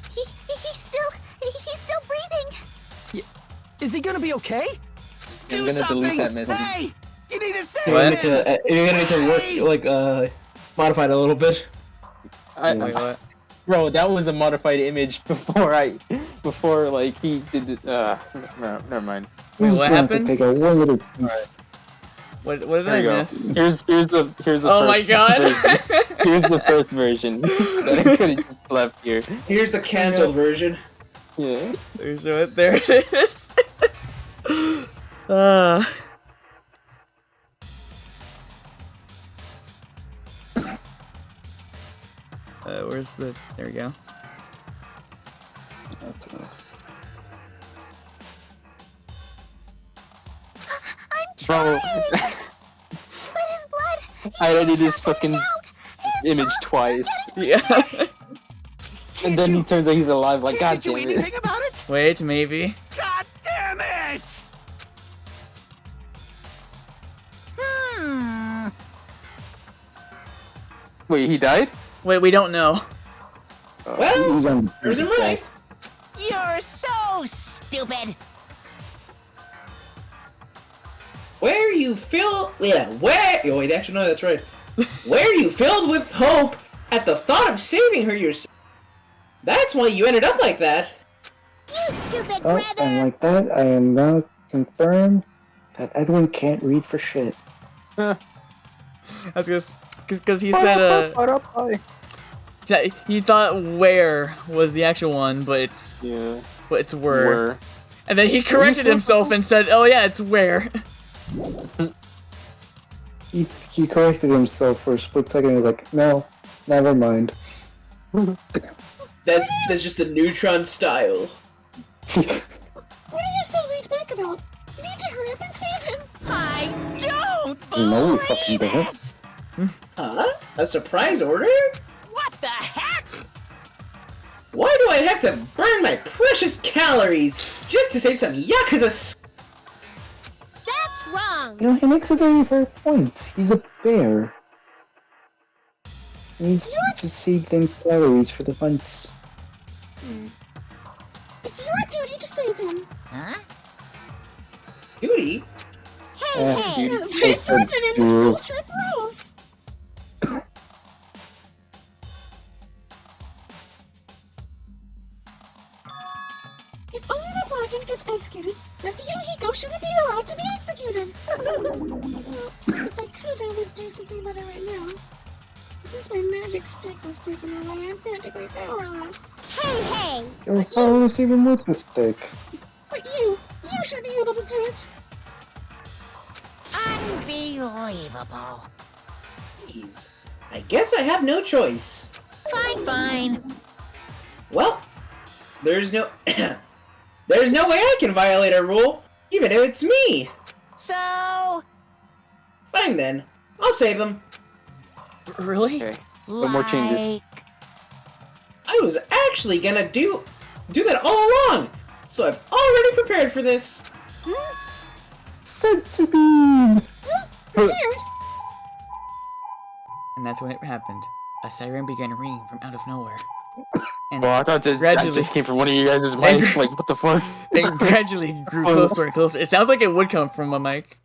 He's still breathing. Is he gonna be okay? I'm gonna delete that message. Hey! You need to say You're gonna need to work, modify it a little bit. Wait, what? Bro, that was a modified image before like he did it. Never mind. Wait, what happened? Take a one little piece. What did Here I you go. miss? Here's the Oh my first god! version. Here's the first version that I could have just left here. Here's the canceled version. Yeah. There it is. Where's the... There we go. That's enough. Bro, But his blood. I edited this fucking image twice. Yeah. And then he turns out he's alive. Like, god Can't damn you do it. anything about it? Wait, maybe. God damn it! Wait, he died? Wait, we don't know. Well, He's on- there's him right. You're so stupid. Where you filled, where? Oh wait, actually no, that's right. Where you filled with hope at the thought of saving her yourself. That's why you ended up like that. You stupid Oh, brother. and like that, I am now confirmed that Edwin can't read for shit. I was gonna... Because he said, he thought where was the actual one, but it's... Yeah. But it's were. And then he corrected himself and said, oh yeah, it's where. He corrected himself for a split second. He's like, no, never mind. That's just the neutron style. What are you so laid back about? You need to hurry up and save him. I don't No, we fucking don't. Huh? A surprise order? What the heck? Why do I have to burn my precious calories just to save some Yakuza? That's wrong. You know, he makes a very fair point. He's a bear. He needs to save them calories for the fights. It's your duty to save him. Huh? Duty? Hey, It's written in the dude. school trip rules. If only the Blackened gets executed, then the Yohiko shouldn't be allowed to be executed. Well, if I could, I would do something about it right now. Since my magic stick was taken away, I'm practically powerless. Hey! You're powerless even with the stick. But you should be able to do it. Unbelievable. Jeez. I guess I have no choice. Fine. Well, there's no... there's no way I can violate a rule, even if it's me. So... Fine then. I'll save him. Really? Okay. No more changes. I was actually gonna do that all along, so I've already prepared for this. Senzu bean! And that's when it happened. A siren began ringing from out of nowhere. And Well, I thought that gradually just came from one of you guys' mics. Like, what the fuck? it gradually grew closer and closer. It sounds like it would come from a mic.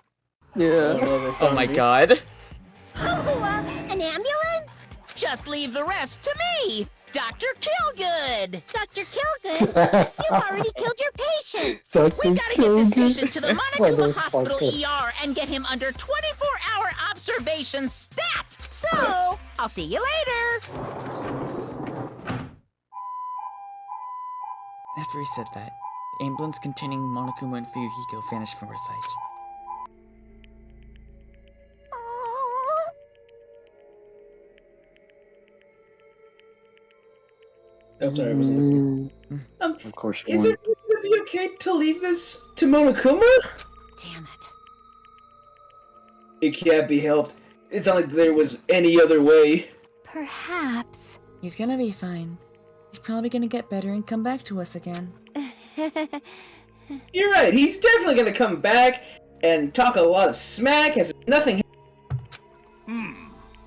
Yeah. Oh my god. An ambulance? Just leave the rest to me, Dr. Killgood. Dr. Killgood? You already killed your patient. We gotta get this patient to the Monokuma Motherfucker. Hospital ER and get him under 24-hour observation stat. So, I'll see you later. After he said that, the ambulance containing Monokuma and Fuyuhiko vanished from her sight. Oh, sorry, I was Of course you Is won't. it gonna be okay to leave this to Monokuma? Damn it. It can't be helped. It's not like there was any other way. Perhaps. He's gonna be fine. He's probably gonna get better and come back to us again. You're right, he's definitely gonna come back and talk a lot of smack as if nothing.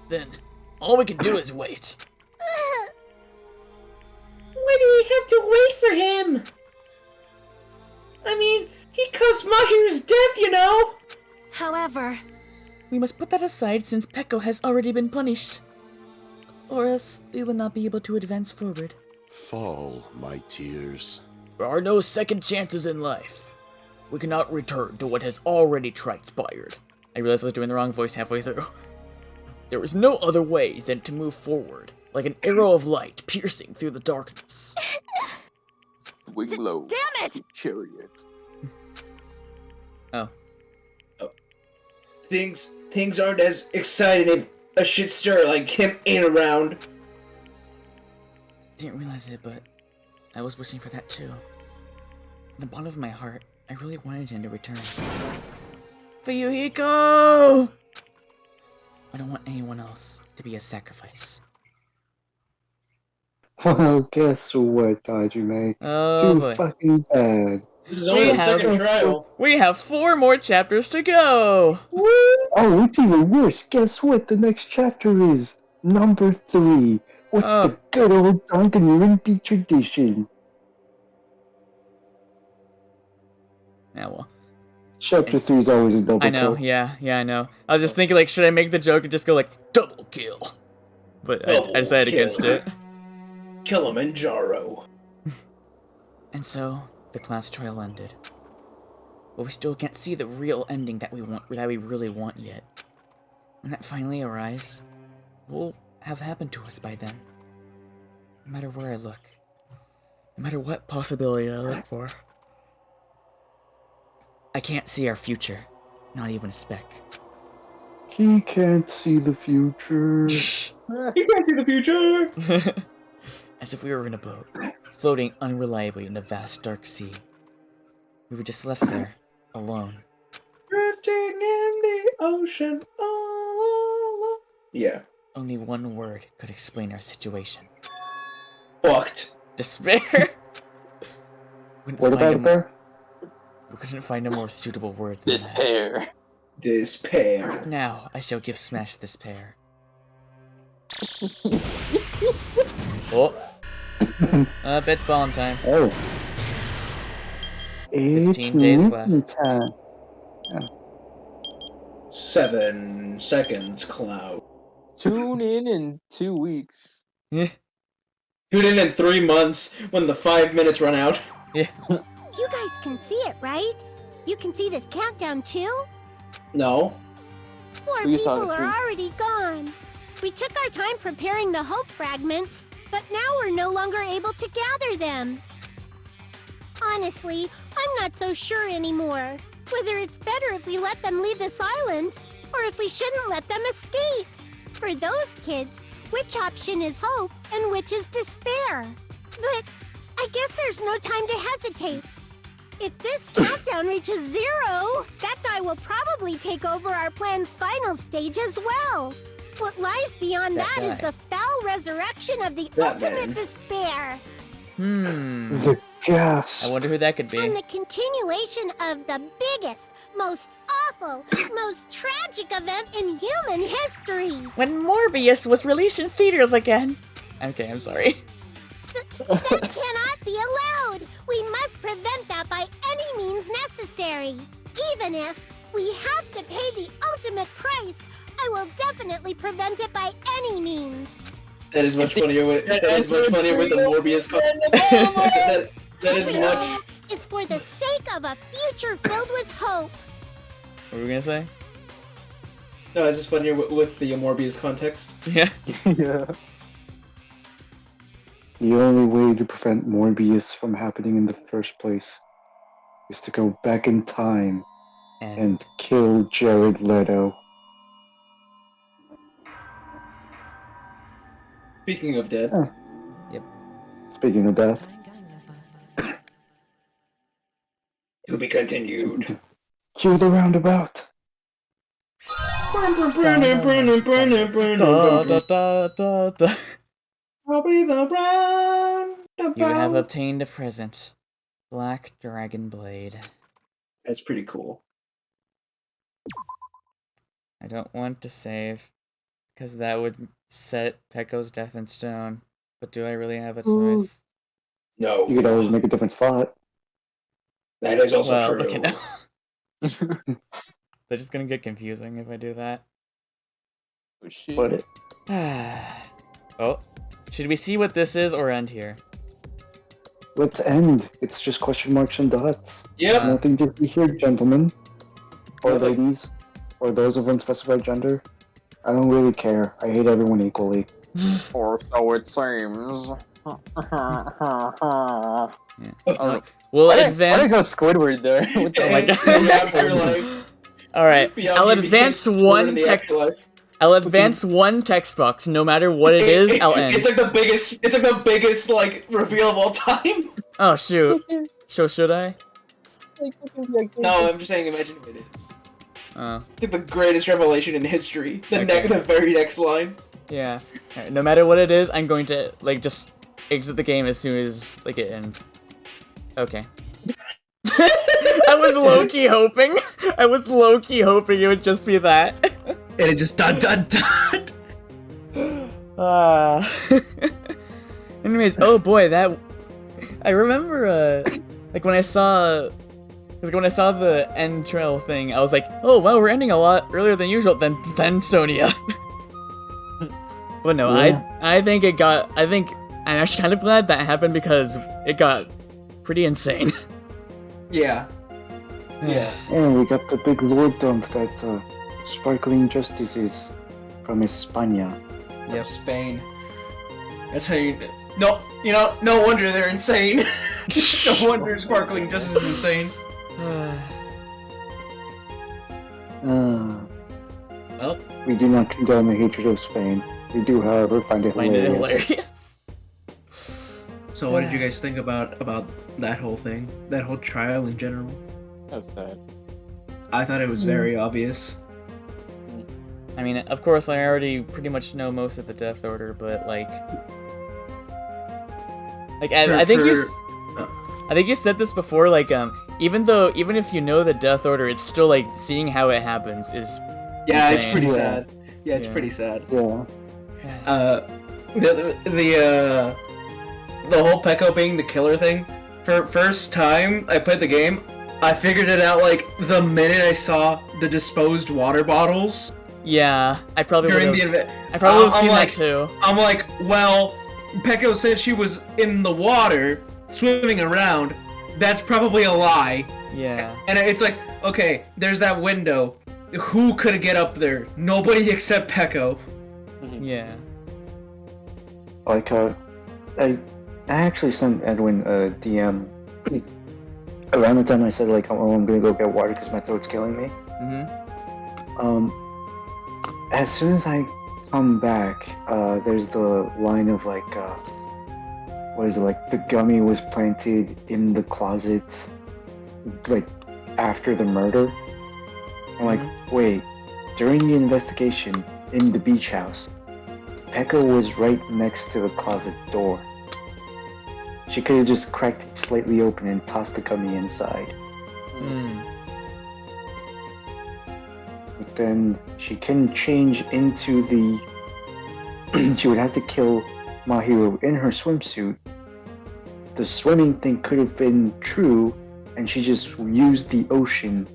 Then, all we can do is wait. Why do we have to wait for him? I mean, he caused Mahiru's death, you know? However, We must put that aside since Peko has already been punished. Or else we will not be able to advance forward. Fall, my tears. There are no second chances in life. We cannot return to what has already transpired. I realized I was doing the wrong voice halfway through. There is no other way than to move forward, like an arrow of light piercing through the darkness. Wing low. Damn it! Chariot. Oh, things aren't as exciting if a shit stir like him ain't around. Didn't realize it, but I was wishing for that too. In the bottom of my heart, I really wanted him to return. Fuyuhiko! I don't want anyone else to be a sacrifice. Well, guess what, Hajime? Oh Too boy. fucking bad. This is only the second trial. We have 4 more chapters to go! Oh, it's even worse. Guess what the next chapter is? Number 3. What's the good old Danganronpa tradition? Yeah, well. Chapter 3 is always a double I know, kill. yeah, I know. I was just thinking, like, should I make the joke and just go, like, double kill? But I decided against it. Kilimanjaro. And so, the class trial ended. But we still can't see the real ending that we really want yet. When that finally arrives, what will have happened to us by then? No matter where I look, no matter what possibility I look for, I can't see our future, not even a speck. He can't see the future. He can't see the future! As if we were in a boat, floating unreliably in the vast dark sea. We were just left there, alone. Drifting in the ocean all alone. Yeah. Only one word could explain our situation. Fucked. Despair! What about her? We couldn't find a more suitable word than Despair. Despair. Now, I shall give Smash this pair. Oh! It's bomb time. Oh. 15 days left. Time. Yeah. 7 seconds, Cloud. Tune in 2 weeks. Yeah. Tune in 3 months when the 5 minutes run out. Yeah. You guys can see it, right? You can see this countdown too? No. 4 We saw people it are too. already gone. We took our time preparing the hope fragments, but now we're no longer able to gather them. Honestly, I'm not so sure anymore. Whether it's better if we let them leave this island, or if we shouldn't let them escape. For those kids, which option is hope and which is despair? But I guess there's no time to hesitate. If this countdown reaches 0, that guy will probably take over our plan's final stage as well. What lies beyond that is the foul resurrection of the ultimate despair. The gas. I wonder who that could be. And the continuation of the biggest, most awful, most tragic event in human history. When Morbius was released in theaters again. Okay, I'm sorry. That cannot be allowed. We must prevent that by any means necessary. Even if we have to pay the ultimate price, I will definitely prevent it by any means. That is much funnier with the Morbius that is much. It's for the sake of a future filled with hope. What were we gonna say? No, it's just funnier with the Morbius context. Yeah. Yeah. The only way to prevent Morbius from happening in the first place is to go back in time and kill Jared Leto. Speaking of death. Yep. Speaking of death. To be continued. Cue the roundabout. I'll be the roundabout. You have obtained a present. Black Dragon Blade. That's pretty cool. I don't want to save, because that would set Pecco's death in stone. But do I really have a choice? No. You could always make a different spot. That is also Well, true. okay, no. That's just gonna get confusing if I do that. Oh, shit. But Oh, should we see what this is or end here? let's end. It's just question marks and dots. Yep. Nothing to see here, gentlemen. Or Nothing. ladies. Or those of unspecified gender. I don't really care. I hate everyone equally. Or so it seems. We'll Why did I advance. go Squidward there? What the Oh my god. After like All right, Beyond I'll you advance became one in the text. afterlife. I'll advance one text box, no matter what it is. I'll end. It's like the biggest. It's like the biggest like reveal of all time. Oh shoot. So should I? No, I'm just saying. Imagine if it is. Oh. It's like the greatest revelation in history. The Okay. the very next line. Yeah. Alright, no matter what it is, I'm going to like just exit the game as soon as like it ends. Okay. I was low-key hoping. I was low-key hoping it would just be that. And it just dot. Anyways, oh boy, that I remember like when I saw the end trail thing, I was like, oh wow, we're ending a lot earlier than usual than Sonia. But no, Yeah. I think I'm actually kind of glad that happened because it got pretty insane. Yeah. Yeah. And we got the big lord dump that Sparkling Justice is from España. Yep. Spain. That's how you. No, no wonder they're insane. No wonder Sparkling Justice is insane. Well, we do not condone the hatred of Spain. We do, however, find it hilarious. So what did you guys think about that whole thing? That whole trial in general? That was sad. I thought it was very obvious. I mean, of course, I already pretty much know most of the death order, but like I think you said this before. Like, even if you know the death order, it's still like seeing how it happens is. Yeah, insane. it's pretty sad. Yeah, it's pretty sad. Yeah. The whole Peko being the killer thing. For first time I played the game, I figured it out like the minute I saw the disposed water bottles. Yeah, I probably during would've, the event. I probably would have seen like, that too. I'm like, well, Peko said she was in the water swimming around. That's probably a lie. Yeah. And it's like, okay, there's that window. Who could get up there? Nobody except Peko. Yeah. Like, I actually sent Edwin a DM around the time I said, like, oh, I'm gonna go get water because my throat's killing me. As soon as I come back, there's the line of, like, what is it, like, the gummy was planted in the closet, like, after the murder. I'm like, wait, during the investigation in the beach house, Peko was right next to the closet door. She could have just cracked it slightly open and tossed the gummy inside. But then she couldn't change into the... She would have to kill Mahiru in her swimsuit. The swimming thing could have been true, and she just used the ocean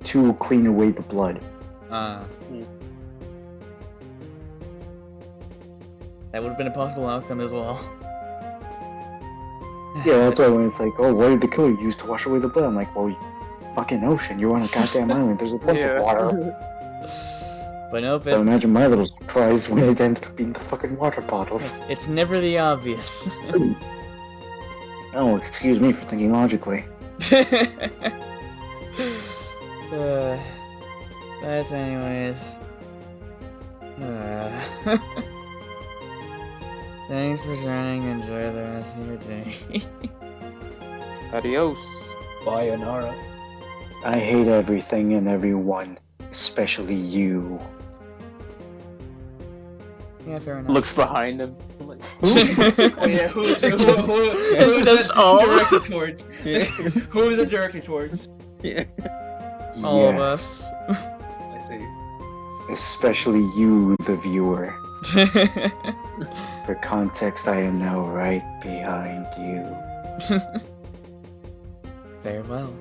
to clean away the blood. That would have been a possible outcome as well. Yeah, that's why when it's like, oh, what did the killer use to wash away the blood? I'm like, well, fucking ocean. You're on a goddamn island. There's a bunch of water. But nope. So imagine my little surprise when it ended up being the fucking water bottles. It's never the obvious. Oh, excuse me for thinking logically. But anyways. Thanks for joining. Enjoy the rest of your day. Adios. Sayonara. I hate everything and everyone, especially you. Yeah, fair enough. Looks behind him. I'm like, Oh yeah, who is just that all- directed towards? Who is it directed towards? Yeah. All of Yes, us. I see. especially you, the viewer. For context, I am now right behind you. Farewell.